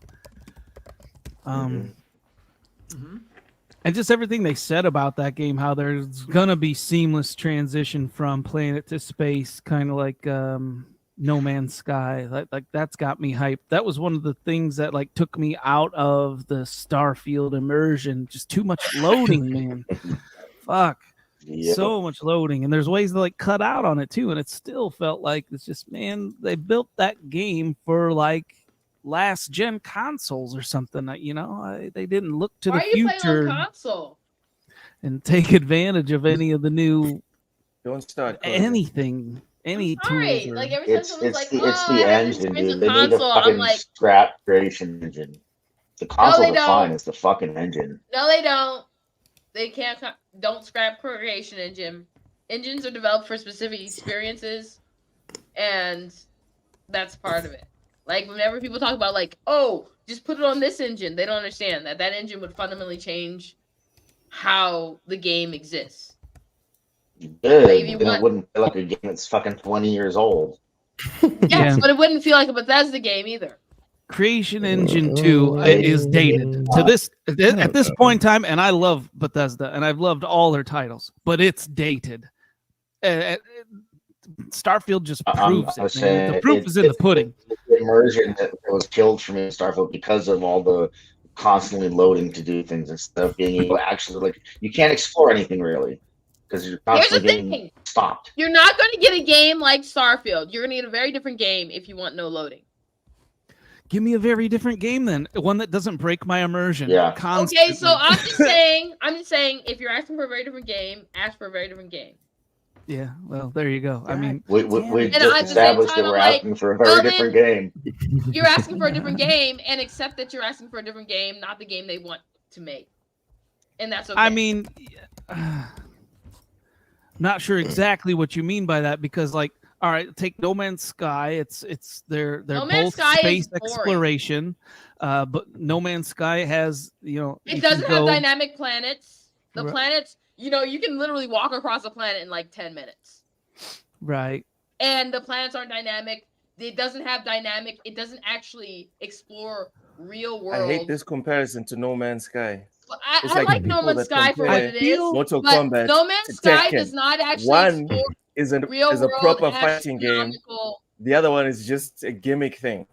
And just everything they said about that game, how there's gonna be seamless transition from planet to space, kind of like No Man's Sky. Like that's got me hyped. That was one of the things that like took me out of the Starfield immersion. Just too much loading, man. Fuck. Yep. So much loading, and there's ways to like cut out on it too, and it still felt like it's just, man, they built that game for like last gen consoles or something. They didn't look to Why the are you future playing on console? and take advantage of any of the new Don't start. Cody. anything, any Sorry, tools. like every time It's someone's like, it's "Oh, the I have an engine, experience dude. with They need to console," I'm fucking like, scrap creation engine. The consoles they are fine. don't. It's the fucking engine. no, they don't. They can't. Don't scrap creation engine. Engines are developed for specific experiences, and that's part of it. Like whenever people talk about like, oh, just put it on this engine, they don't understand that engine would fundamentally change how the game exists. Good. Like, if you Then want- it wouldn't feel like a game that's fucking 20 years old. Yes, Yeah. but it wouldn't feel like a Bethesda game either. Creation Engine 2 is dated to this at this point in time, and I love Bethesda and I've loved all their titles, but it's dated. Starfield just proves I was it, man. The saying, proof is in the pudding. The immersion that was killed for me in Starfield because of all the constantly loading to do things instead of being able to actually, like, you can't explore anything really because you're Here's the constantly getting thing. stopped. You're not going to get a game like Starfield. You're going to get a very different game if you want no loading. Give me a very different game then, one that doesn't break my immersion. Yeah. Okay, so I'm just saying, if you're asking for a very different game, ask for a very different game. Yeah, well, there you go. I mean, We And just at the same established time, that we're I'm like, asking for a well, very then- different game. You're asking for a different game, and accept that you're asking for a different game, not the game they want to make. And that's okay. I mean, not sure exactly what you mean by that because, like, all right, take No Man's Sky. They're No Man's both Sky is space boring. exploration, but No Man's Sky has it doesn't have dynamic planets. The Right. planets, you can literally walk across a planet in like 10 minutes. right. And the planets aren't dynamic. It doesn't have dynamic. It doesn't actually explore real world. I hate this comparison to No Man's Sky. Well, It's I like like No people Man's that Sky for what compare it is. Mortal But Kombat No Man's to Sky Tekken. does not actually One explore is real a world proper fighting game. astronomical. The other one is just a gimmick thing.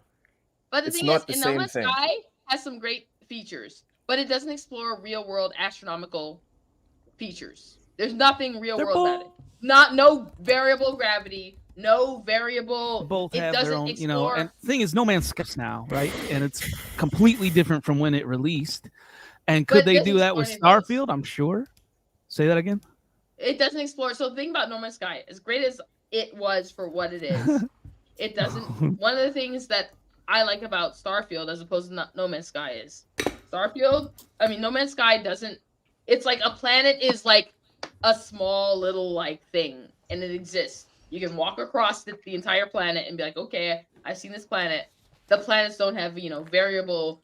But the It's thing not is, the in No same Man's thing. Sky has some great features, but it doesn't explore real world astronomical features. There's nothing real They're world about it. No variable gravity, no variable. Both it have doesn't their own, explore. and the thing is, No Man's Sky now, right? And it's completely different from when it released. And could But they this do is that with funny, guys. Starfield? I'm sure. Say that again. It doesn't explore. So the thing about No Man's Sky, as great as it was for what it is, it doesn't. One of the things that I like about Starfield, as opposed to No Man's Sky, is No Man's Sky doesn't. It's like a planet is like a small little like thing, and it exists. You can walk across the entire planet and be like, okay, I've seen this planet. The planets don't have variable,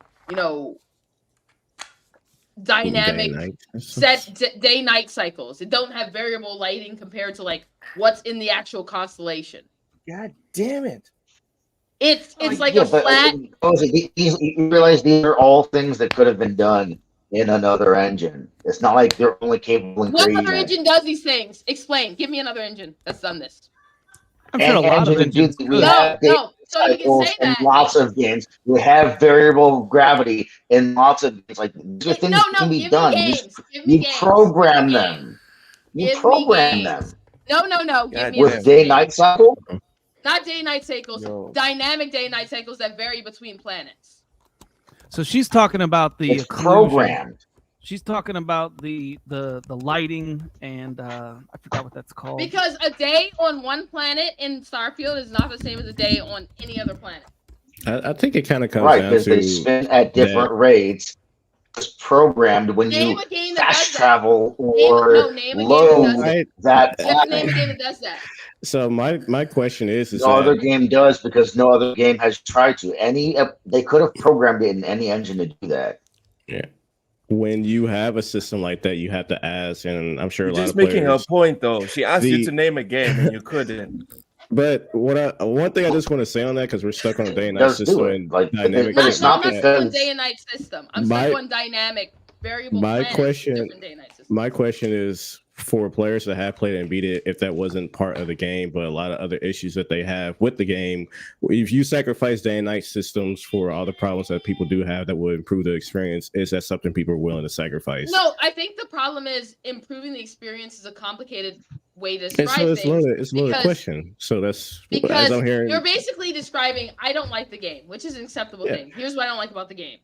dynamic set day-night cycles. It don't have variable lighting compared to like what's in the actual constellation. God damn it. It's like Yeah, a but flat. you realize these are all things that could have been done in another engine. It's not like they're only capable in What creating other that. engine does these things? Explain. Give me another engine that's done this. I'm sure a lot of engines we could. have No. So you can cycles say in that. lots of games. We have variable gravity in lots of games. Like these are things No, that can be give done. me You games. Give me you games. program Give me them. games. You Give me program games. them No. Give God me with other day-night games. cycle. Not day-night cycles. Yo. Dynamic day-night cycles that vary between planets. So she's talking about the It's occlusion. programmed. She's talking about the lighting and I forgot what that's called. Because a day on one planet in Starfield is not the same as a day on any other planet. I think it kind of comes Right, down because to they spin at different rates. is programmed when Name you a game that fast does that. travel Name or a game that does load that. that You have to name a planet. game that does that. So my question is No other that game does because no other game has tried to. They could have programmed it in any engine to do that. yeah, when you have a system like that, you have to ask, and I'm sure You're a lot just of making a players. point, though. She asked you The- to name a game and you couldn't. But one thing I just want to say on that, because we're stuck on a day and night Does do system it, and like, dynamic. but No, it's no, I'm not not stuck on because day and night system. I'm My- stuck on dynamic variable my planets, question- different day and night systems. My question is for players that have played and beat it, if that wasn't part of the game, but a lot of other issues that they have with the game, if you sacrifice day and night systems for all the problems that people do have that would improve the experience, is that something people are willing to sacrifice? No, I think the problem is improving the experience is a complicated way to And describe so it's things. loaded. It's a loaded because- question. So that's Because as I'm hearing. you're basically describing, I don't like the game, which is an acceptable Yeah. thing. Here's what I don't like about the game.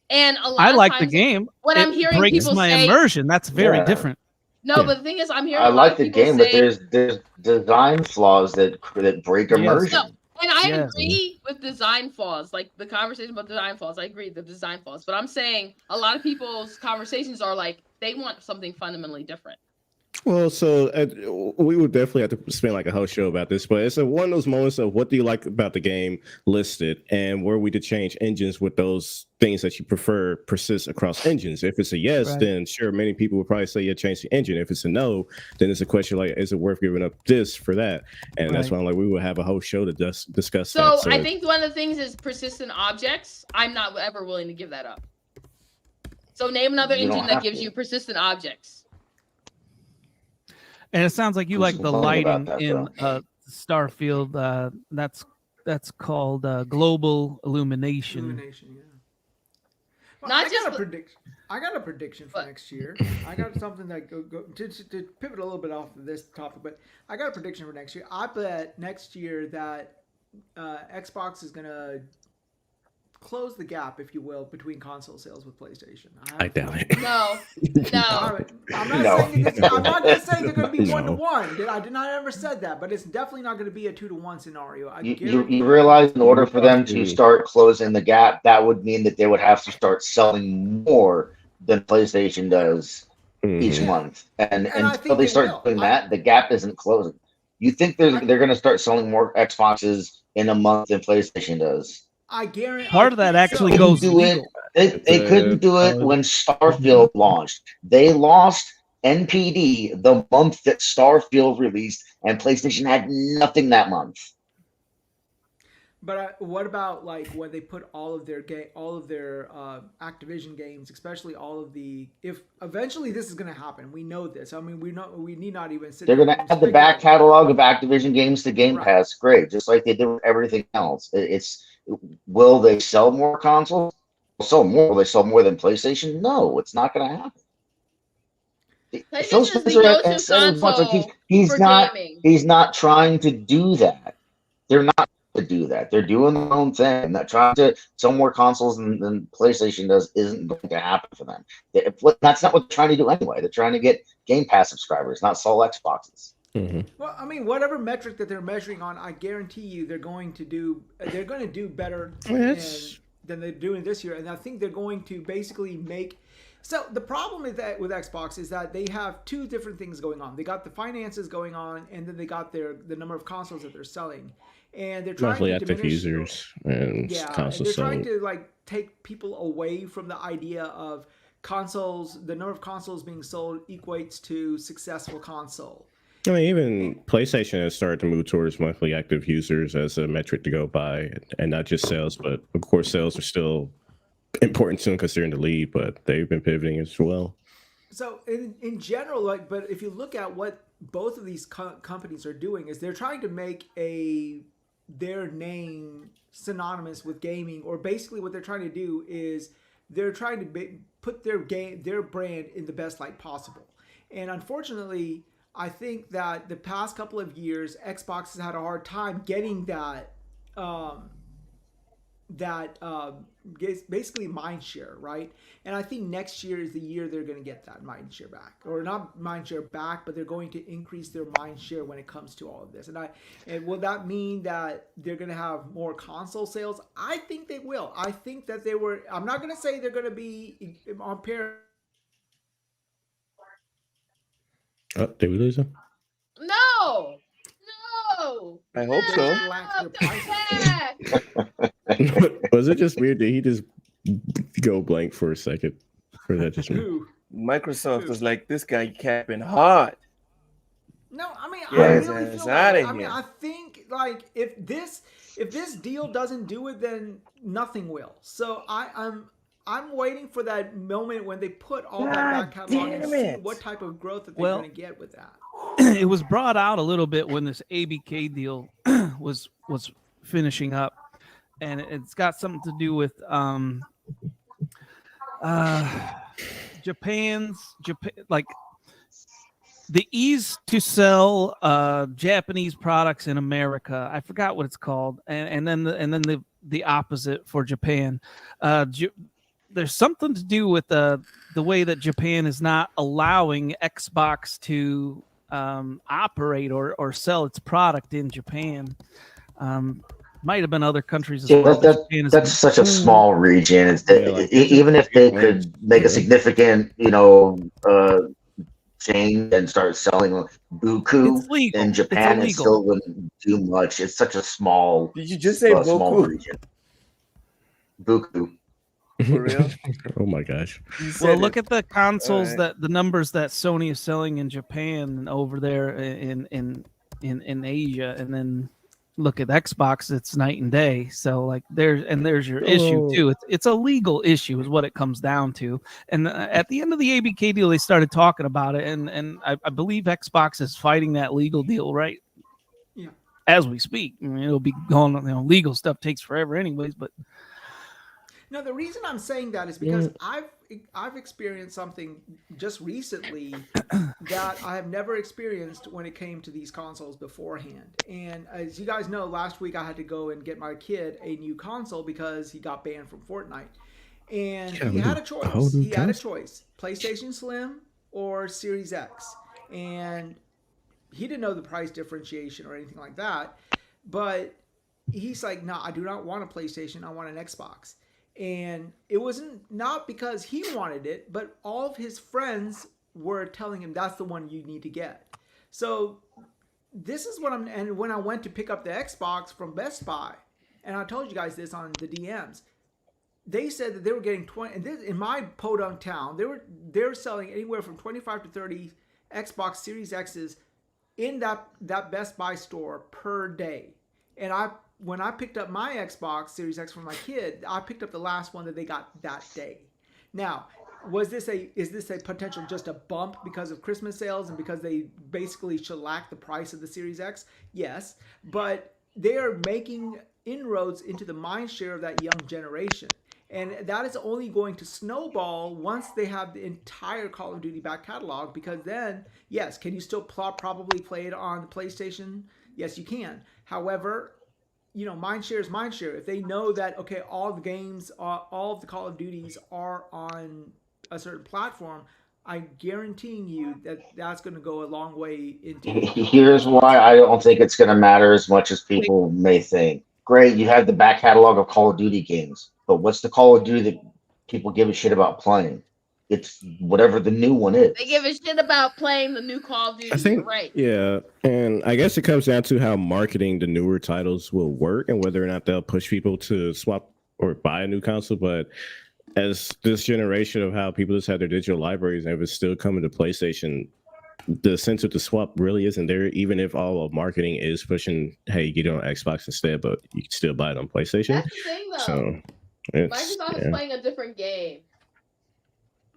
And a lot I of like the times game. when I'm It hearing breaks people my say, immersion. That's very Yeah. different. no, Yeah. but the thing is, I'm hearing I a lot like of the people game, say, but there's design flaws that break Yes. immersion. No, and I Yes. agree with design flaws, like the conversation about design flaws. I agree the design flaws, but I'm saying a lot of people's conversations are like they want something fundamentally different. Well, so we would definitely have to spend like a whole show about this, but it's one of those moments of what do you like about the game listed, and were we to change engines with those things that you prefer persist across engines. If it's a yes, Right. then sure, many people would probably say yeah, change the engine. If it's a no, then it's a question like, is it worth giving up this for that? And that's Right. why I'm like, we would have a whole show to discuss So that. I think one of the things is persistent objects. I'm not ever willing to give that up. So name another You don't engine that have gives to. you persistent objects. And it sounds like you Who's like the complaining lighting about that, in Starfield. That's called global illumination. Illumination, yeah. Well, Not I just got a the- prediction. I got a prediction for What? next year. I got something that to pivot a little bit off of this topic, but I got a prediction for next year. I bet next year that Xbox is gonna close the gap, if you will, between console sales with PlayStation. I doubt it. No, All no. right. I'm not No. saying it's, I'm not going to say they're going to be No. 1-to-1. I did not ever said that, but it's definitely not going to be a 2-to-1 scenario. I You guarantee realize in order for them to Mhm. start closing the gap, that would mean that they would have to start selling more than PlayStation does each Mhm. month. And And I until think they they start will. doing that, the gap isn't closing. You think they're going to start selling more Xboxes in a month than PlayStation does? I guarantee Part of that actually They goes couldn't do it. legal. They couldn't do it when Starfield launched. They lost NPD the month that Starfield released, and PlayStation had nothing that month. But what about like when they put all of their Activision games, especially all of the if eventually this is going to happen. We know this. I mean, we need not even sit. They're here going to and add the back speculate. catalog of Activision games to Game Right. Pass. Great, just like they did with everything else. Will they sell more consoles? They'll sell more. Will they sell more than PlayStation? No, it's not going to happen. Phil PlayStation is the Spencer go-to has said as much, like console he's for not gaming. he's not trying to do that. They're not to do that. They're doing their own thing. Not trying to sell more consoles than PlayStation does isn't going to happen for them. That's not what they're trying to do anyway. They're trying to get Game Pass subscribers, not sell Xboxes. Mhm. Well, I mean, whatever metric that they're measuring on, I guarantee you they're going to do better Yes. than they're doing this year. And I think they're going to basically make. So the problem with Xbox is that they have two different things going on. They got the finances going on, and then they got the number of consoles that they're selling, and they're trying Monthly to active diminish, users and Yeah, and consoles they're trying sold. to like take people away from the idea of consoles. The number of consoles being sold equates to successful console. I mean, even PlayStation has started to move towards monthly active users as a metric to go by, and not just sales. But of course, sales are still important to them because they're in the lead. But they've been pivoting as well. So in general, like, but if you look at what both of these companies are doing, is they're trying to make their name synonymous with gaming, or basically what they're trying to do is they're trying to put their brand in the best light possible. And unfortunately, I think that the past couple of years, Xbox has had a hard time getting that that basically mind share, right? And I think next year is the year they're going to get that mind share back, or not mind share back, but they're going to increase their mind share when it comes to all of this. And will that mean that they're going to have more console sales? I think they will. I think that they were. I'm not going to say they're going to be on pair. Oh, did we lose him? No, no, I hope They so. slack their come prices. back. Was it just weird? Did he just go blank for a second? Or that just me? Who? Microsoft was like, this guy capping hard. No, I mean, Yeah, I it's- really it's feel that outta way. I mean, here. I think like if this deal doesn't do it, then nothing will. So I'm waiting for that moment when they put all that back catalog and damn see it. what type of growth that they're Well- going to get with that. It was brought out a little bit when this ABK deal was finishing up, and it's got something to do with Japan, like the ease to sell Japanese products in America. I forgot what it's called, and then the opposite for Japan. There's something to do with the way that Japan is not allowing Xbox to operate or sell its product in Japan. Might have been other countries as Yeah, well. but Japan is- that's such a small region. It's, Yeah, like, even if they could make a Yeah. significant, change and start selling buku It's legal. in It's Japan, it illegal. still wouldn't do much. It's such a small, Did you just say small Boku? region. Buku. For real? Oh my gosh. You Well, said look it. at the consoles Alright. that the numbers that Sony is selling in Japan and over there in Asia, and then look at Xbox. It's night and day. So like there's your issue Oh. too. It's a legal issue is what it comes down to. And at the end of the ABK deal, they started talking about it, and I believe Xbox is fighting that legal deal right. Yeah. As we speak, I mean, it'll be going. Legal stuff takes forever, anyways. But No, the reason I'm saying that is because I've experienced something just recently that I have never experienced when it came to these consoles beforehand. And as you guys know, last week I had to go and get my kid a new console because he got banned from Fortnite. And Yeah, he had a choice. new He had a console? choice: PlayStation Slim or Series X. And he didn't know the price differentiation or anything like that. But he's like, no, I do not want a PlayStation. I want an Xbox. And it wasn't not because he wanted it, but all of his friends were telling him that's the one you need to get. So this is what and when I went to pick up the Xbox from Best Buy, and I told you guys this on the DMs, they said that they were getting 20, and this, in my podunk town, they were selling anywhere from 25 to 30 Xbox Series X's in that Best Buy store per day. And when I picked up my Xbox Series X for my kid, I picked up the last one that they got that day. Now, is this a potential just a bump because of Christmas sales and because they basically shellacked the price of the Series X? Yes, but they are making inroads into the mind share of that young generation. And that is only going to snowball once they have the entire Call of Duty back catalog, because then, yes, can you still probably play it on the PlayStation? Yes, you can. However, mind share is mind share. If they know that, okay, all the games, all of the Call of Duties are on a certain platform, I'm guaranteeing you that that's going to go a long way into. Here's why I don't think it's going to matter as much as people may think. Great, you have the back catalog of Call of Duty games, but what's the Call of Duty that people give a shit about playing? It's whatever the new one is. They give a shit about playing the new Call of Duty. I think, right. yeah, and I guess it comes down to how marketing the newer titles will work and whether or not they'll push people to swap or buy a new console. But as this generation of how people just have their digital libraries and if it's still coming to PlayStation, the incentive to swap really isn't there, even if all of marketing is pushing, hey, you get it on Xbox instead, but you can still buy it on PlayStation. That's the thing, though. So it's, Microsoft is playing a different game.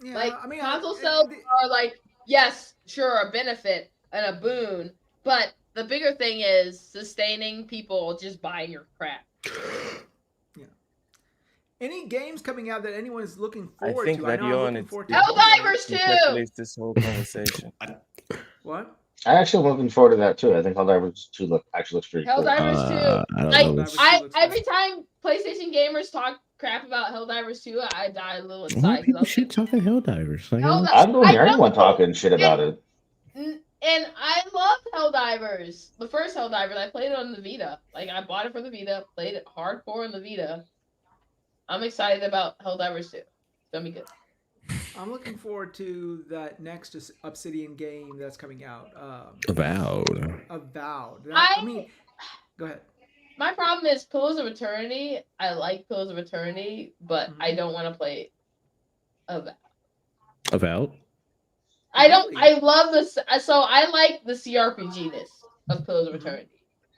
Yeah, Like, I mean, console sales are like, yes, sure, a benefit and a boon, but the bigger thing is sustaining people just buying your crap. Yeah. Any games coming out that anyone is looking I forward think to? I know I'm Radion looking and forward to. Helldivers too! encapsulates this whole conversation. What? I actually am looking forward to that too. I think Helldivers 2 actually looks pretty cool. Helldivers 2. I don't Like know. Helldivers 2 I looks every good. time PlayStation gamers talk crap about Helldivers 2, I die a little Why inside because I people was shit like, talking Helldivers? Like, Hell, I don't I hear anyone know. talking shit about it. And I love Helldivers. The first Helldivers, I played it on the Vita. Like I bought it for the Vita, played it hardcore on the Vita. I'm excited about Helldivers 2. It's gonna be good. I'm looking forward to that next Obsidian game that's coming out. Avowed. Avowed. I mean, go ahead. My problem is Pillars of Eternity. I like Pillars of Eternity, but I don't want to play Avowed. Avowed? I don't. I love this. So I like the CRPG-ness of Pillars of Eternity,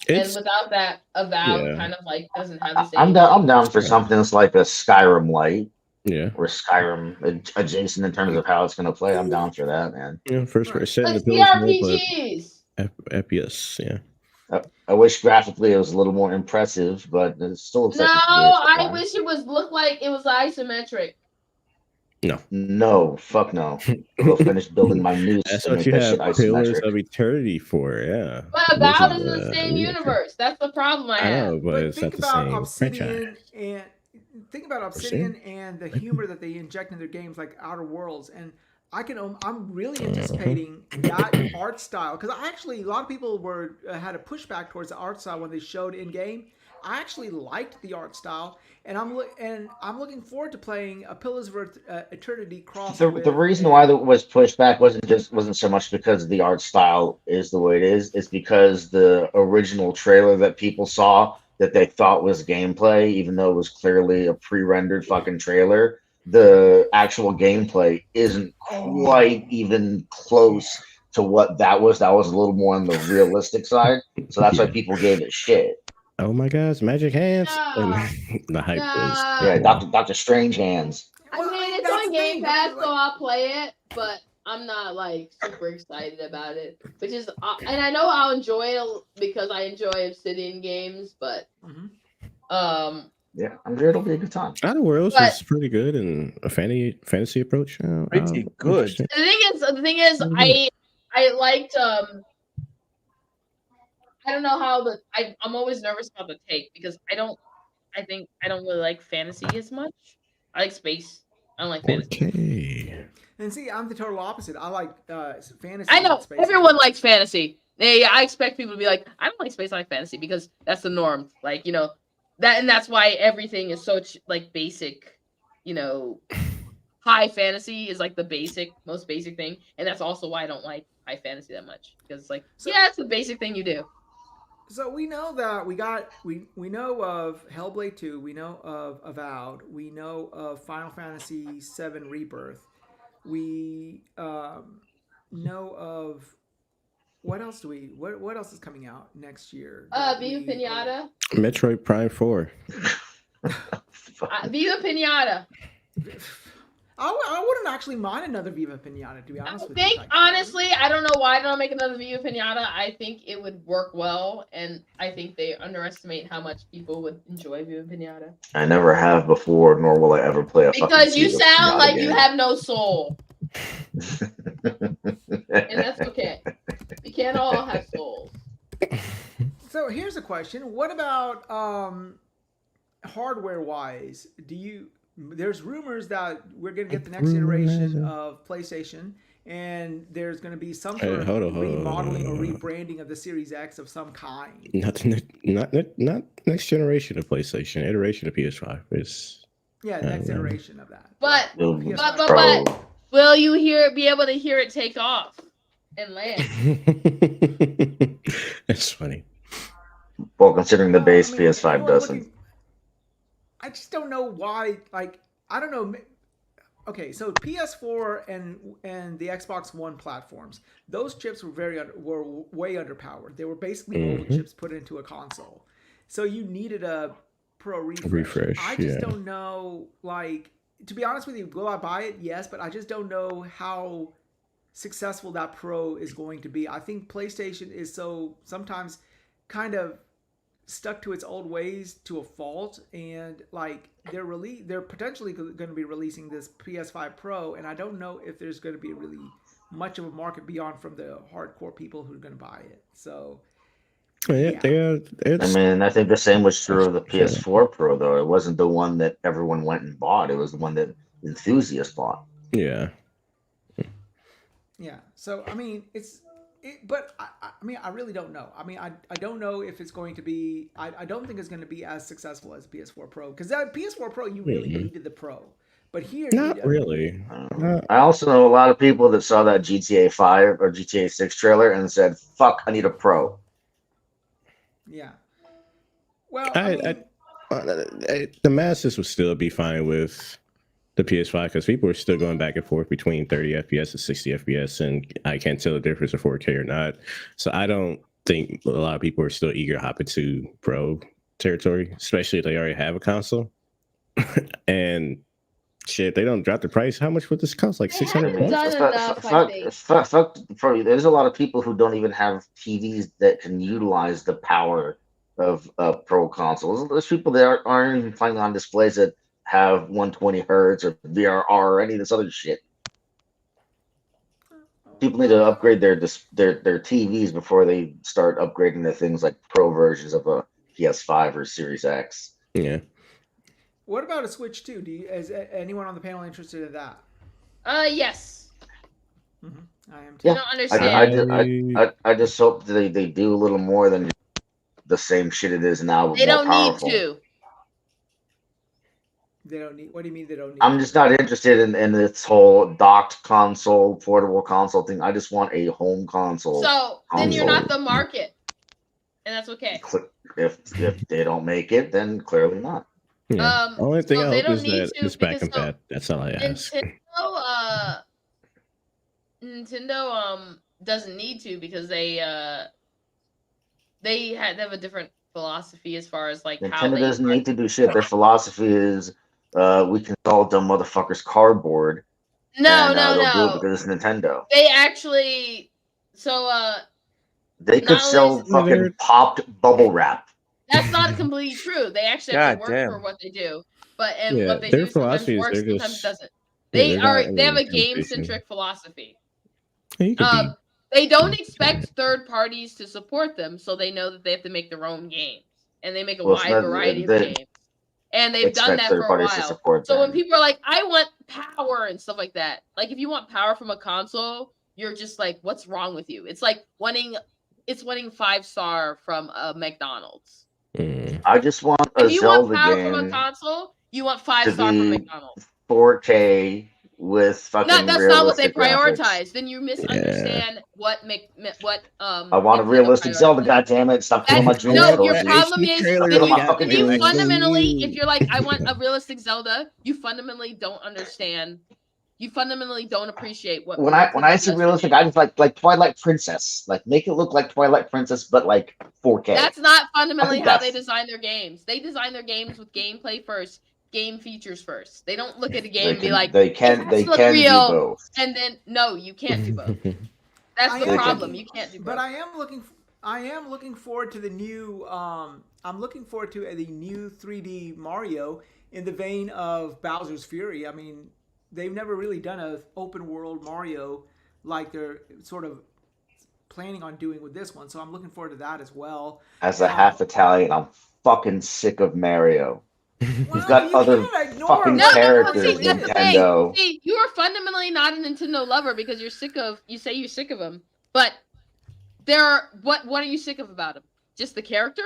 and without that, Avowed kind of like doesn't have the same. I'm down for something that's like a Skyrim light. Yeah. Or Skyrim adjacent in terms of how it's going to play. I'm down for that, man. Yeah, first person But in the CRPGs. FPS, yeah. I wish graphically it was a little more impressive, but it still looks No, like I wish it was look like it was isometric. No, fuck no. I'll go finish building my noose. That's to what make you that have shit Pillars isometric. of Eternity for, yeah. But Avowed is in the same universe. That's the problem I have. I know, but it's not think the about same Obsidian franchise. and think about Obsidian and the humor that they inject in their games, like Outer Worlds, and I'm really anticipating that art style because a lot of people had a pushback towards the art style when they showed in game. I actually liked the art style, and I'm looking forward to playing a Pillars of Eternity cross. The reason why that was pushed back wasn't so much because the art style is the way it is. It's because the original trailer that people saw that they thought was gameplay, even though it was clearly a pre-rendered fucking trailer, the actual gameplay isn't quite even close to what that was. That was a little more on the realistic side. So that's why people gave it shit. Oh my gosh, magic hands! No. The hype was Yeah, Doctor Strange hands. I mean, it's on Game Pass, so I'll play it, but I'm not like super excited about it. Which is, and I know I'll enjoy it because I enjoy Obsidian games, but yeah, I'm sure it'll be a good time. Outer Worlds is pretty good and a fantasy approach. Pretty good. The thing is, I liked I don't know how I'm always nervous about the take because I don't really like fantasy as much. I like space. I don't like fantasy. Okay. And see, I'm the total opposite. I like fantasy. I know everyone likes fantasy. Yeah, I expect people to be like, I don't like space, I like fantasy because that's the norm. Like, that's why everything is so like basic. High fantasy is like the most basic thing, and that's also why I don't like high fantasy that much because it's like, it's the basic thing you do. So we know that we know of Hellblade 2, we know of Avowed, we know of Final Fantasy VII Rebirth, we know of what else what else is coming out next year? Viva Pinata. Metroid Prime 4. Viva Pinata. I wouldn't actually mind another Viva Pinata, to be honest with you. Honestly, I don't know why they don't make another Viva Pinata. I think it would work well, and I think they underestimate how much people would enjoy Viva Pinata. I never have before, nor will I ever play a because you Viva sound Pinata like game. you have no soul. And that's okay. We can't all have souls. So here's a question. What about hardware-wise? There's rumors that we're going to get the next iteration of PlayStation, and there's going to be some sort of remodeling or rebranding of the Series X of some kind. Not next generation of PlayStation, iteration of PS5 is. Next iteration of that. But will you be able to hear it take off and land? That's funny. Well, considering the base PS5 doesn't. I just don't know why. Like, I don't know. Okay, so PS4 and the Xbox One platforms, those chips were way underpowered. They were basically mobile chips put into a console, so you needed a pro refresh. I just don't know. Like, to be honest with you, will I buy it? Yes, but I just don't know how successful that pro is going to be. I think PlayStation is so sometimes kind of stuck to its old ways to a fault, and like they're potentially going to be releasing this PS5 Pro, and I don't know if there's going to be really much of a market beyond from the hardcore people who are going to buy it. So Yeah, I mean, I think the same was true of the Sure. PS4 Pro, though. It wasn't the one that everyone went and bought. It was the one that enthusiasts bought. Yeah. yeah. So I mean, but I mean, I really don't know. I mean, I don't know if it's going to be. I don't think it's going to be as successful as PS4 Pro, because that PS4 Pro you really needed the Pro, but here Not really. I also know a lot of people that saw that GTA 5 or GTA 6 trailer and said, "Fuck, I need a Pro." Yeah. Well, I mean, The masses would still be fine with the PS5 because people are still going back and forth between 30 FPS and 60 FPS, and I can't tell the difference of 4K or not. So I don't think a lot of people are still eager to hop into Pro territory, especially if they already have a console. And shit, they don't drop the price. How much would this cost? Like 600 haven't bucks? done enough, I think. Fuck the Pro. There's a lot of people who don't even have TVs that can utilize the power of Pro consoles. There's people that aren't even playing on displays that have 120 hertz or VRR or any of this other shit. People need to upgrade their TVs before they start upgrading to things like Pro versions of a PS5 or Series X. Yeah. what about a Switch 2? Is anyone on the panel interested in that? Yes. I am too. I don't understand. I just hope that they do a little more than the same shit it is now. But They more don't powerful. need to. They don't need. What do you mean they don't need? I'm just not interested in this whole docked console, portable console thing. I just want a home console. So then you're not the market, and that's okay. If they don't make it, then clearly not. Yeah. Only thing so I they hope don't is need that to it's back because and fat. That's all I ask. Nintendo doesn't need to because they have a different philosophy as far as like how Nintendo they doesn't need to do shit. Their philosophy is we can solve dumb motherfuckers cardboard. No. They'll do it because it's Nintendo. They actually They could not sell only- fucking popped bubble wrap. that's not completely true. They actually have to God work damn. for what they do. But Yeah, what they their do sometimes philosophy is works, they're sometimes just- doesn't. Yeah, They they're not they have a in game competition. centric philosophy. Yeah, you could be- They don't expect third parties to support them, so they know that they have to make their own games, and they make a Well, it's wide not- variety of they games. And they've done expect that third for a parties to while. support So when them. people are like, "I want power" and stuff like that, like if you want power from a console, you're just like, "What's wrong with you?" It's like wanting 5-star from a McDonald's. I just want a If you want Zelda power from a game console, you want 5-star from be McDonald's. 4K with fucking No, that's not what they realistic graphics. prioritize. Then you misunderstand what I want a Nintendo realistic Zelda, prioritizes. goddammit. Stop killing my dreams. No, your Rosie. problem is trailer then we you, got then to you do. fundamentally, if you're like, I want a realistic Zelda, you fundamentally don't understand. You fundamentally don't appreciate what. When I Nintendo say does realistic, for I just like Twilight Princess. Like make it look like Twilight Princess, but like 4K. That's not fundamentally think how they that's- design their games. They design their games with gameplay first, game features first. They don't look at a game and be like, they "It can has to look do real," both. and then no, you can't do both. That's the I am problem. looking- You can't do both. But I am looking forward to the new. I'm looking forward to the new 3D Mario in the vein of Bowser's Fury. I mean, they've never really done an open world Mario like they're sort of planning on doing with this one. So I'm looking forward to that as well. As a half Italian, I'm fucking sick of Mario. Well, got you other can't ignore fucking No, characters, see, that's the Nintendo. thing. See, you are fundamentally not a Nintendo lover because you're sick of. You say you're sick of them, but there are what? What are you sick of about them? Just the character?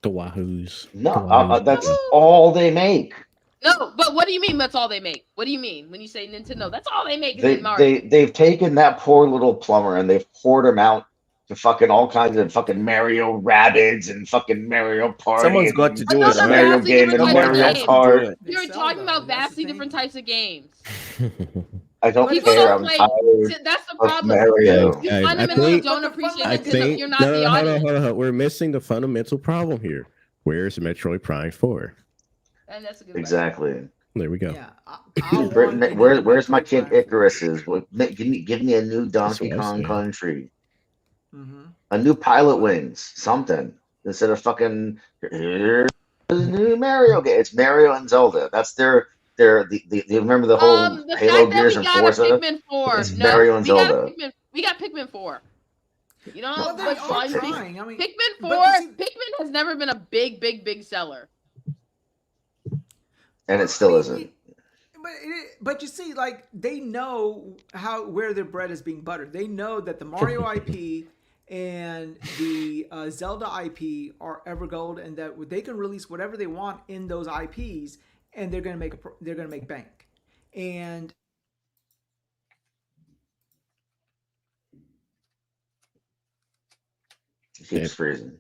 The Wahoos. No, The Wahoos. that's all they make. No, but what do you mean? That's all they make. What do you mean when you say Nintendo? That's all they make. Is Mario. They've taken that poor little plumber and they've poured him out to fucking all kinds of fucking Mario Rabbids and fucking Mario Party. Someone's and got to do Those it. are right? Mario vastly game and different Mario types of Kart. Do it. They You're sell talking them. about That's the vastly thing. different types of games. I don't People care. don't I'm play. tired That's the of problem. Mario. You Guys, I fundamentally think- don't But the appreciate I Nintendo. think You're not no, the hold on, audience. hold on. We're missing the fundamental problem here. Where's Metroid Prime 4? And that's a good Exactly. There we go. Yeah. I want a new Where's my Metroid kid Prime 4. Icarus? Give me a new Donkey what I was Kong saying. Country. Mhm. A new Pilot Wings, something. Instead of fucking here's a new Mario game. It's Mario and Zelda. That's their You remember the whole The Halo fact that Gears we and got Forza? a Pikmin 4. It's No, Mario and we got a Zelda. Pikmin. We got Pikmin 4. You know Well, they what's are fun? trying. I mean, Pikmin 4. but see- Pikmin has never been a big seller. And it still isn't. But you see, like, they know where their bread is being buttered. They know that the Mario IP and the Zelda IP are Evergold, and that they can release whatever they want in those IPs, and they're gonna make bank. And It keeps freezing.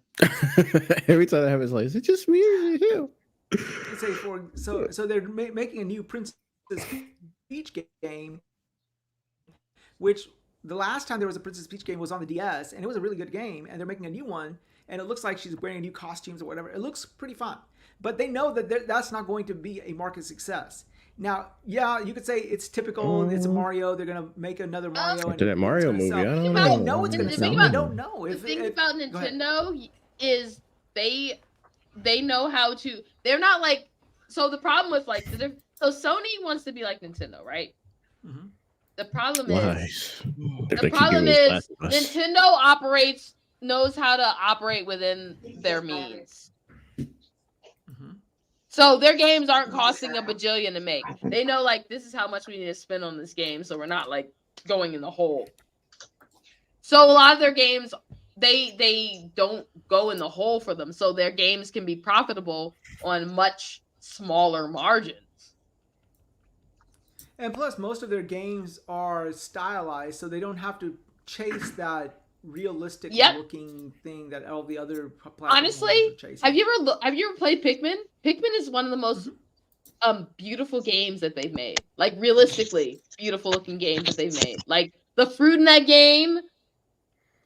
Every time I have, it's like, is it just me or is it him? let's say so they're making a new Princess Peach game, which the last time there was a Princess Peach game was on the DS, and it was a really good game. And they're making a new one, and it looks like she's wearing new costumes or whatever. It looks pretty fun, but they know that that's not going to be a market success. Now, yeah, you could say it's typical. It's a Mario. They're gonna make another Mario. After that Mario movie, I don't They know. know it's gonna The sell. thing They about- don't know. The thing about Nintendo is they know how to. They're not like. So the problem with like so Sony wants to be like Nintendo, right? Mhm. The problem Why? is They the keep problem giving us is Last of Us. Nintendo knows how to operate within their means. Mhm. So their games aren't costing a bajillion to make. They know like this is how much we need to spend on this game, so we're not like going in the hole. So a lot of their games, they don't go in the hole for them, so their games can be profitable on much smaller margins. And plus, most of their games are stylized, so they don't have to chase that realistic looking thing that all the other platforms Honestly, are chasing. have you ever played Pikmin? Pikmin is one of the most beautiful games that they've made. Like realistically beautiful looking games that they've made. Like the fruit in that game,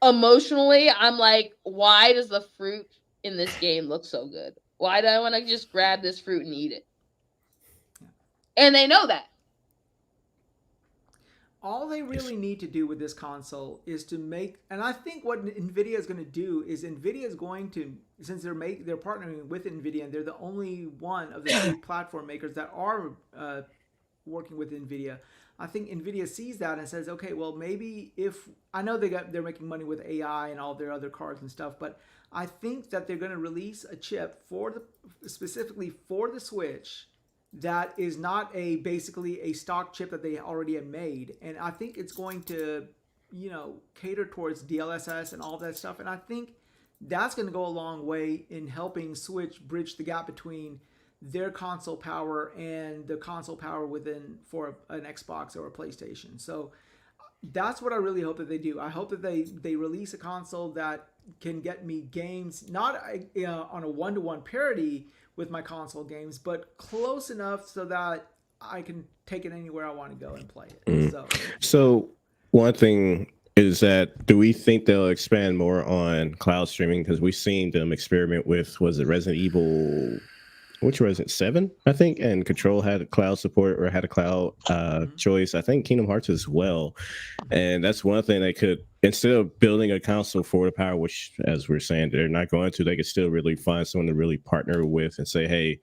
emotionally, I'm like, why does the fruit in this game look so good? Why do I want to just grab this fruit and eat it? And they know that. All they really need to do with this console is to make, and I think what NVIDIA is going to do is NVIDIA is going to, since they're partnering with NVIDIA, and they're the only one of the three platform makers that are working with NVIDIA. I think NVIDIA sees that and says, okay, well, maybe I know they're making money with AI and all their other cards and stuff, but I think that they're going to release a chip specifically for the Switch that is not basically a stock chip that they already have made. And I think it's going to, cater towards DLSS and all that stuff. And I think that's going to go a long way in helping Switch bridge the gap between their console power and the console power for an Xbox or a PlayStation. So that's what I really hope that they do. I hope that they release a console that can get me games, not on a one-to-one parity with my console games, but close enough so that I can take it anywhere I want to go and play it. So one thing is that, do we think they'll expand more on cloud streaming? Because we've seen them experiment with, was it Resident Evil, which Resident 7, I think, and Control had a cloud support or had a cloud choice. I think Kingdom Hearts as well. And that's one thing they could, instead of building a console for the power, which, as we're saying, they're not going to, they could still really find someone to really partner with and say, hey,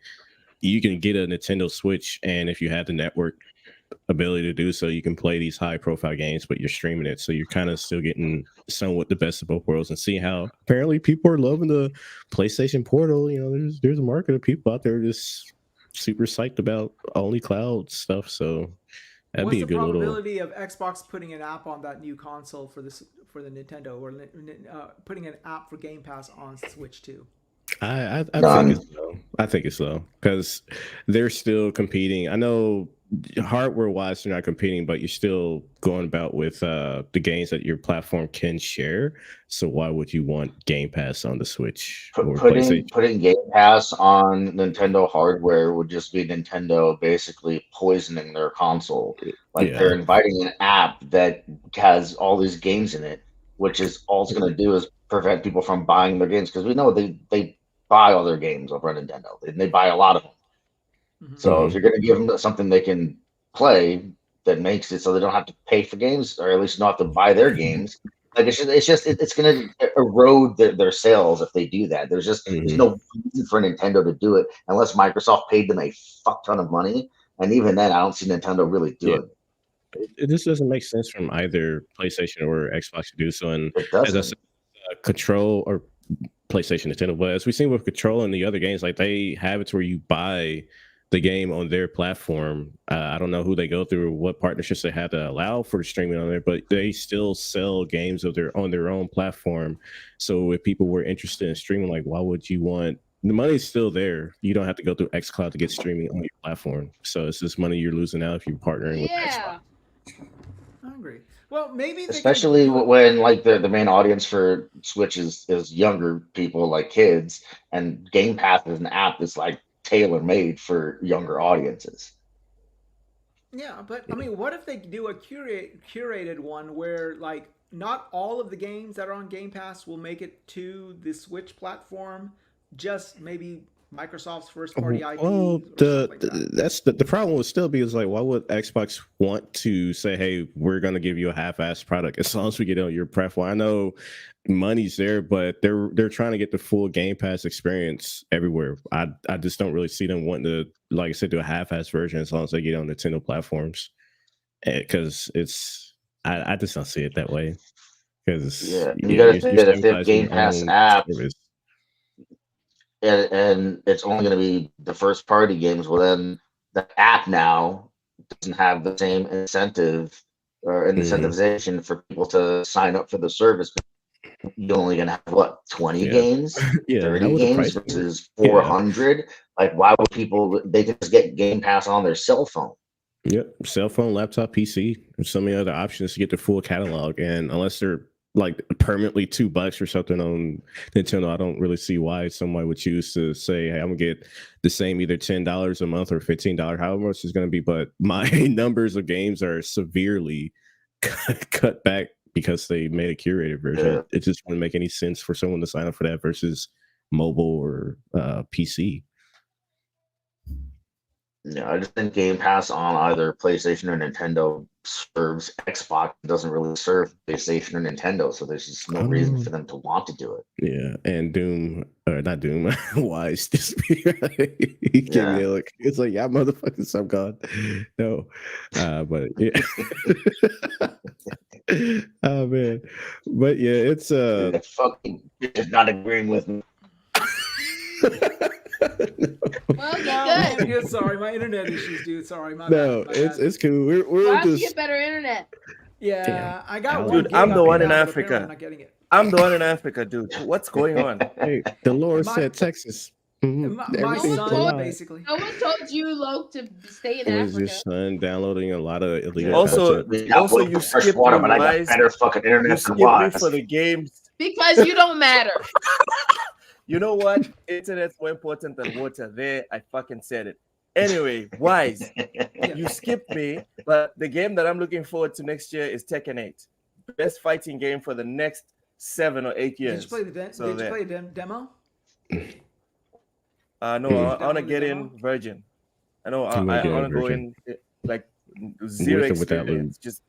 you can get a Nintendo Switch, and if you have the network ability to do so, you can play these high profile games, but you're streaming it, so you're kind of still getting somewhat the best of both worlds. And see how apparently people are loving the PlayStation Portal. There's a market of people out there just super psyched about only cloud stuff, so that'd be a good little. What's the probability of Xbox putting an app on that new console for the Nintendo, or putting an app for Game Pass on Switch too? I think it's low. I think it's low because they're still competing. I know hardware wise they're not competing, but you're still going about with the games that your platform can share. So why would you want Game Pass on the Switch or PlayStation? Putting Game Pass on Nintendo hardware would just be Nintendo basically poisoning their console. They're inviting an app that has all these games in it, which is all it's going to do is prevent people from buying their games, because we know they buy all their games over on Nintendo. They buy a lot of them. Mm-hmm. So if you're going to give them something they can play that makes it so they don't have to pay for games, or at least not have to buy their games, it's going to erode their sales if they do that. There's no reason for Nintendo to do it unless Microsoft paid them a fuck ton of money. And even then, I don't see Nintendo really do Yeah. it. It just doesn't make sense from either PlayStation or Xbox to do so. And It as I doesn't. said, Control or PlayStation, Nintendo, but as we've seen with Control and the other games, like they have it to where you buy the game on their platform. I don't know who they go through, what partnerships they have to allow for streaming on there, but they still sell games of their on their own platform. So if people were interested in streaming, like why would you want the money's still there? You don't have to go through xCloud to get streaming on your platform. So it's just money you're losing out if you're partnering with Xbox. Yeah. I agree. Well, maybe they Especially can do it. when like the main audience for Switch is younger people, like kids, and Game Pass is an app that's like tailor made for younger audiences. Yeah, but I mean, what if they do a curated one where like not all of the games that are on Game Pass will make it to the Switch platform, just maybe Microsoft's first party IP. Well, Like that. that's the problem would still be is like, why would Xbox want to say, "Hey, we're going to give you a half-assed product as long as we get it on your platform"? I know money's there, but they're trying to get the full Game Pass experience everywhere. I just don't really see them wanting to, like I said, do a half-assed version as long as they get on Nintendo platforms, because I just don't see it that way. Because Yeah, and you got to think that if they have Game Pass app service. and it's only going to be the first party games, well then the app now doesn't have the same incentive or incentivization for people to sign up for the service. You're only going to have what, 20 games, Yeah, 30 how would the games price be? versus 400. Like, why would people? They can just get Game Pass on their cell phone. Yep, cell phone, laptop, PC. There's so many other options to get the full catalog, and unless they're like permanently $2 or something on Nintendo, I don't really see why somebody would choose to say, "Hey, I'm gonna get the same either $10 a month or $15, however much it's gonna be." But my numbers of games are severely cut back because they made a curated version. Yeah. It just wouldn't make any sense for someone to sign up for that versus mobile or PC. Yeah, I just think Game Pass on either PlayStation or Nintendo serves Xbox. It doesn't really serve PlayStation or Nintendo, so there's just no reason for them to want to do it. Yeah, and Doom, or not Doom, Wize. Just he gave me a look. It's like, yeah, motherfuckers, I'm gone. No, but yeah. Oh man, but yeah, it's The fucking is not agreeing with me. Well, get good. Yeah, sorry, my internet issues, dude. Sorry, my no, bad. My bad. it's cool. We're Why don't you just get better internet? Yeah, I got Dude, one. Dude, gig I'm the up one here in now, but apparently Africa. I'm not getting it. I'm the one in Africa, dude. What's going on? hey, the Lord My- said Texas. Mhm. My Everything's son, alive. basically. No one told you, Loke, to stay in It was your Africa. son downloading a lot of illegal Also, content. We got also one you fresh skipped water, me, but I got Wize. better fucking You internet than skipped me Wise. for the games. Because you don't matter. You know what? Internet's more important than water. There, I fucking said it. Anyway, Wise, you skipped me, but the game that I'm looking forward to next year is Tekken 8. Best fighting game for the next 7 or 8 years. Did you play the demo? No, I want to get in Virgin. I know I I'm gonna get want in to go Virgin. in like zero With or without experience, just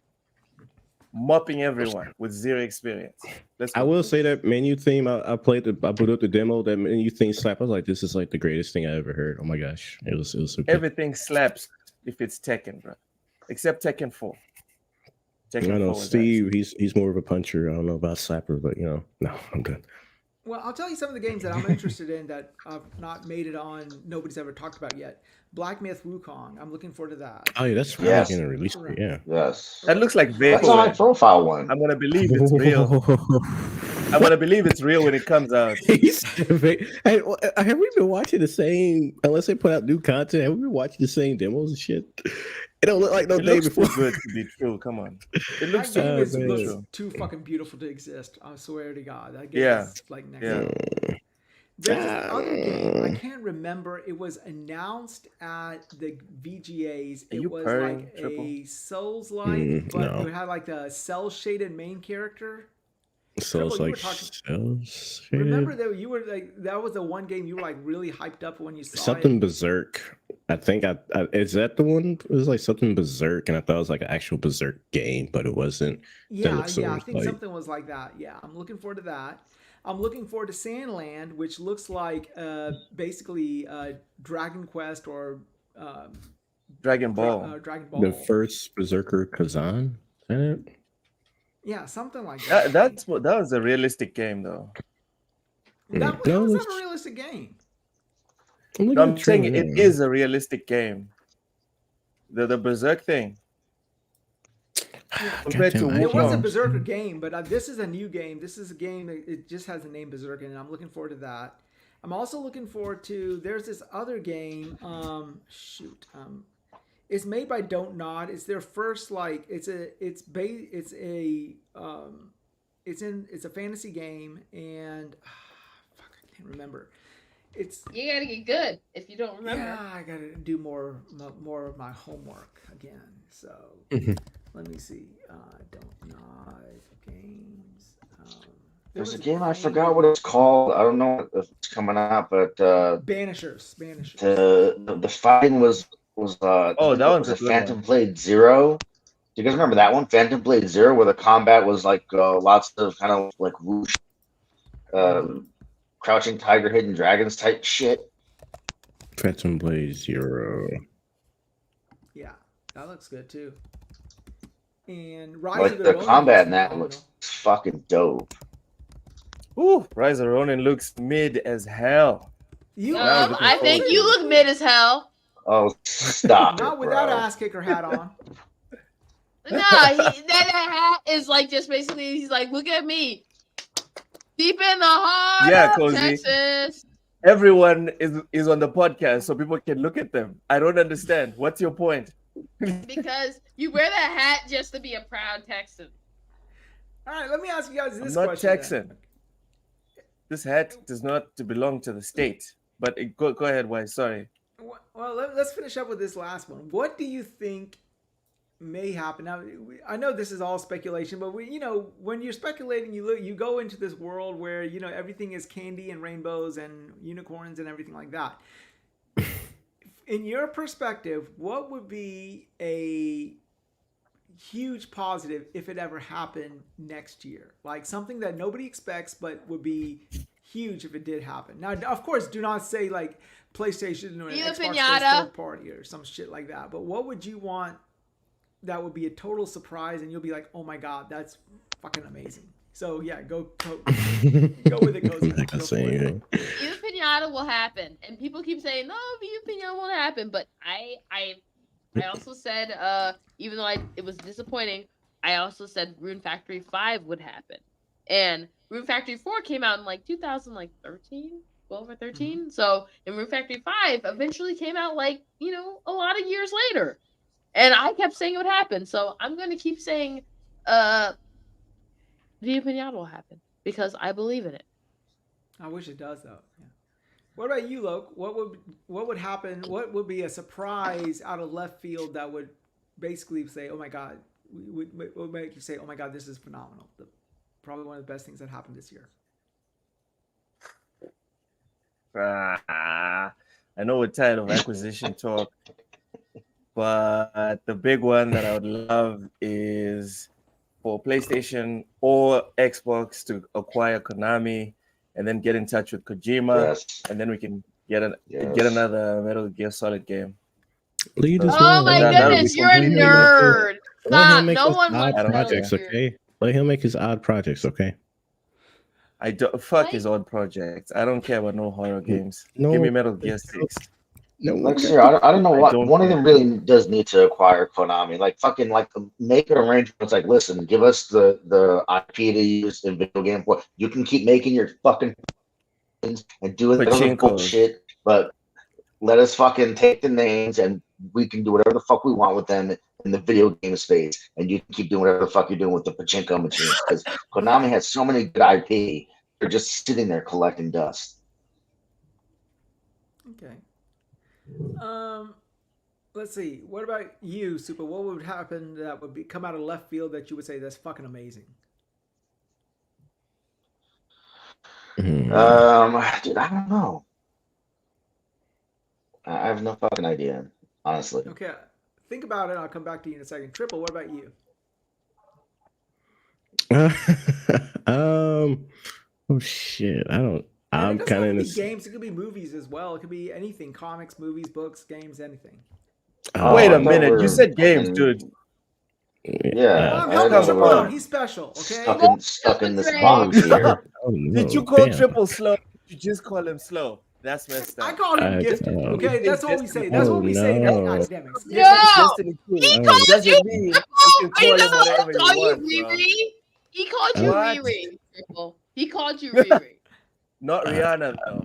mopping everyone with zero experience. Let's I go. will say that menu theme. I booted up the demo. That menu theme slap. I was like, this is like the greatest thing I ever heard. Oh my gosh, it was so good. Everything slaps if it's Tekken, bro. Except Tekken 4. Tekken I know 4 was Steve. He's more of a puncher. I don't know about slapper, but no, I'm good. Well, I'll tell you some of the games that I'm interested in that I've not made it on. Nobody's ever talked about yet. Black Myth Wukong. I'm looking forward to that. Oh yeah, that's Yes. going to release. Yeah. Yes. That looks like That's a high vaporware. profile one. I'm gonna believe it's real. I'm gonna believe it's real when it comes out. Hey, have we been watching the same? Unless they put out new content, have we been watching the same demos and shit? It don't look like no It day looks before. too good to be true. Come on. It looks That too game good is, to be looks true. too fucking beautiful to exist. I swear to God. That game Yeah. is like next Yeah. level. There's this other game. I can't remember. It was announced at the VGAs. Are It you was purring, like Triple? a Souls-like, but no. it had like the cell-shaded main character. So it's Triple, you like were talking- so Remember that you were like that was the one game you were like really hyped up when you saw something it. Berserk. I think I is that the one? It was like something Berserk, and I thought it was like an actual Berserk game, but it wasn't. Yeah, looks yeah, I sort of think like- something was like that. Yeah, I'm looking forward to that. I'm looking forward to Sandland, which looks like basically Dragon Quest or Dragon Ball. Dragon Ball. The first Berserker Kazan. Is that it? Yeah, something like that. That was a realistic game, though. How is that a realistic game? I'm saying it is a realistic game. The Berserk thing. Compared to It was a Wukong. Berserker game, but this is a new game. This is a game that it just has the name Berserker, and I'm looking forward to that. I'm also looking forward to. There's this other game. It's made by Don't Nod. It's their first it's a fantasy game, and I can't remember. You gotta get good if you don't remember. Yeah, I gotta do more of my homework again. So let me see. Don't Nod games. There's a game I forgot what it's called. I don't know if it's coming out, but Banishers. The fighting was that one's a Phantom Blade Zero. Do you guys remember that one, Phantom Blade Zero, where the combat was like lots of kind of like whoosh, Crouching Tiger, Hidden Dragons type shit? Phantom Blade Zero. Yeah, that looks good too. And Rise Like of the the Ronin combat in looks that phenomenal. looks fucking dope. Ooh, Rise of Ronin looks mid as hell. I think you look mid as hell. Oh, stop! Not with that ass kicker hat on. That hat is like just basically he's like, look at me, deep in the heart of Cozy. Texas. Everyone is on the podcast, so people can look at them. I don't understand. What's your point? Because you wear that hat just to be a proud Texan. All right, let me ask you guys this I'm not question. Texan. This hat does not belong to the state. But go ahead, Wize. Sorry. Well, let's finish up with this last one. What do you think may happen? Now, I know this is all speculation, but when you're speculating, you go into this world where everything is candy and rainbows and unicorns and everything like that. In your perspective, what would be a huge positive if it ever happened next year? Like something that nobody expects, but would be huge if it did happen. Now, of course, do not say like PlayStation or an Xbox third party or some shit like that. But what would you want that would be a total surprise and you'll be like, oh my God, that's fucking amazing. So yeah, go with it, Cozy. I can say anything. Viva Pinata will happen, and people keep saying no, Viva Pinata won't happen. But I also said, even though it was disappointing, I also said Rune Factory 5 would happen, and Rune Factory 4 came out in like 2013, 12 or 13. Mm-hmm. So, and Rune Factory 5 eventually came out like a lot of years later, and I kept saying it would happen. So I'm going to keep saying, Viva Pinata will happen because I believe in it. I wish it does though. Yeah. What about you, Loke? What would happen? What would be a surprise out of left field that would basically say, "Oh my God," would make you say, "Oh my God, this is phenomenal." Probably one of the best things that happened this year. I know we're tired of acquisition talk, but the big one that I would love is for PlayStation or Xbox to acquire Konami and then get in touch with Kojima, and then we can get another Metal Gear Solid game. Oh my goodness, you're a nerd. Stop. No one wants projects, okay? Let him make his odd projects, okay? I don't fuck his odd projects. I don't care about no horror games. Give me Metal Gear 6. No, next year, I don't know what one of them really does need to acquire Konami. Like fucking make an arrangement. Like, listen, give us the IP to use in video game. You can keep making your fucking things and doing other bullshit, but let us fucking take the names and we can do whatever the fuck we want with them in the video game space, and you can keep doing whatever the fuck you're doing with the pachinko machines. Because Konami has so many good IP, they're just sitting there collecting dust. Okay. Let's see. What about you, Super? What would happen that would come out of left field that you would say that's fucking amazing? Dude, I don't know. I have no fucking idea, honestly. Okay, think about it. I'll come back to you in a second. Triple, what about you? Oh shit, I don't. I'm kind of in games. It could be movies as well. It could be anything: comics, movies, books, games, anything. Wait I a thought minute. You we're said games, fucking- dude. Yeah, I'm I helping thought him we out. were He's special. Okay. stuck in this Drake. box here. Oh, Did you no, call damn. Triple slow? You just call him slow. That's messed I up. called him I- gifted. oh. Okay, that's what we say. That's Oh, what we say in no. academics. No! Destiny 2. He Oh. called Doesn't you mean Triple! you can Wait, call no, him whatever he you called you want, bro. Riri. He called you What? Riri, Triple. He called you Riri. Not Rihanna though.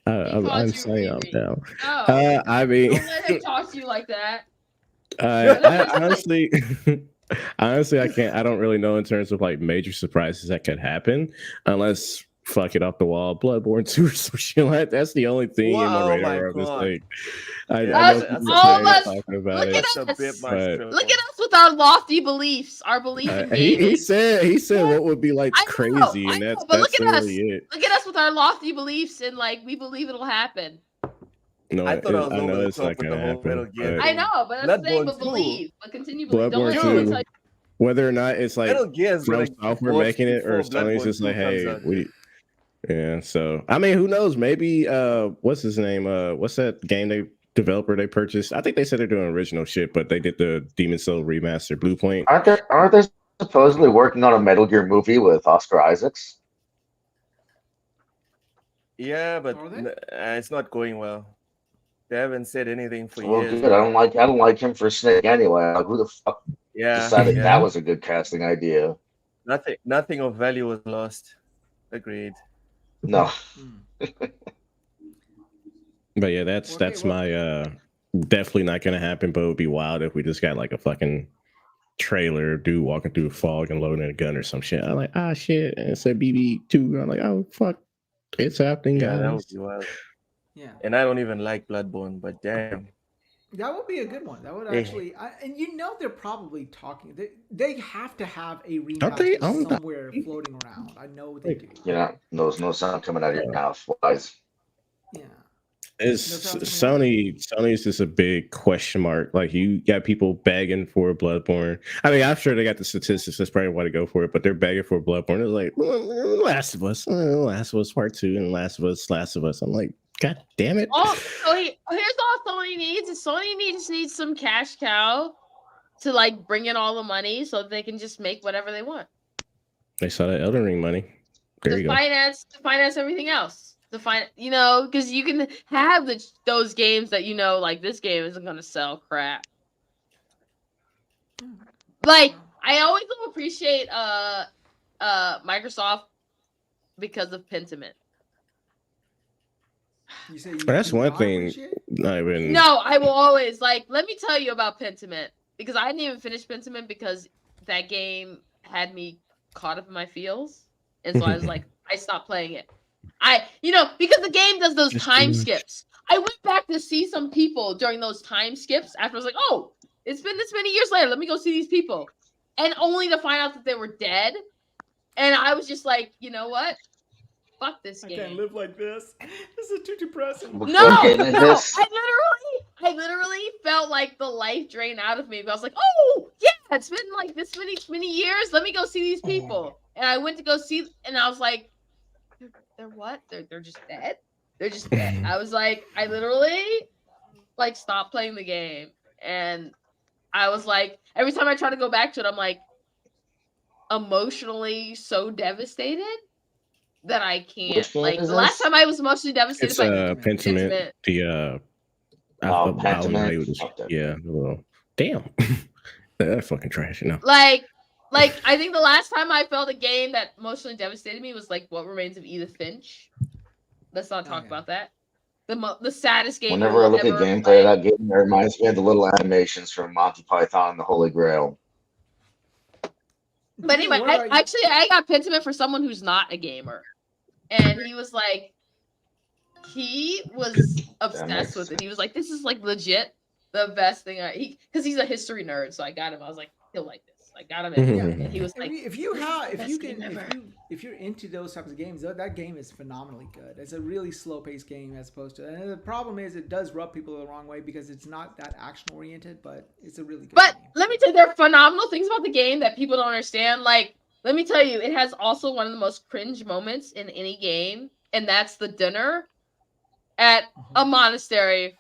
He called I'm you saying I'm Riri. down. No. I mean, Don't let him talk to you like that. I honestly, honestly, I don't really know in terms of like major surprises that could happen, unless fuck it off the wall, Bloodborne 2 or some shit like that. That's the only thing in my Wow, radar. my Where I'm just God. like, I Yeah, know That's people all are of us. talking about Look it. at That's a bit us. much. But- Triple. Look at us with our lofty beliefs. Our belief in he gaming. said what would be like I know, crazy, I and know, that's but look at us. literally it. Look at us with our lofty beliefs and like we believe it'll happen. No, I thought I was I over know the it's top not with the gonna whole Metal happen. Gear But I know, but that's the thing. Bloodborne But 2. believe, but continue believe. Don't Bloodborne let anyone 2, tell you. whether or not it's like Metal Gear is From gonna Software watch making it or before Sony's Bloodborne just 2 like, comes hey, out, we. dude. Yeah, so I mean, who knows? Maybe what's his name? What's that game developer they purchased? I think they said they're doing original shit, but they did the Demon Soul remaster, Blue Point. Aren't they supposedly working on a Metal Gear movie with Oscar Isaacs? Yeah, but Are they? it's not going well. They haven't said anything for Well, years. good. I don't like him for Snake anyway. Like, who the fuck Yeah, decided yeah. that was a good casting idea? Nothing of value was lost. Agreed. No. But yeah, that's Okay, well- my definitely not gonna happen. But it would be wild if we just got like a fucking trailer, dude walking through fog and loading a gun or some shit. I'm like, ah, shit, and it said BB2. I'm like, oh fuck, it's happening, Yeah, that guys. would be wild. Yeah, And I don't even like Bloodborne, but damn. that would be a good one. That would Yeah. actually, and you know they're probably talking. They have to have a Don't they? remaster I don't- somewhere floating around. I know they do. Yeah, there's no sound coming out of your mouth. Wise. Yeah. It's No sounds coming Sony's just a big question mark. Like you got people begging for Bloodborne. I mean, I'm sure they got the statistics. That's probably why to go for it. But they're begging for Bloodborne. It's like Last of Us, Last of Us Part 2, and Last of Us. I'm like, God damn it! Oh, so here's all Sony needs. Is Sony needs some cash cow to like bring in all the money so that they can just make whatever they want. They saw that Elden Ring money. There you go. To finance everything else. Because you can have those games that like this game isn't gonna sell crap. Like I always will appreciate Microsoft because of Pentiment. You say you That's do one not thing. appreciate it? Not even. No, I will always let me tell you about Pentiment because I didn't even finish Pentiment because that game had me caught up in my feels, and so I was like, I stopped playing it. Because the game does those time skips. I went back to see some people during those time skips after I was like, oh, it's been this many years later. Let me go see these people. And only to find out that they were dead. And I was just like, you know what? Fuck this I game. can't live like this. This is too depressing. What No, game is no. this? I literally felt like the life drain out of me. But I was like, oh, yeah, it's been like this many years. Let me go see these people. And I went to go see, and I was like, they're what? They're just dead? They're just dead. I was like, I literally stopped playing the game. And I was like, every time I try to go back to it, I'm like emotionally so devastated that I can't. Which game Like is the last this? time I was emotionally devastated It's by Pentiment. The I don't know how you Pentiment. would yeah, the little damn. That fucking trash, you know. like I think the last time I felt a game that emotionally devastated me was like What Remains of Edith Finch. Let's not talk about that. The saddest game. Whenever I look at gameplay of that game, it reminds me of the little animations from Monty Python and the Holy Grail. But anyway, I got Pentiment for someone who's not a gamer, and he was obsessed with it. He was like, "This is like legit the best thing." Because he's a history nerd, so I got him. I was like, "He'll like this." I got him in, and he was like, if you're into those types of games, that game is phenomenally good. It's a really slow paced game as opposed to. And the problem is it does rub people the wrong way because it's not that action oriented, but it's a really good. But game. let me tell you, there are phenomenal things about the game that people don't understand. Like, let me tell you, it has also one of the most cringe moments in any game, and that's the dinner at a monastery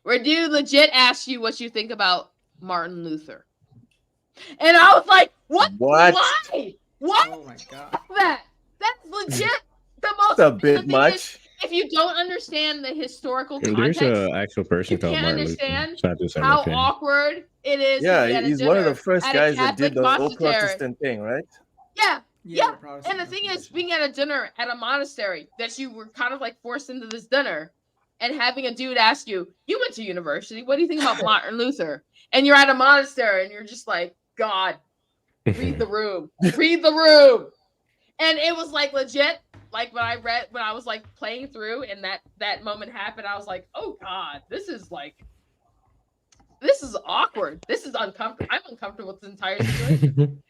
where dude legit asks you what you think about Martin Luther. And I was like, what? What? Why? What? Oh my god. That? That's legit the most. It's a the bit thing much. is, if you don't understand the historical And there's context, an actual person you called can't Martin Luther. understand It's not just how MLK. awkward it is Yeah, to be at a he's one of the dinner first at a guys that did Catholic the whole monastery. Protestant thing, right? Yeah. Yeah. Yeah, and the thing is, being at a dinner at a monastery, that you were kind of like forced into this dinner, and having a dude ask you, "You went to university. What do you think about Martin Luther?" And you're at a monastery, and you're just like, "God, read the room, read the room." And it was like legit. Like when I was like playing through, and that moment happened, I was like, "Oh God, this is awkward. This is uncomfortable. I'm uncomfortable with this entire situation."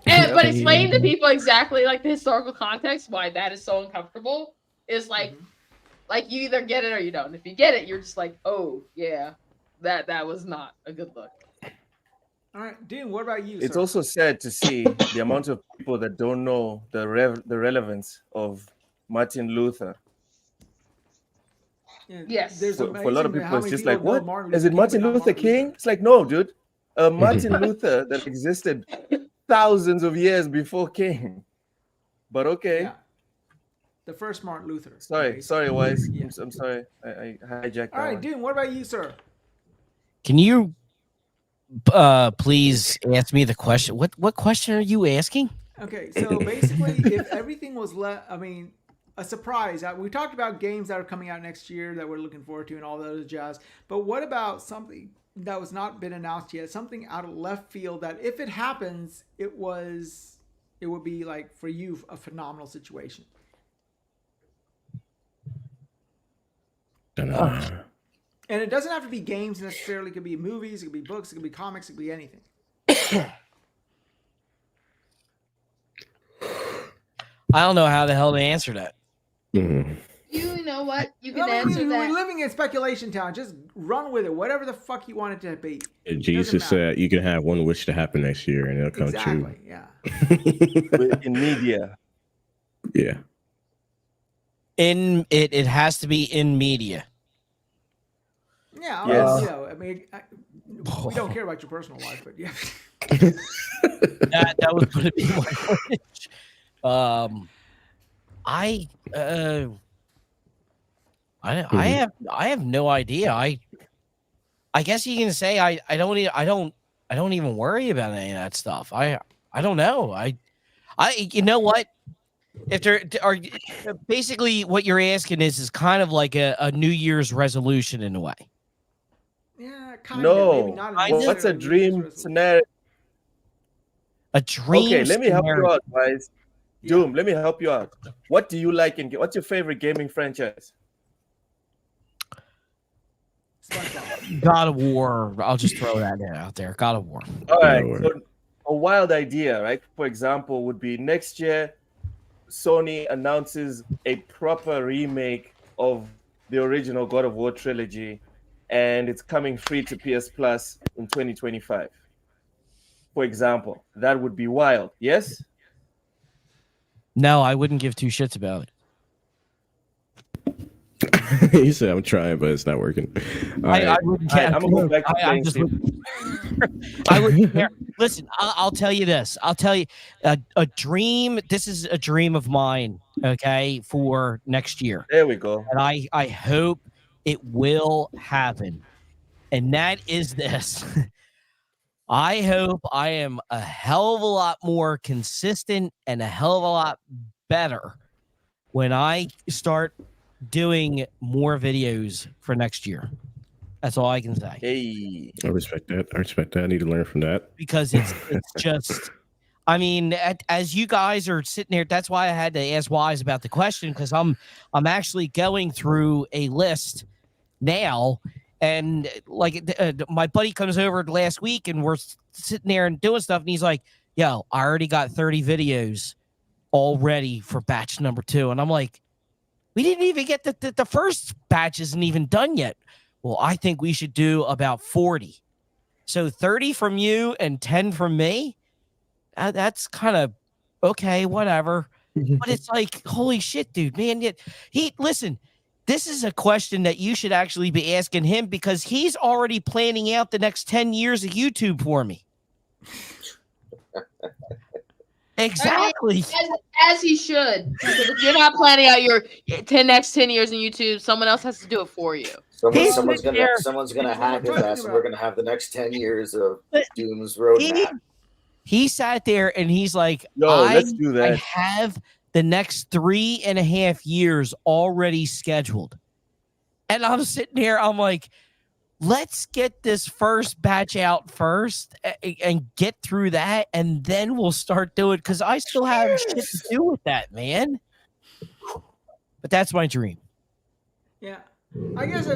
But explain to people exactly like the historical context why that is so uncomfortable is like you either get it or you don't. If you get it, you're just like, oh yeah, that was not a good look. All right, Dean, what about you? It's sir? also sad to see the amount of people that don't know the relevance of Martin Luther. Yeah, Yes. There's For a lot of amazing people, how it's many just people like, know what? Martin Is Luther it King, Martin but not Luther Martin King? Luther. It's like, no, dude. Martin Luther that existed thousands of years before King. But okay. Yeah. The first Martin Luther. Sorry, Wize. Yeah. I'm sorry. I hijacked All right, that one. Dean, what about you, sir? Can you please ask me the question? What question are you asking? Okay, so basically, if everything was a surprise. We talked about games that are coming out next year that we're looking forward to and all that other jazz. But what about something that was not been announced yet? Something out of left field that if it happens, it would be like for you a phenomenal situation. And it doesn't have to be games necessarily. It could be movies, it could be books, it could be comics, it could be anything. I don't know how the hell to answer that. You know what? You can answer that. We're living in speculation town. Just run with it. Whatever the fuck you want it to be. Jesus said you can have one wish to happen next year and it'll come true. Exactly. Yeah. In media. Yeah. It has to be in media. Yeah. Yes. You know, I mean, we don't care about your personal life, but yeah. that was going to be my wish. I have no idea. I guess you can say I don't even worry about any of that stuff. I don't know. I you know what? If there are basically what you're asking is kind of like a New Year's resolution in a way. Yeah, kind No. of. Maybe not What's a necessarily dream scenario? A dream. Okay, let me help you out, guys. Yeah. Doom, let me help you out. What do you like in what's your favorite gaming franchise? God of War. I'll just throw that out there. God of War. All right. So a wild idea, right? For example, would be next year Sony announces a proper remake of the original God of War trilogy, and it's coming free to PS Plus in 2025. For example, that would be wild. Yes? No, I wouldn't give two shits about it. He said, I'm trying, but it's not working. I wouldn't care. I'm going to go back to playing I wouldn't care. Listen, I'll tell you this. I'll tell you a dream. This is a dream of mine, okay, for next year. There we go. And I hope it will happen. And that is this. I hope I am a hell of a lot more consistent and a hell of a lot better when I start doing more videos for next year. That's all I can say. Hey, I respect that. I need to learn from that. Because it's just, I mean, as you guys are sitting there, that's why I had to ask Wize about the question, because I'm actually going through a list now. And like my buddy comes over last week and we're sitting there and doing stuff. And he's like, yo, I already got 30 videos all ready for batch number 2. And I'm like, we didn't even get the first batch isn't even done yet. Well, I think we should do about 40. So 30 from you and 10 from me. That's kind of okay, whatever. But it's like, holy shit, dude, man. Listen, this is a question that you should actually be asking him because he's already planning out the next 10 years of YouTube for me. Exactly. As he should. Because if you're not planning out your next 10 years in YouTube, someone else has to do it for you. Someone's gonna hack his ass, and we're gonna have the next 10 years of Doom's roadmap. He sat there and he's like, let's do that. I have the next 3.5 years already scheduled. And I'm sitting there, I'm like, let's get this first batch out first and get through that, and then we'll start doing, because I still have shit to do with that, man. But that's my dream. Yeah. I guess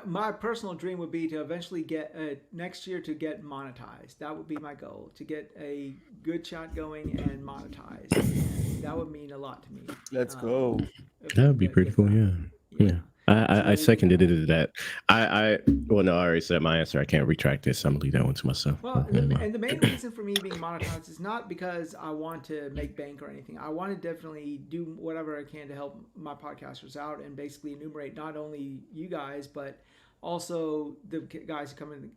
my personal dream would be to eventually get next year to get monetized. That would be my goal, to get a good chat going and monetized. And that would mean a lot to me. Let's go. That would be pretty cool. Yeah. I seconded it to that. Well, no, I already said my answer. I can't retract this. I'm gonna leave that one to myself. Well, and the main reason for me being monetized is not because I want to make bank or anything. I want to definitely do whatever I can to help my podcasters out and basically enumerate not only you guys but also the guys who come in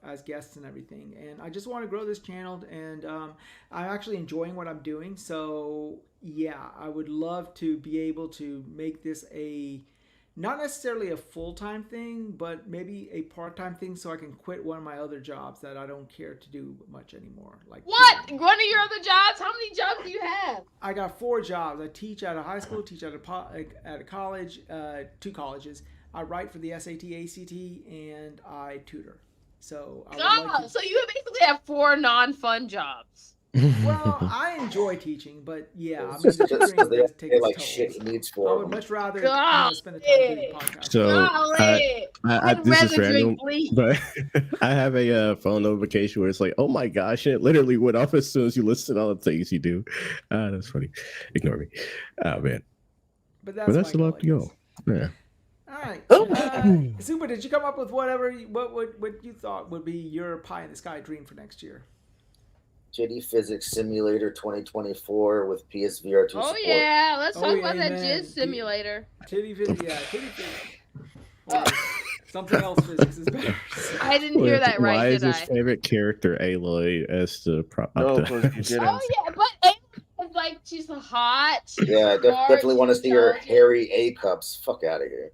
as guests and everything. And I just want to grow this channel, and I'm actually enjoying what I'm doing. So yeah, I would love to be able to make this not necessarily a full-time thing, but maybe a part-time thing, so I can quit one of my other jobs that I don't care to do much anymore. Like what? One of your other jobs? How many jobs do you have? I got 4 jobs. I teach at a high school, teach at a college, 2 colleges. I write for the SAT, ACT, and I tutor. So so you basically have 4 non-fun jobs. Well, I enjoy teaching, but yeah, I mean, the tutoring does take its like toll. shit he needs for I would them. much rather spend the time doing the podcast. So I'd this is rather random, drink bleach. but I have a phone notification where it's like, "Oh my gosh!" And it literally went off as soon as you listed all the things you do. That's funny. Ignore me. Oh man. But that's a lot to go. Yeah. All right. Super, did you come up with what you thought would be your pie in the sky dream for next year? JD Physics Simulator 2024 with PSVR 2 support. Oh yeah, let's talk about that man. jizz simulator. Titty physics, yeah, titty physics. Something else physics is better. I didn't hear that right, Why is did his I? favorite character Aloy as the prop? No, because you didn't. Oh yeah, but Aloy is like she's hot. She's Yeah, smart, definitely want to she's see her intelligent. hairy A cups. Fuck out of here.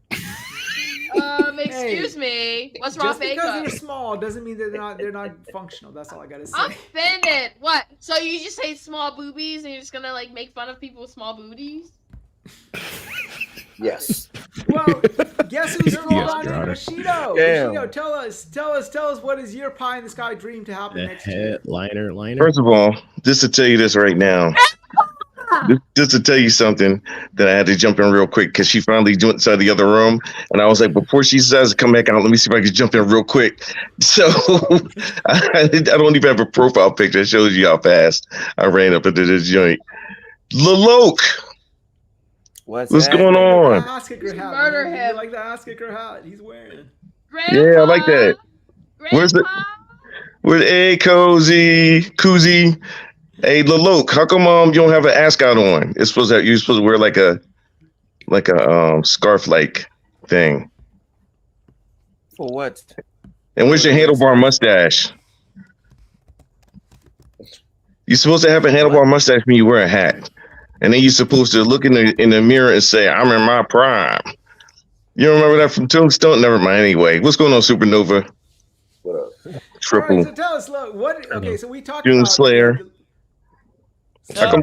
Excuse me. What's wrong Just with because makeup? they're small doesn't mean they're not functional. That's all I gotta say. I'm offended. What? So you just hate small boobies and you're just gonna like make fun of people with small booties? Yes. Well, guess who's called Yes, on Your in? Honor. Bushido. Damn. Bushido, tell us what is your pie in the sky dream to happen The next year? headliner. First of all, just to tell you this right now, just to tell you something that I had to jump in real quick because she finally went inside the other room, and I was like, before she decides to come back out, let me see if I can jump in real quick. So I don't even have a profile picture that shows you how fast I ran up into this joint. Laloke, what's going on? Murder him. You like the ass kicker hat he's wearing? Grandpa, Yeah, I like that. Where's the hey Koozie? Hey, Laloke, how come you don't have an ascot on? You're supposed to wear like a scarf like thing. For what? And where's your handlebar mustache? You're supposed to have a handlebar mustache when you wear a hat, and then you're supposed to look in the mirror and say, "I'm in my prime." You don't remember that from Tombstone? Never mind. Anyway, what's going on, Supernova? What up? Triple. All right, so tell us, look, what? Okay, so we talked Doom about Slayer. How come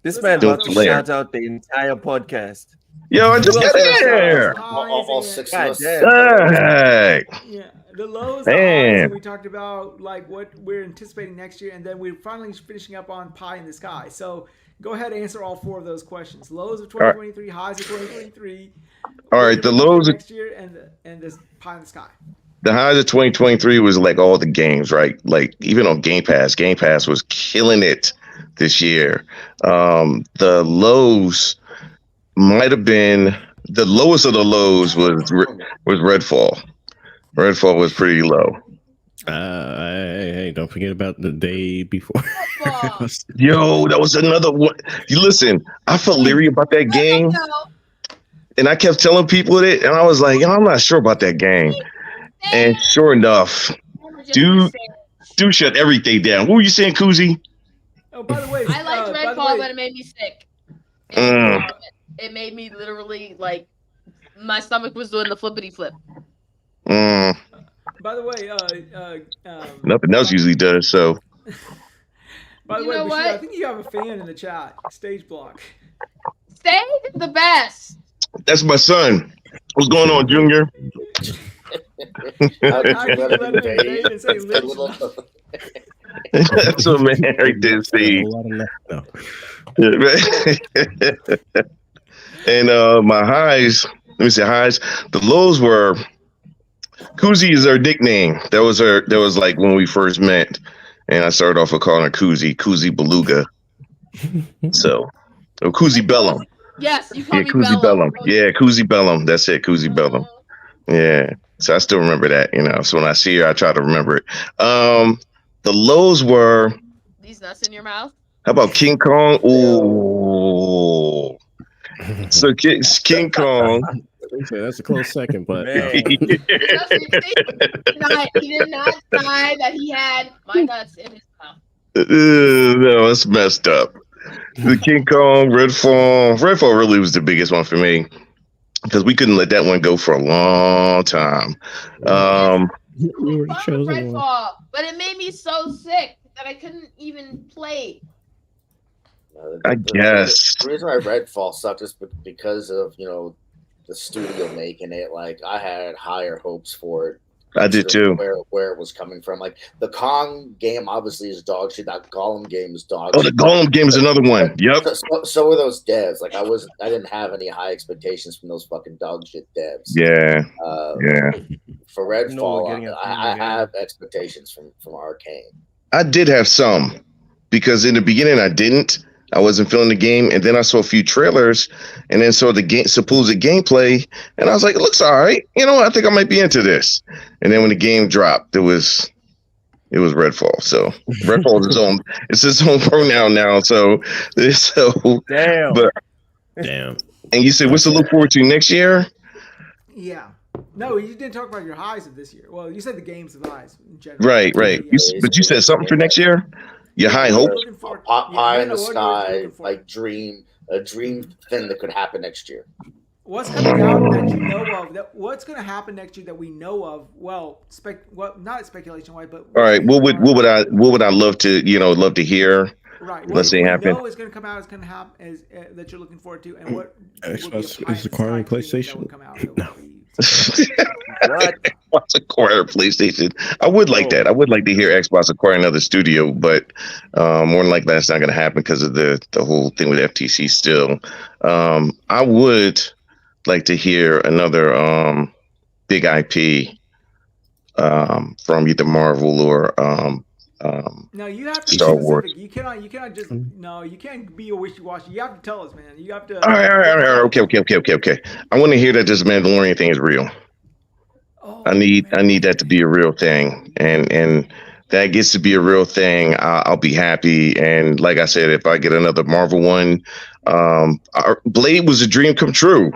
This man Don't wants to flare. shout out the entire podcast. Yo, I just got there. All 6 of God us. damn. Hey. Yeah, the lows, the highs, Man. and we talked about like what we're anticipating next year, and then we're finally finishing up on pie in the sky. So go ahead and answer all 4 of those questions. Lows of 2023, highs of 2023. All right, the lows. next year and this pie in the sky. The highs of 2023 was like all the games, right? Like even on Game Pass was killing it this year. The lows might have been the lowest of the lows was Redfall. Redfall was pretty low. Hey, don't forget about the day before. Yo, that was another one. You listen, I felt leery about that game And I kept telling people it, and I was like, I'm not sure about that game. And sure enough, dude shut everything down. What were you saying, Koozie? Oh, by the way, I liked Redfall, but it made me sick. It made me literally like my stomach was doing the flippity flip. By the way, nothing else usually does. So. By the way, Bashir, I think you have a fan in the chat. Stage block. Stage is the best. That's my son. What's going on, Junior? That's what man right there, Steve. And my highs, let me say highs. The lows were Koozie is her nickname. That was like when we first met, and I started off with calling her Koozie Beluga. So, Koozie Bellum. Yes, you call me Koozie Bellum. Yeah, Koozie Bellum. That's it, Koozie Bellum. Yeah. So I still remember that, So when I see her, I try to remember it. The lows were these nuts in your mouth. How about King Kong? Ooh. So King Kong. That's a close second, but he did not deny that he had my nuts in his mouth. No, it's messed up. The King Kong, Redfall really was the biggest one for me because we couldn't let that one go for a long time. Redfall, but it made me so sick that I couldn't even play. I guess the reason why Redfall sucked is because of the studio making it. Like I had higher hopes for it. I did too. Where it was coming from, like the Kong game, obviously is dog shit. That Gollum game is dog shit. Oh, the Gollum game is another one. Yep. So were those devs. Like I didn't have any high expectations from those fucking dog shit devs. Yeah. For Redfall, I have expectations from Arcane. I did have some because in the beginning I didn't. I wasn't feeling the game, and then I saw a few trailers, and then saw the supposed gameplay, and I was like, "It looks all right. I think I might be into this." And then when the game dropped, it was Redfall. So Redfall is it's his own pronoun now. So damn. Damn. And you said, what's to look forward to next year? Yeah. No, you didn't talk about your highs of this year. Well, you said the games of highs in general. Right. But you said something for next year. Your high hope. Pie in the sky, like a dream thing that could happen next year. What's coming out that you know of? What's going to happen next year that we know of? Well, not speculation wise, but all right. What would I love to hear? Right. Let's see happen. Know is going to come out. Is going to happen. That you're looking forward to, and what is acquiring PlayStation? No. Xbox acquire PlayStation. I would like that. I would like to hear Xbox acquire another studio, but more than likely that's not going to happen because of the whole thing with FTC still. I would like to hear another big IP from either Marvel or no, you have to Star be Wars. You cannot just you can't be a wishy-washy. You have to tell us, man. You have to. All right. Okay. I want to hear that this Mandalorian thing is real. I need that to be a real thing, and that gets to be a real thing. I'll be happy. And like I said, if I get another Marvel one, Blade was a dream come true.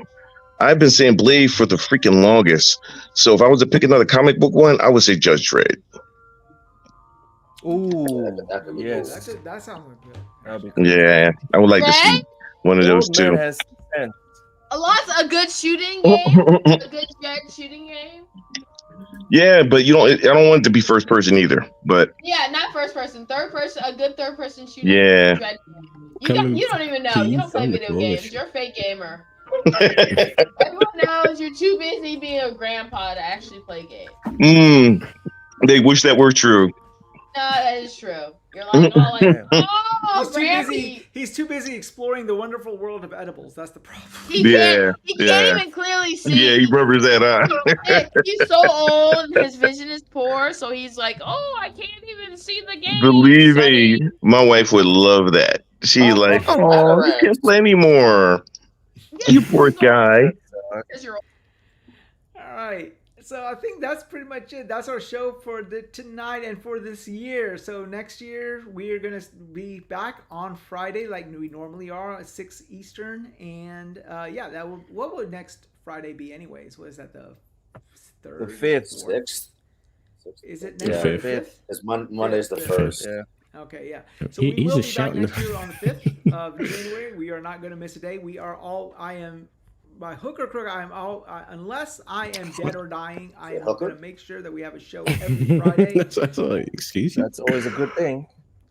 I've been saying Blade for the freaking longest. So if I was to pick another comic book one, I would say Judge Dredd. Ooh, yes. That sounds like good. Yeah, I would like to see one of those two. A good shooting game, a good shooting game. Yeah, but I don't want it to be first person either. But yeah, not first person, third person, a good third person shooting. Yeah. Game. You don't even know. You don't play video games. You're a fake gamer. Everyone knows you're too busy being a grandpa to actually play games. They wish that were true. No, that is true. You're like, he's too busy exploring the wonderful world of edibles. That's the problem. He can't even clearly see. Yeah, he remembers that. He's so old. His vision is poor, so he's like, I can't even see the game. Believe me, my wife would love that. She's like, you can't play anymore. You poor guy. All right. So I think that's pretty much it. That's our show for tonight and for this year. So next year we are gonna be back on Friday like we normally are at 6 Eastern. And that will. What would next Friday be, anyways? Was that the third? The 5th. 6th. Is it The next fifth. 5th? It's Monday's the 1st. Yeah. Okay, yeah. So we He's will be just back shouting. next year on the 5th of January. We are not going to miss a day. I am, by hook or crook, unless I am dead or dying, I am Hooker? going to make sure that we have a show every Friday. That's like, excuse you. That's always a good thing.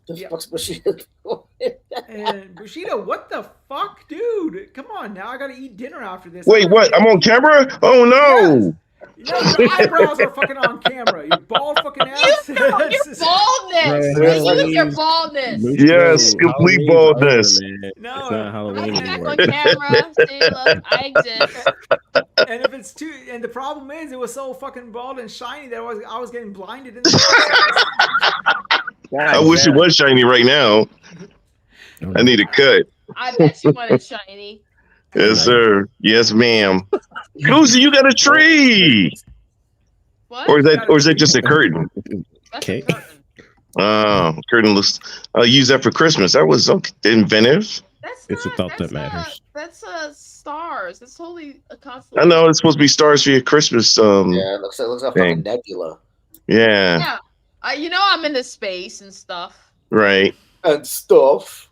The Yeah. fuck's Bushido doing? And Bushido, what the fuck, dude? Come on, now I got to eat dinner after this. Wait, what? I'm on camera? Oh no! No, your eyebrows are fucking on camera. Your bald fucking ass. Your baldness. Right. Use your baldness. Yes, complete Halloween's baldness. over, man. No. It's not I'm Halloween back anymore. on camera. See, look, I exist. And if it's too, and the problem is, it was so fucking bald and shiny that I was getting blinded in the process. I wish it was shiny right now. I need a cut. I bet you want it shiny. Yes, sir. Yes, ma'am. Lucy, you got a tree. What? Or is that just a curtain? That's Okay. a curtain. Curtain looks. I'll use that for Christmas. That was inventive. That's It's a not, thought that that's matters. That's stars. That's totally a I constellation. know it's supposed to be stars for your Christmas. Yeah, it looks like a Dang. fucking nebula. Yeah. Yeah. I'm into space and stuff. Right. And stuff.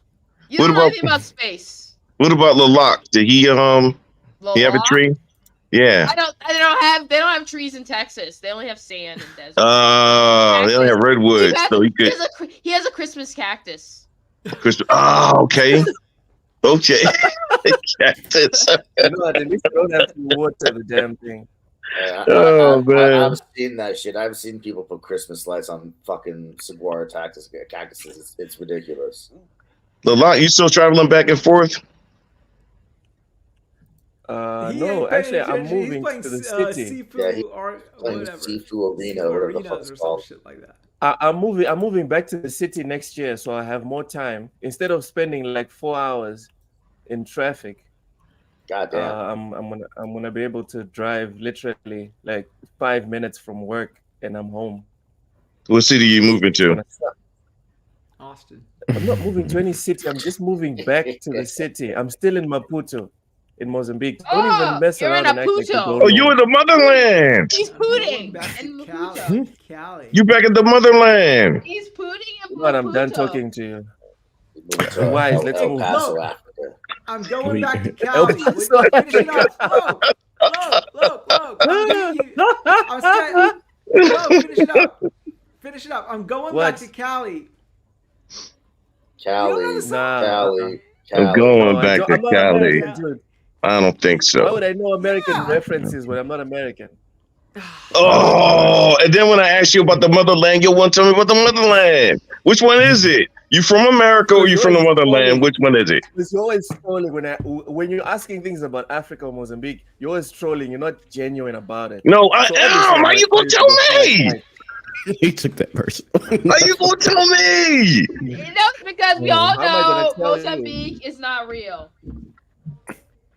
You What don't know about- anything about space. What about Lilac? Did he have a tree? Yeah. They don't have trees in Texas. They only have sand and desert. They only have redwoods, so he could He has a Christmas cactus. Christmas. Oh, okay. Okay. Cactus. No, they don't have to water the damn thing. Yeah, Oh, man. I've seen that shit. I've seen people put Christmas lights on fucking saguaro cactuses. It's ridiculous. Lilac, you still traveling back and forth? He No, ain't paying actually, I'm attention. He's moving playing, to the city. Seafood Yeah, he's or Playing whatever. Seafood Arena, or whatever the fuck Arenas it's or some called. shit like that. I'm moving back to the city next year, so I have more time. Instead of spending like 4 hours in traffic, Goddamn. I'm gonna be able to drive literally like 5 minutes from work, and I'm home. What city are you moving to? Austin. I'm not moving to any city. I'm just moving back to the city. I'm still in Maputo, in Mozambique. Don't even mess you're around in and act like you Maputo. don't Oh, know. you in the motherland. He's I'm going pooting back in to Maputo. Cali. You back at the motherland. He's pooting in But I'm done Maputo. talking to you. Moving to Wise, let's El move. Paso, No. Africa. I'm going Wait. back to El Cali. Paso, Finish it up. Look. I'm giving you. I'm saying, look, finish it up. I'm going What? back to Cali. Cali. You don't know the song? Nah, Cali. I'm Cali. going I back don't- to I'm not Cali. American, dude. I don't think Why so. would I know American Yeah. references when I'm not American? Oh, and then when I ask you about the motherland, you want to tell me about the motherland. Which one is it? You from America or you from the motherland? Which one is it? Because you're always trolling when you're asking things about Africa or Mozambique. You're always trolling. You're not genuine about it. No, So obviously, how you gonna tell me? He took that person. How you gonna tell me? That's because we all How am I gonna know tell you? Mozambique is not real.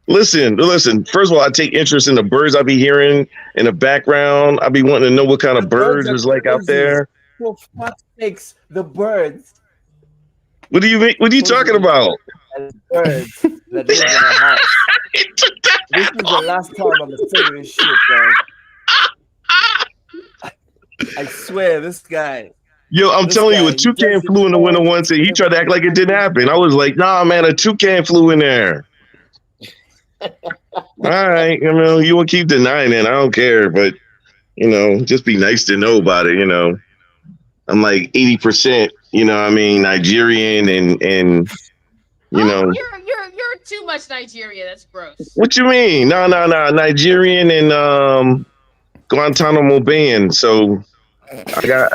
Listen. First of all, I take interest in the birds I be hearing in the background. I be wanting to know what kind of The birds birds are is like out crazy. there. For fuck's sakes, the birds. What do you mean? What are you talking about? And birds that live in a house. He took that This is the last time I'm saying this shit, guys. I swear, this guy. Yo, I'm This telling you, a guy, he toucan does it flew in the window all once, and he tried to act like it didn't happen. I was like, nah, man, a toucan flew in there. All right, you will keep denying it. I don't care, but just be nice to know about it. I'm like 80%. Nigerian and You're too much Nigeria. That's gross. what you mean? No, Nigerian and Guantanamo Bay. So I got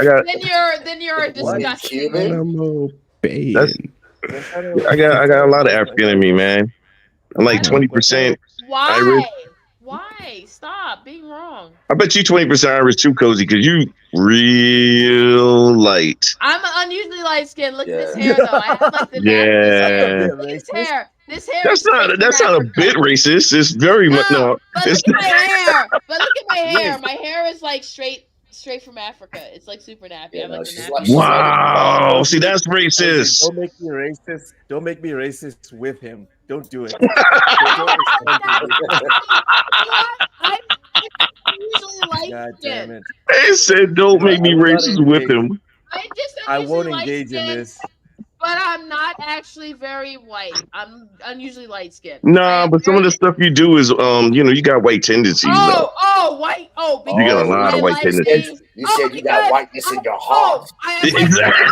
Then you're disgusting. Animal Bay. I got a lot of African in me, man. I'm like 20%. Why? Irish. Why? Stop being wrong. I bet you 20% Irish too, Cozy, because you real light. I'm unusually light skinned. Look at this Yeah. hair though. I have like the Yeah. Look at this hair. This hair. That's is not straight from a Africa. bit racist. It's very much no. But It's look at my hair. But look at my hair. Yes. My hair is like straight from Africa. It's like super nappy. Yeah, I have no, like the she's nappy. like- she's Wow. See, that's Ozzy, racist. don't make me racist. Don't make me racist with him. Don't do it. I'm usually light God damn skinned. it. They said, don't make me I will not racist with engage. him. I I usually won't light engage in skinned, this. but I'm not actually very white. I'm unusually light skinned. Nah, but some of the stuff you do is, you got white tendencies. Though. White. You got a Because lot my of white life tendencies. is. You said you got because- whiteness in your heart. I have white Exactly.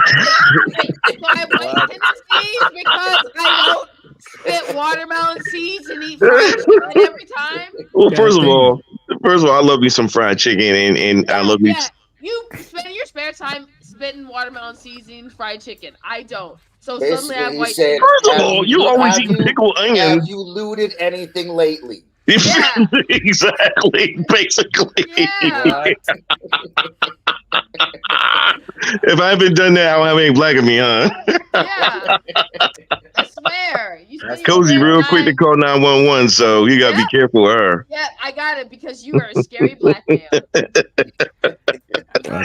So I have white tendencies because I don't spit watermelon seeds and eat fried chicken every time. Well, first of all, I love me some fried chicken, and I love me. Yeah, you spend your spare time spitting watermelon seeds and eating fried chicken. I don't. So suddenly I have Basically, you white said, tendencies. First of all, you always eat pickled Have onions. you looted anything lately? Yeah. Exactly. Basically. Yeah. If I haven't done that, I don't have any black in me, huh? Yeah. I swear. You spend your Cozy, spare real quick to time- call 911, so you gotta be careful with her. Yeah, I got it because you are a scary black man.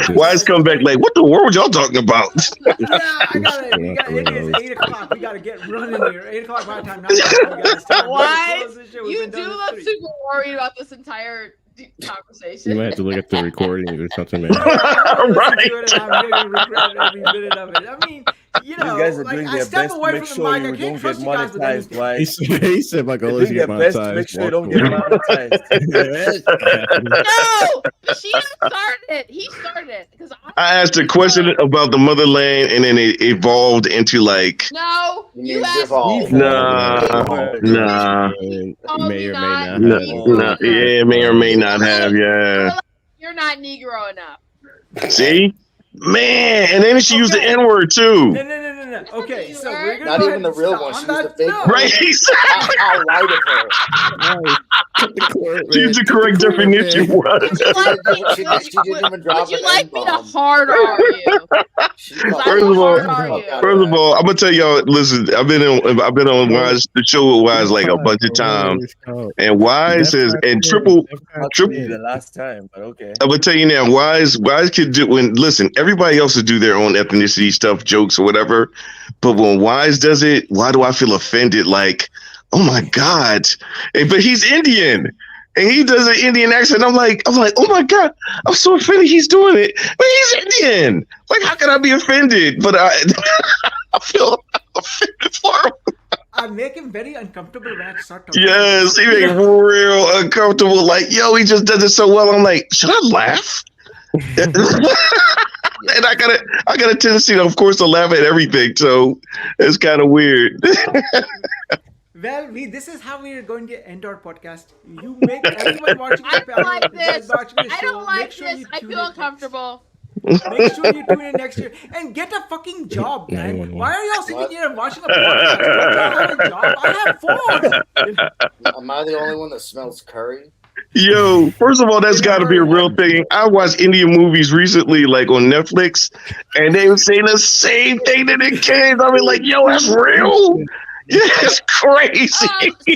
Wise come back like, what the world y'all talking about? Yeah, I got it. It is 8 o'clock. We gotta get running here. 8 o'clock my time. 9 o'clock. We gotta start. Why? Close this shit. We've You been do done look this 3. super worried about this entire conversation. You might have to look at the recording or something, man. I'm Right. to it and I'm gonna regret every minute of it. I mean, you know, These guys are like, doing I their step best to away make from the sure mic. I you can't don't get trust you guys with monetized. anything. Why? He said my goal They're is to doing get their best to make monetized. sure you don't get monetized. No, she started it. He started it because I asked a question about the motherland, and then it evolved into like, No, You you mean asked. devolve. nah. Oh, May or may not. not have. Nah, yeah, may or may not have, yeah. You're not Negro enough. See? Man, and then she used the Okay. N-word too. No. Okay, so we're gonna Not go even ahead the real and one. stop She was on the that. fake No. one. Right? How white of her. She used the correct definition. What? She didn't even drop Would you an like me to N-bomb. hard R you? First of all, I'm gonna tell y'all. Listen, I've been on Wise, the show with Wise like a bunch of times, and Wise says, and triple. The last time, but okay. I'm gonna tell you now, Wise could do when listen, everybody else will do their own ethnicity stuff, jokes or whatever. But when Wise does it, why do I feel offended? Like, oh my God. But he's Indian. And he does an Indian accent. I'm like, oh my God, I'm so offended he's doing it. But he's Indian. Like, how can I be offended? But I feel offended for him. I make him very uncomfortable when I start talking. Yes, he made real uncomfortable. Like, yo, he just does it so well. I'm like, should I laugh? And I got a tendency, of course, to laugh at everything. So it's kind of weird. Well, this is how we are going to end our podcast. You make everyone watching the I don't like this. watching the I show, don't like make sure this. you I tune feel in uncomfortable. Make sure you tune in next year and get a fucking job, man. 911. Why are y'all sitting here and watching a podcast? Don't y'all have a job? I have 4. Am I the only one that smells curry? Yo, first of all, that's got to be a real thing. I watched Indian movies recently, like on Netflix, and they were saying the same thing to the kids. I mean, like, yo, that's real. Yeah, it's crazy. So here's the thing.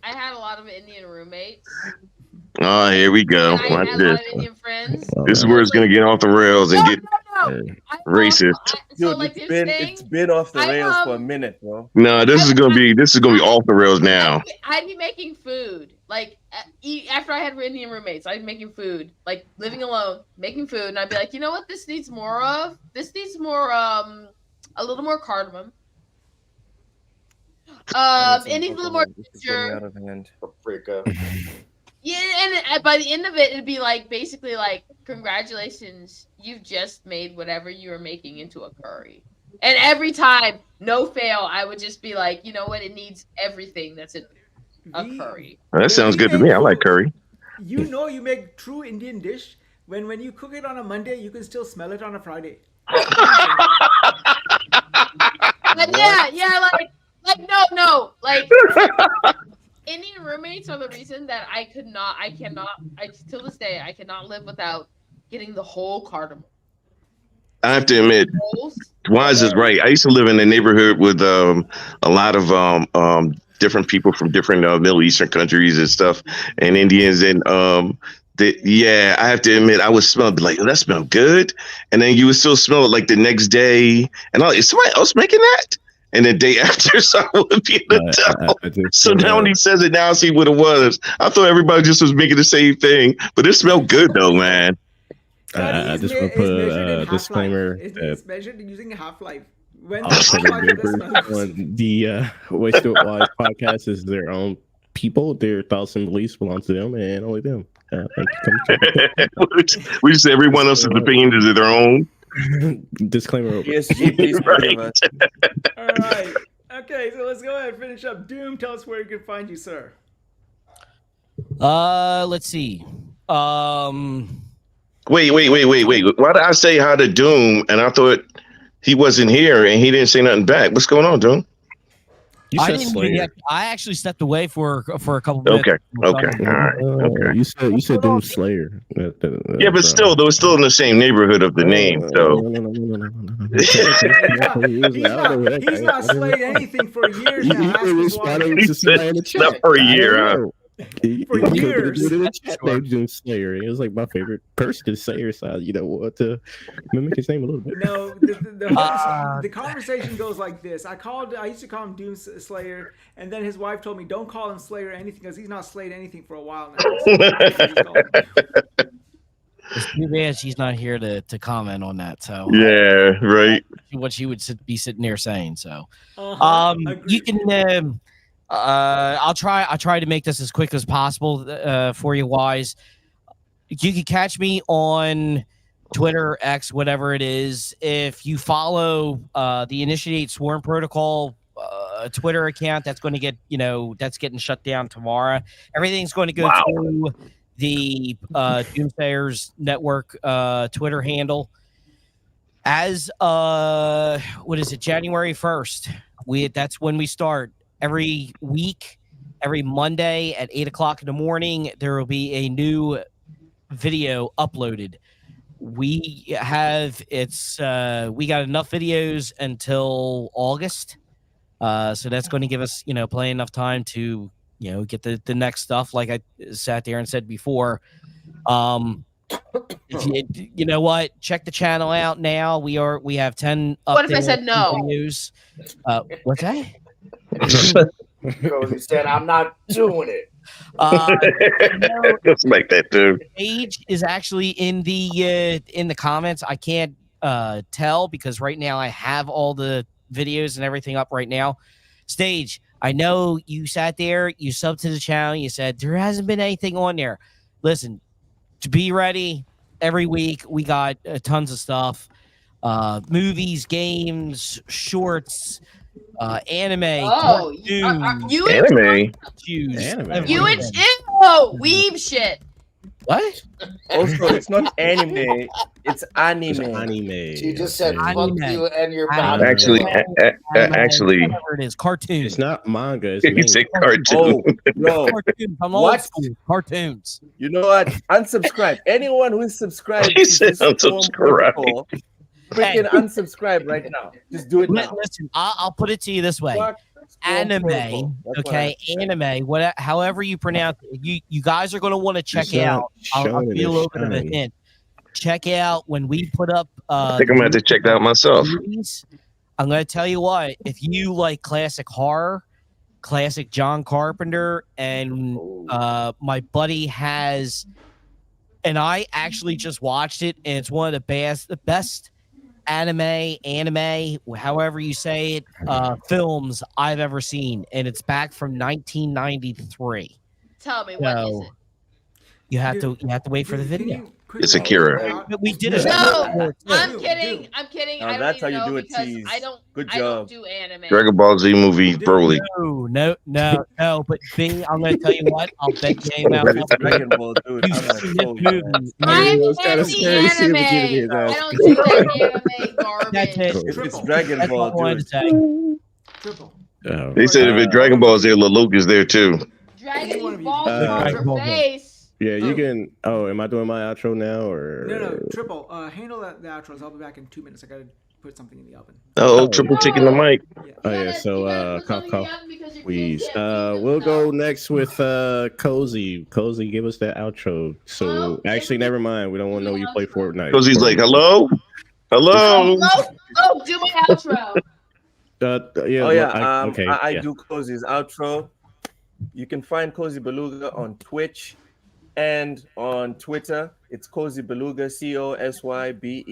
I had a lot of Indian roommates. Oh, here we go. And I Watch had a lot this. of Indian friends. This is where it's gonna get off the rails and get racist. So Dude, like it's been off the rails for a minute, bro. No, this is gonna be off the rails now. I'd be making food. Like after I had Indian roommates, I'd be making food. Like living alone, making food, and I'd be like, you know what? This needs more of. This needs more a little more cardamom. It needs a little more ginger. Out of hand. Paprika. Yeah, and by the end of it, it'd be like basically like, congratulations, you've just made whatever you were making into a curry. And every time, no fail, I would just be like, you know what? It needs everything that's in a curry. That sounds good to me. I like curry. You know you make true Indian dish when you cook it on a Monday, you can still smell it on a Friday. But yeah, no, like Indian roommates are the reason that I till this day, I cannot live without getting the whole cardamom. I have to admit, Wise is right. I used to live in a neighborhood with a lot of different people from different Middle Eastern countries and stuff, and Indians, and yeah, I have to admit, I would smell like, that smell good, and then you would still smell it like the next day, and is somebody else making that? And the day after, so I would be able to tell. So now when he says it, now I see what it was. I thought everybody just was making the same thing, but it smelled good though, man. I just want to put a disclaimer. It's measured using Half-Life. When All on the Waste to Wise podcast is their own people. Their thoughts and beliefs belong to them and only them. We just say everyone else's opinion is their own. Disclaimer. ESG, please forgive us. All right. Okay, so let's go ahead and finish up. Doom, tell us where you can find you, sir. Let's see. Wait. Why did I say hi to Doom and I thought he wasn't here and he didn't say nothing back? What's going on, Doom? I actually stepped away for a couple minutes. Okay. All right. Okay. You said Doom Slayer. Yeah, but still, they were still in the same neighborhood of the name. So He's not slayed anything for years now. He said not for a year, huh? For years. Doom Slayer. It was like my favorite person to Slayer, so you know what, to mimic his name a little bit. No, the conversation goes like this. I used to call him Doom Slayer, and then his wife told me don't call him Slayer anything because he's not slayed anything for a while now. It's too bad she's not here to comment on that. So yeah, right. What she would be sitting there saying. So, Agreed. you can. I'll try to make this as quick as possible for you, Wize. You can catch me on Twitter, X, whatever it is. If you follow the Initiate Swarm Protocol Twitter account, that's going to get that's getting shut down tomorrow. Everything's going to go through the Doomsayers Network Twitter handle. As what is it? January 1st. That's when we start. Every week, every Monday at 8:00 in the morning, there will be a new video uploaded. We got enough videos until August. So that's going to give us, plenty enough time to, get the next stuff. Like I sat there and said before, you know what? Check the channel out now. We have 10 What if I said no? Videos. What's that? He said, "I'm not doing it." Just like that, dude. Age is actually in the comments. I can't tell because right now I have all the videos and everything up right now. Stage, I know you sat there, you subbed to the channel, you said there hasn't been anything on there. Listen, to be ready every week. We got tons of stuff, movies, games, shorts. Anime. Oh, anime. You and weeb shit. What? Also, it's not anime. It's anime. She just said, "Fuck Anime. you and your Anime. body." Actually, whatever it is, cartoons. It's not manga. It's he said manga. cartoon. Oh no! Cartoons. I'm What? old school. Cartoons. You know what? Unsubscribe. Anyone who is subscribed He to said this Swarm unsubscribe. Protocol, freaking unsubscribe right now. Just do it now. Listen, I'll put it to you this way. Fuck Swarm Anime, Protocol. That's what okay, I said. anime, however you pronounce it, you guys are going to want to check It's not out. I'll shonen, give you a it's little bit of a shining. hint. Check out when we put up. I think I'm gonna have to check that out myself. movies. I'm going to tell you what. If you like classic horror, classic John Carpenter, and my buddy has, and I actually just watched it, and it's one of the best anime, however you say it, films I've ever seen, and it's back from 1993. Tell me, what is it? You have to wait for the video. It's Akira. But we did it. No, I'm kidding. I'm kidding. Now I don't that's even how you know do it, because tease. I Good don't job. do anime. Dragon Ball Z movie Broly. No. But B, I'm going to tell you what. I'll bet game out. It's Dragon Ball, dude. You've I'm gonna seen show this you, movie. man. I'm It's kinda scary to see what you anti-anime. do. I don't do that anime garbage. That's it. It's Dragon That's all I Ball, wanted to dude. say. Triple. Oh. They said if it's Dragon Ball Z, Lelouch is there too. Dragon Ball Ball on Dragon your Ball. face. Yeah, you can. Oh, am I doing my outro now or? No, Triple. Handle the outros. I'll be back in 2 minutes. I gotta put something in the oven. Oh, triple taking the mic. Yeah. Oh yeah, so cough. We'll go next with Cozy. Cozy, give us that outro. So actually, never mind. We don't want to know you play Fortnite. Cozy's like, hello, hello. Oh, do my outro. Yeah. Oh yeah. Okay. I yeah. do Cozy's outro. You can find Cozy Beluga on Twitch and on Twitter. It's Cozy Beluga, COSYBELUGA.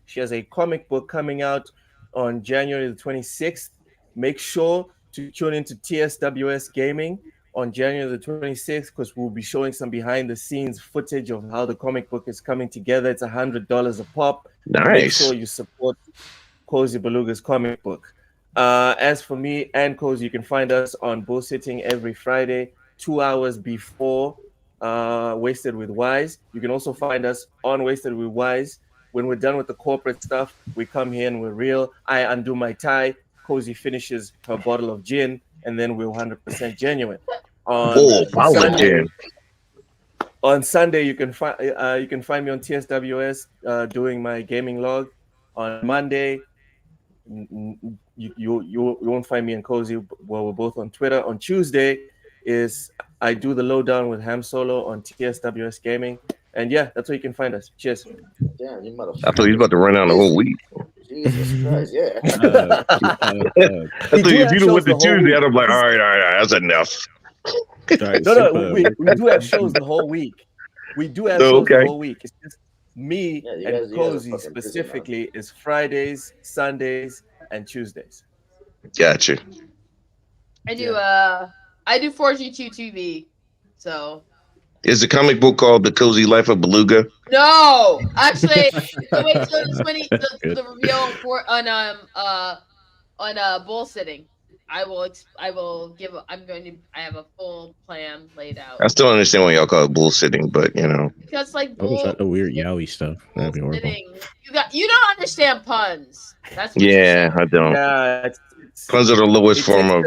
She has a comic book coming out on January the 26th. Make sure to tune into TSWS Gaming on January the 26th because we'll be showing some behind the scenes footage of how the comic book is coming together. It's $100 a pop. Nice. Make sure you support Cozy Beluga's comic book. As for me and Cozy, you can find us on Bullsitting every Friday, 2 hours before Wasted with Wize. You can also find us on Wasted with Wize. When we're done with the corporate stuff, we come here and we're real. I undo my tie. Cozy finishes her bottle of gin, and then we're 100% genuine. On Sunday, you can find me on TSWS doing my gaming log. On Monday, you won't find me and Cozy. Well, we're both on Twitter. On Tuesday is I do the lowdown with Ham Solo on TSWS Gaming, and yeah, that's where you can find us. Cheers. Damn, you motherfucker. I thought he was about to run out the whole week. Jesus Christ, yeah. I thought if you went to Tuesday, I'd have like, all right, that's enough. No, we do have shows the whole week. We do have shows the whole week. It's just me and Cozy specifically is Fridays, Sundays, and Tuesdays. Gotcha. I do 4G2 TV. So is the comic book called The Cozy Life of Beluga? No, actually, wait till the reveal for on bullsitting. I have a full plan laid out. I still understand why y'all call it bullsitting, but you know. Because like the weird yaoi stuff. That'd be horrible. You don't understand puns. That's what I don't. Yeah, puns are the lowest form of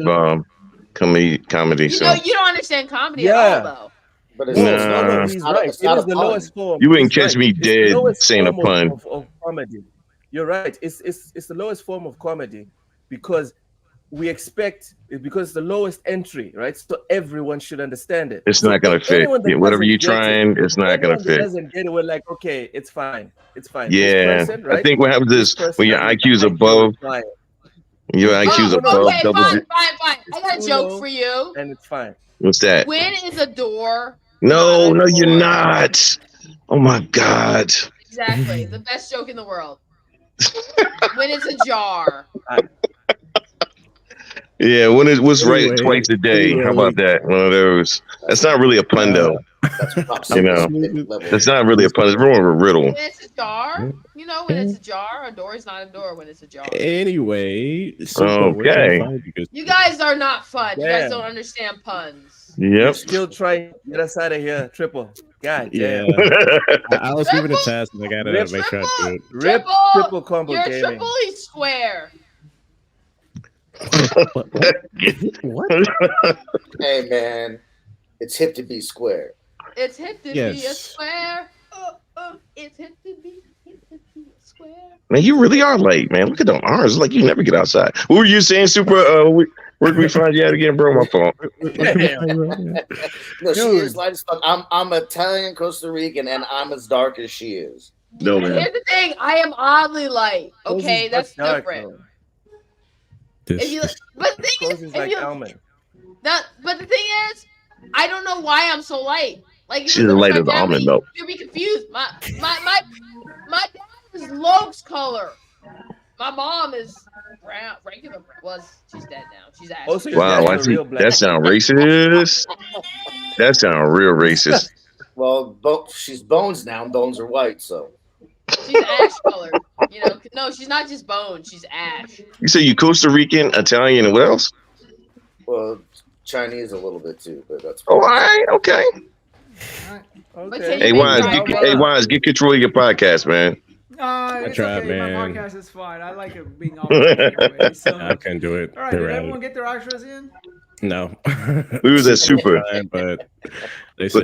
comedy. You don't understand comedy at all, though. But he's right. It is the lowest form. You wouldn't catch me dead saying a pun. Of comedy. You're right. It's the lowest form of comedy because we expect it because it's the lowest entry, right? So everyone should understand it. It's not gonna fit. Whatever you're trying, it's not gonna fit. Doesn't get it. We're like, okay, it's fine. It's fine. Yeah, person, right? I think what happens is when your IQ is above. Your IQ's above okay, double. Fine. I got a joke for you. And it's fine. What's that? When is a door? No, you're not. Oh my God. Exactly. The best joke in the world. When it's a jar. Yeah, when it was right twice a day. How about that? One of those. That's not really a pun, though. That's not really a pun. It's more of a riddle. When it's a jar, when it's a jar, a door is not a door when it's a jar. Anyway, okay. You guys are not fun. You guys don't understand puns. Yep. Still trying to get us out of here. Triple. God damn. I was given a task and I gotta make sure I do it. Triple combo You're gaming. triple square. What? Hey man, it's hip to be square. It's hip to be a square. It's hip to be a square. Man, you really are late, man. Look at them arms. Like you never get outside. What were you saying, Super? Where can we find you at again, bro? My phone. No, she is light as fuck. I'm Italian, Costa Rican, and I'm as dark as she is. No, man. Here's the thing. I am oddly light. Okay, that's different. But the thing is, I don't know why I'm so light. Like she's the light of the almond milk. You'll be confused. My dad is Loke's color. My mom is brown, regular. She's dead now. She's ashy. Wow, that sounds racist. That sounds real racist. Well, she's bones now. Bones are white, so. She's ash colored. No, she's not just bone. She's ash. You say you Costa Rican, Italian, and what else? Well, Chinese a little bit too, but that's. All right, okay. Okay. Hey, Wize, get control of your podcast, man. It's tried, okay. man. My podcast is fine. I like it being on anyway, so. I can do it. All right, did everyone get their outros in? No. We was at Super, but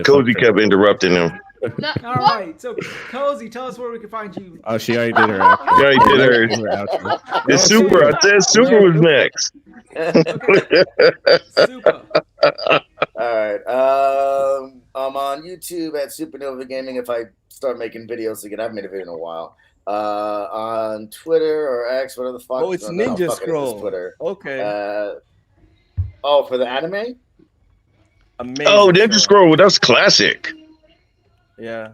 Cozy kept interrupting him. No, All what? right, so Cozy, tell us where we can find you. Oh, she already did her outro. She already did hers. Her outro. It's Super. I said Super was next. Okay, super. All right. I'm on YouTube at Supernova Gaming. If I start making videos again, I haven't made a video in a while. On Twitter or X, whatever the fuck. Oh, it's No, Ninja fuck it, it's Scroll. Twitter. Okay. For the anime? Amazing. Oh, Ninja show. Scroll. That's classic. Yeah.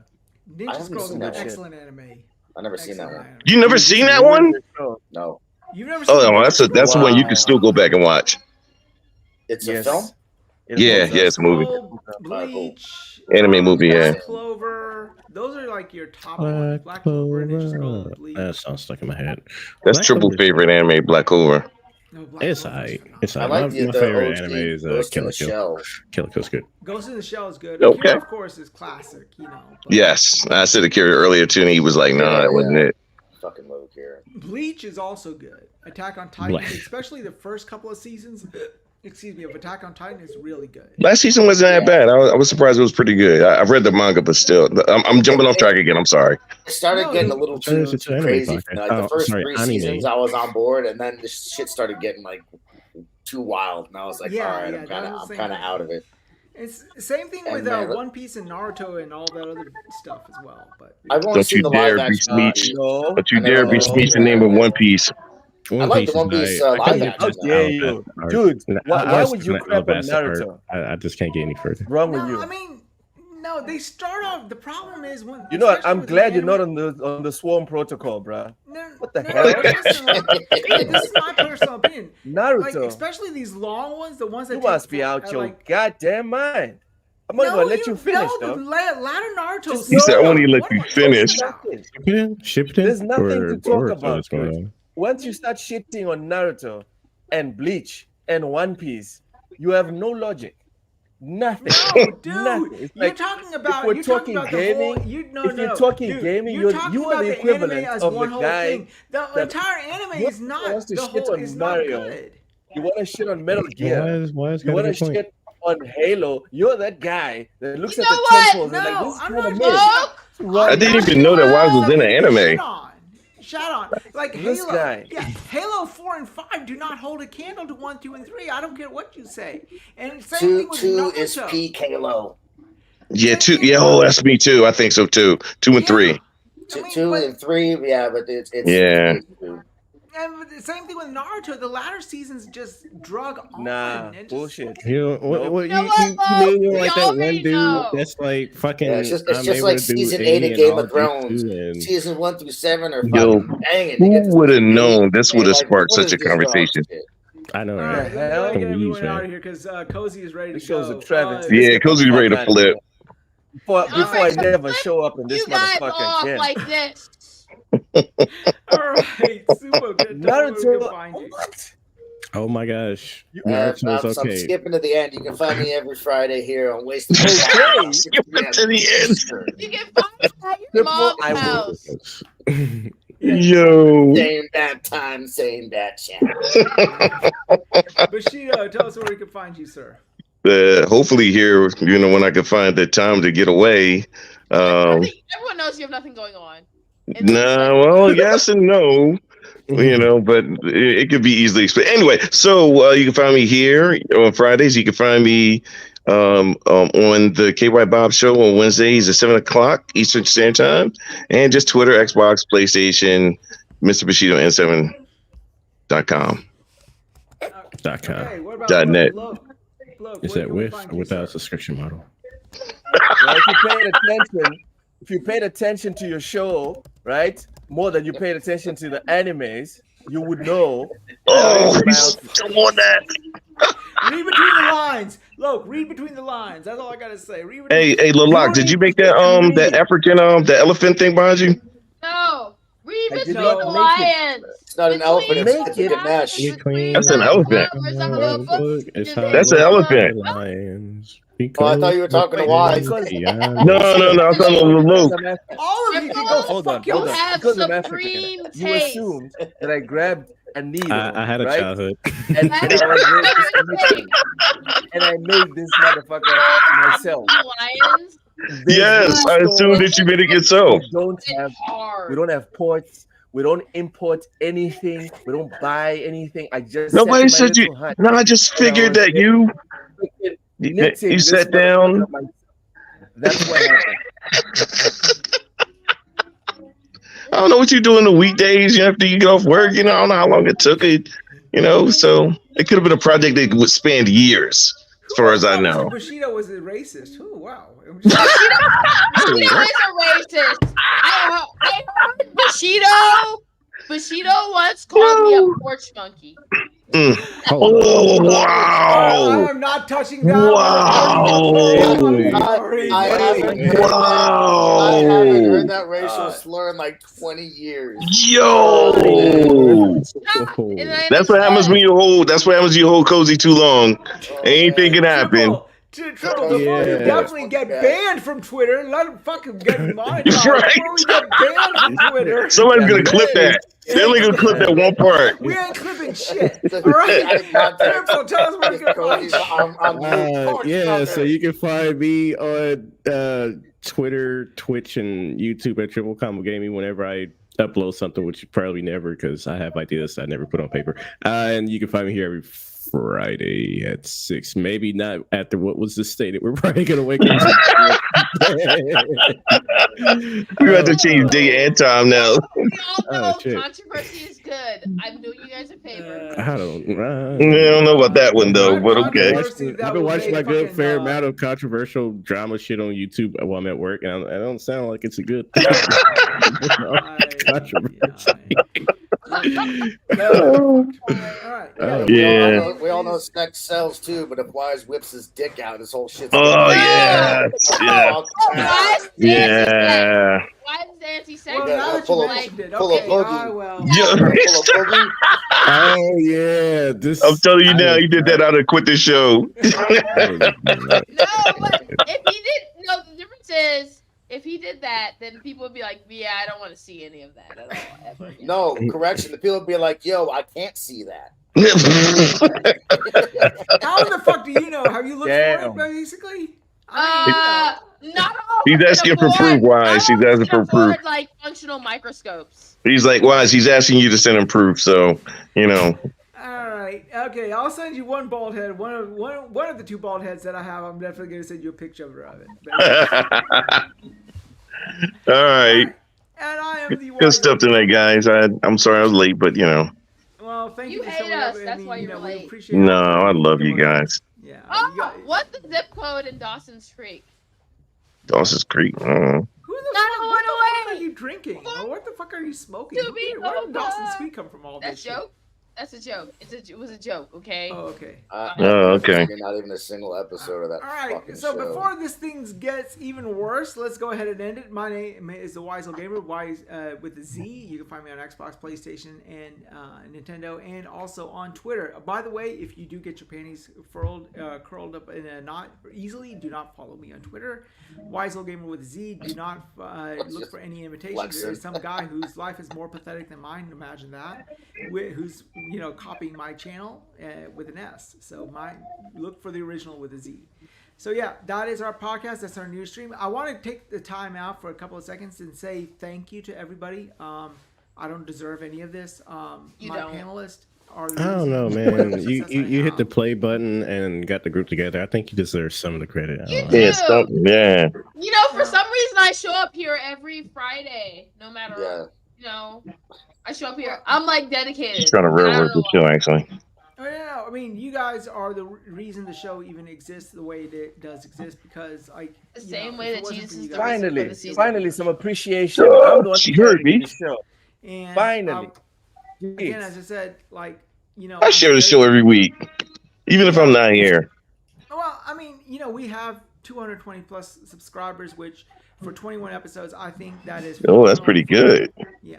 I Ninja haven't Scroll is seen an that shit. excellent anime. I've never seen that Excellent one. anime. You never seen that one? No. You've never seen Oh, no, Ninja that's Scroll? one you can still go back and watch. It's Yes. a film? Yeah, it's a movie. Scroll, Bleach, Anime movie, yeah. Black Clover. Those are like your top ones. Black Clover, Ninja Scroll, Bleach. That sounds stuck in my head. That's Black triple Clover- favorite anime, Black Clover. No, Black It's Clover's alright. phenomenal. It's I alright. like My the favorite OG anime is Ghost in Kill the la Kill. Shell. Kill la Kill's good. Ghost in the Shell is good. Okay. Akira, of course, is classic. You know. but Yes, I said Akira earlier too, and he was like, "No, Yeah, that wasn't yeah. it." Fucking love Akira. Bleach is also good. Attack on Titan, Black. especially the first couple of seasons. Excuse me, of Attack on Titan is really good. Last season wasn't that bad. I was surprised it was pretty good. I've read the manga, but still, I'm jumping off track again. I'm sorry. It started No, getting a it- little Turns too into anime crazy. podcast. Like the Oh, first sorry, 3 anime. seasons, I was on board, and then this shit started getting like too wild, and I was like, Yeah, all right, yeah, I'm that kind was of the same thing. out of it. It's same thing And with man, look- One Piece and Naruto and all that other stuff as well. But I've only Don't seen you the dare live be action. Bleach. No. Don't you I dare know. be speech the name of One Piece. I like the One Piece, live action. How dare you, dude? Why would you crap on Naruto? I just can't get any further. Wrong with no, you? I mean, no, they start off. The problem is when You know what? especially I'm with glad the you're not anime- on the Swarm Protocol, bruh. No, What the no, hell? listen, this is my personal opinion. Like, Naruto, especially these long ones, the ones that you take must be for- out your like, goddamn mind. I'm not gonna let you finish, no, though. the latter Naruto. Just- He said, "I want to let What you am I talking finish." about? Shipped it? There's nothing to talk Boruto, about, what's going Chris. on? Once you start shitting on Naruto and Bleach and One Piece, you have no logic. Nothing. No, dude, Nothing. It's you're like, talking about. we're you're talking talking about gaming, the whole. You no, if no, you're talking dude, gaming, you're you talking are about the anime equivalent as of one the whole guy thing. The that- entire anime you is not. wants to The shit whole on is not Mario. good. You want to shit on Metal Gear. Why is You got a want to good point? shit on Halo. You're that guy that looks You at know the what? temples and No, like, this I'm kind of not. mid. Look, I didn't even know that Wize was in an anime. Shut on. Like This Halo. guy. Yeah, Halo 4 and 5 do not hold a candle to 1, 2, and 3. I don't care what you say. And same thing with 2 Naruto. is peak Halo. Yeah, 2. Yeah, oh, that's me too. I think so too. 2 and 3. I mean, 2 but- and 3, yeah, but it's Yeah. And the same thing with Naruto. The latter seasons just drug on. Nah, and just- bullshit. You, what, You know you what, mean you're we like that one already dude know. that's like fucking. Yeah, it's just I'm able like to do season A 8 of and Game all of Thrones. D2 and- Season 1 through 7 are Yo, fucking banging. They get Who to would have season 8, known this and would have like, sparked what such is a this conversation? shit? I know, All right? right, let me hell? get everyone Please, out man. of here because Cozy is ready to This show's go. a travesty. Yeah, Cozy's ready to flip. Before I so never show up in this you guys motherfucker off again. like this. All right, super good. Tell me where we can Naruto, find you. what? Oh my gosh, I'm Naruto's okay. skipping to the end. You can find me every Friday here on Wasted. Okay. Skipping to the end. You can find me at your mom's I will. house. Yo. Same that time, same that channel. Bushido, tell us where we can find you, sir. Hopefully here, when I can find the time to get away. I think everyone knows you have nothing going on. Nah, well, yes and no. But it could be easily explained. Anyway, so you can find me here on Fridays. You can find me on the KY Bob Show on Wednesdays at 7:00 Eastern Standard Time, and just Twitter, Xbox, PlayStation, Mr. Bushido N7.com. Okay, what about Dot net. Look, Is where that can we with find or you, without a sir? subscription model? Well, if you paid attention to your show, right, more than you paid attention to the animes, you would know. Oh, he's still on that. Read between the lines. Look, read between the lines. That's all I gotta say. Read between Hey, Laloc, did you make that that African the elephant thing behind you? No, read I did between not the make it. lines. It's not an elephant. It's a Ganesh. That's an elephant. That's an elephant. Lions. Oh, I thought you were talking to Wize. No, I'm talking to Luke. all of you can go Hold fuck on, You hold on. yourself. have Because I'm supreme African, you taste. assumed that I grabbed a needle. I had a right? childhood. And, That's I was supreme very taste. and I made this motherfucker myself. Lions. Yes, I assume that you made it yourself. We don't have hard. ports. We don't import anything. We don't buy anything. I just Nobody sat in my said you. little hut No, I just and I figured was that you freaking you knitting this sat motherfucker down. up myself. That's what happened. I don't know what you do in the weekdays. After you get off work, I don't know how long it took it. So it could have been a project that would span years, as far as I know. Bushido was a racist. Oh wow. Bushido is a racist. I heard Bushido once called me a porch monkey. Oh wow! I am not touching that. Wow! I haven't heard that racial slur in like 20 years. Yo! That's what happens when you hold. That's what happens when you hold cozy too long. Anything can happen. Triple, before we definitely get banned from Twitter, let him fucking get monetized. Right. Before we get banned from Twitter. Somebody's gonna clip that. They're only gonna clip that one part. We ain't clipping shit. All right. Triple, tell us where you can find Yeah, so you can find me on Twitter, Twitch, and YouTube at Triple Combo Gaming whenever I upload something, which probably never because I have ideas I never put on paper. And you can find me here every Friday at 6. Maybe not after what was just stated. We're probably gonna wake up. We have to change day and time now. Controversy is good. I'm doing you guys a favor. I don't know about that one though, but okay. I've been watching a good fair amount of controversial drama shit on YouTube while I'm at work, and I don't sound like it's a good thing. Controversy. We all know sex sells too, but if Wize whips his dick out, his whole shit's yeah. Why is anti-sex? Full of boogie. Oh yeah, I'm telling you now, he did that out of quit the show. No, but if he did, the difference is if he did that, then people would be like, "Yeah, I don't want to see any of that at all." Ever again. No, correction. The people would be like, "Yo, I can't see that." How the fuck do you know? Have you looked for it, basically? Not all. He's asking for proof. Wise, he's asking for proof. Like functional microscopes. He's like, Wise, he's asking you to send him proof. So All right. Okay. I'll send you one bald head. One of the two bald heads that I have. I'm definitely gonna send you a picture of it. All right. And I am the Good stuff tonight, guys. I'm sorry I was late, but Well, thank you. You hate us. That's why you're late. No, I love you guys. Yeah. Oh, what's the zip code in Dawson's Creek? Dawson's Creek. Who the fuck are you drinking? What the fuck are you smoking? Where did Dawson's Creek come from? All this joke. That's a joke. It was a joke. Okay. Oh, okay. Okay. Not even a single episode of that. All right. So before this thing gets even worse, let's go ahead and end it. My name is the Wize Gamer. Wise with a Z. You can find me on Xbox, PlayStation, and Nintendo, and also on Twitter. By the way, if you do get your panties curled up in a knot easily, do not follow me on Twitter. Wize Gamer with a Z. Do not look for any imitations. There's some guy whose life is more pathetic than mine. Imagine that. Who's copying my channel with an S. So look for the original with a Z. So yeah, that is our podcast. That's our news stream. I want to take the time out for a couple of seconds and say thank you to everybody. I don't deserve any of this. Panelists are. I don't know, man. You hit the play button and got the group together. I think you deserve some of the credit. Yeah. For some reason, I show up here every Friday, no matter. I show up here. I'm like dedicated. She's trying to railroad the show, actually. Oh yeah, I mean, you guys are the reason the show even exists the way it does exist because, the same way that Jesus is the finally, some appreciation. I'm the one she heard me. The show. And finally, again, as I said, I share the show every week, even if I'm not here. Well, I mean, we have 220 plus subscribers, which for 21 episodes, I think that is. Oh, that's pretty good. Yeah.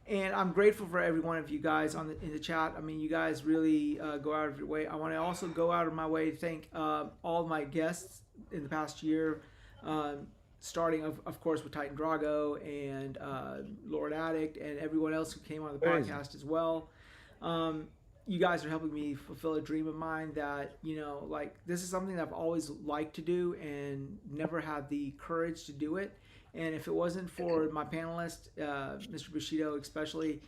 And I'm grateful for every one of you guys in the chat. I mean, you guys really go out of your way. I want to also go out of my way to thank all of my guests in the past year, starting, of course, with Titan Drago and Lord Addict and everyone else who came on the podcast as well. you guys are helping me fulfill a dream of mine that, you know, like this is something that I've always liked to do and never had the courage to do it. And if it wasn't for my panelist, Mr. Bushido especially,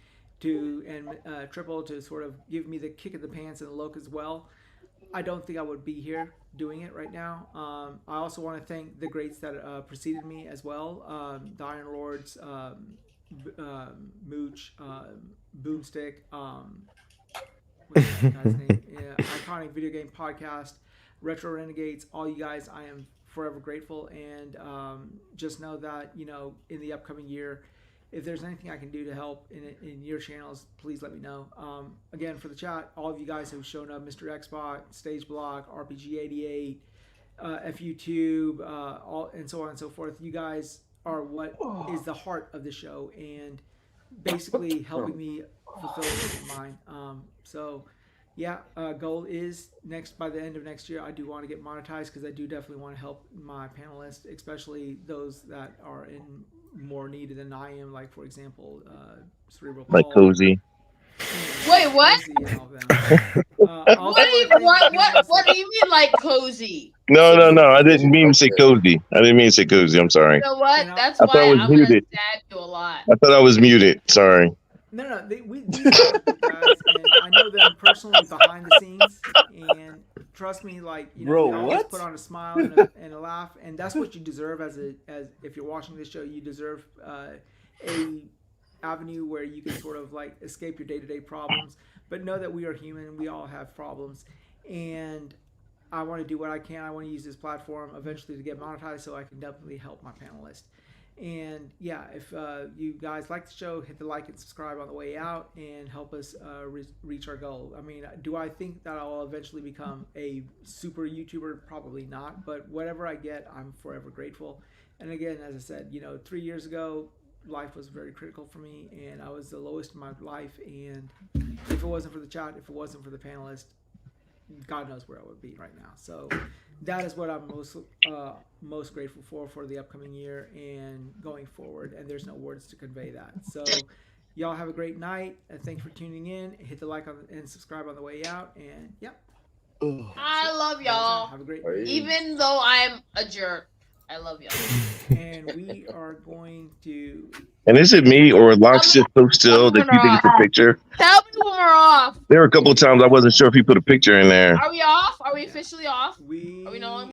and Triple to sort of give me the kick of the pants and the look as well, I don't think I would be here doing it right now. I also want to thank the greats that preceded me as well. The Iron Lords, Mooch, Boomstick, what's that guy's name? Yeah, Iconic Video Game Podcast, Retro Renegades, all you guys, I am forever grateful. And just know that, you know, in the upcoming year, if there's anything I can do to help in your channels, please let me know. Again, for the chat, all of you guys who've shown up, Mr. Xbot, Stage Block, RPG88, FUTube, all, and so on and so forth. You guys are what is the heart of the show and basically helping me fulfill mine. So yeah, goal is by the end of next year, I do want to get monetized because I do definitely want to help my panelists, especially those that are in more needed than I am. Like, for example, Cerebral Like Paul, Cozy. Wait, what? Cozy and all of them. What do you mean, like cozy? No. I didn't mean to say Cozy. I'm sorry. You know what? That's I thought why I was I'm gonna muted. stab you a lot. I thought I was muted. Sorry. No, these are guys, and I know them personally behind the scenes, and trust me, like, you know, Bro, you always what? put on a smile and a laugh, and that's what you deserve as if you're watching this show. You deserve a avenue where you can sort of like escape your day-to-day problems, but know that we are human. We all have problems, and I want to do what I can. I want to use this platform eventually to get monetized, so I can definitely help my panelists. And yeah, if you guys like the show, hit the like and subscribe on the way out and help us reach our goal. I mean, do I think that I'll eventually become a super YouTuber? Probably not, but whatever I get, I'm forever grateful. And again, as I said, you know, 3 years ago, life was very critical for me and I was the lowest in my life. And if it wasn't for the chat, if it wasn't for the panelists, God knows where I would be right now. So that is what I'm most grateful for the upcoming year and going forward. And there's no words to convey that. So y'all have a great night. Thanks for tuning in. Hit the like and subscribe on the way out. And yep. I love y'all. Have a great Even though I'm a jerk, I love y'all. And we are going to. And is it me or Locke's just so still that you think it's a picture? Tell me when we're off. There were a couple of times I wasn't sure if he put a picture in there. Are we off? Are we officially off? We Are we no longer?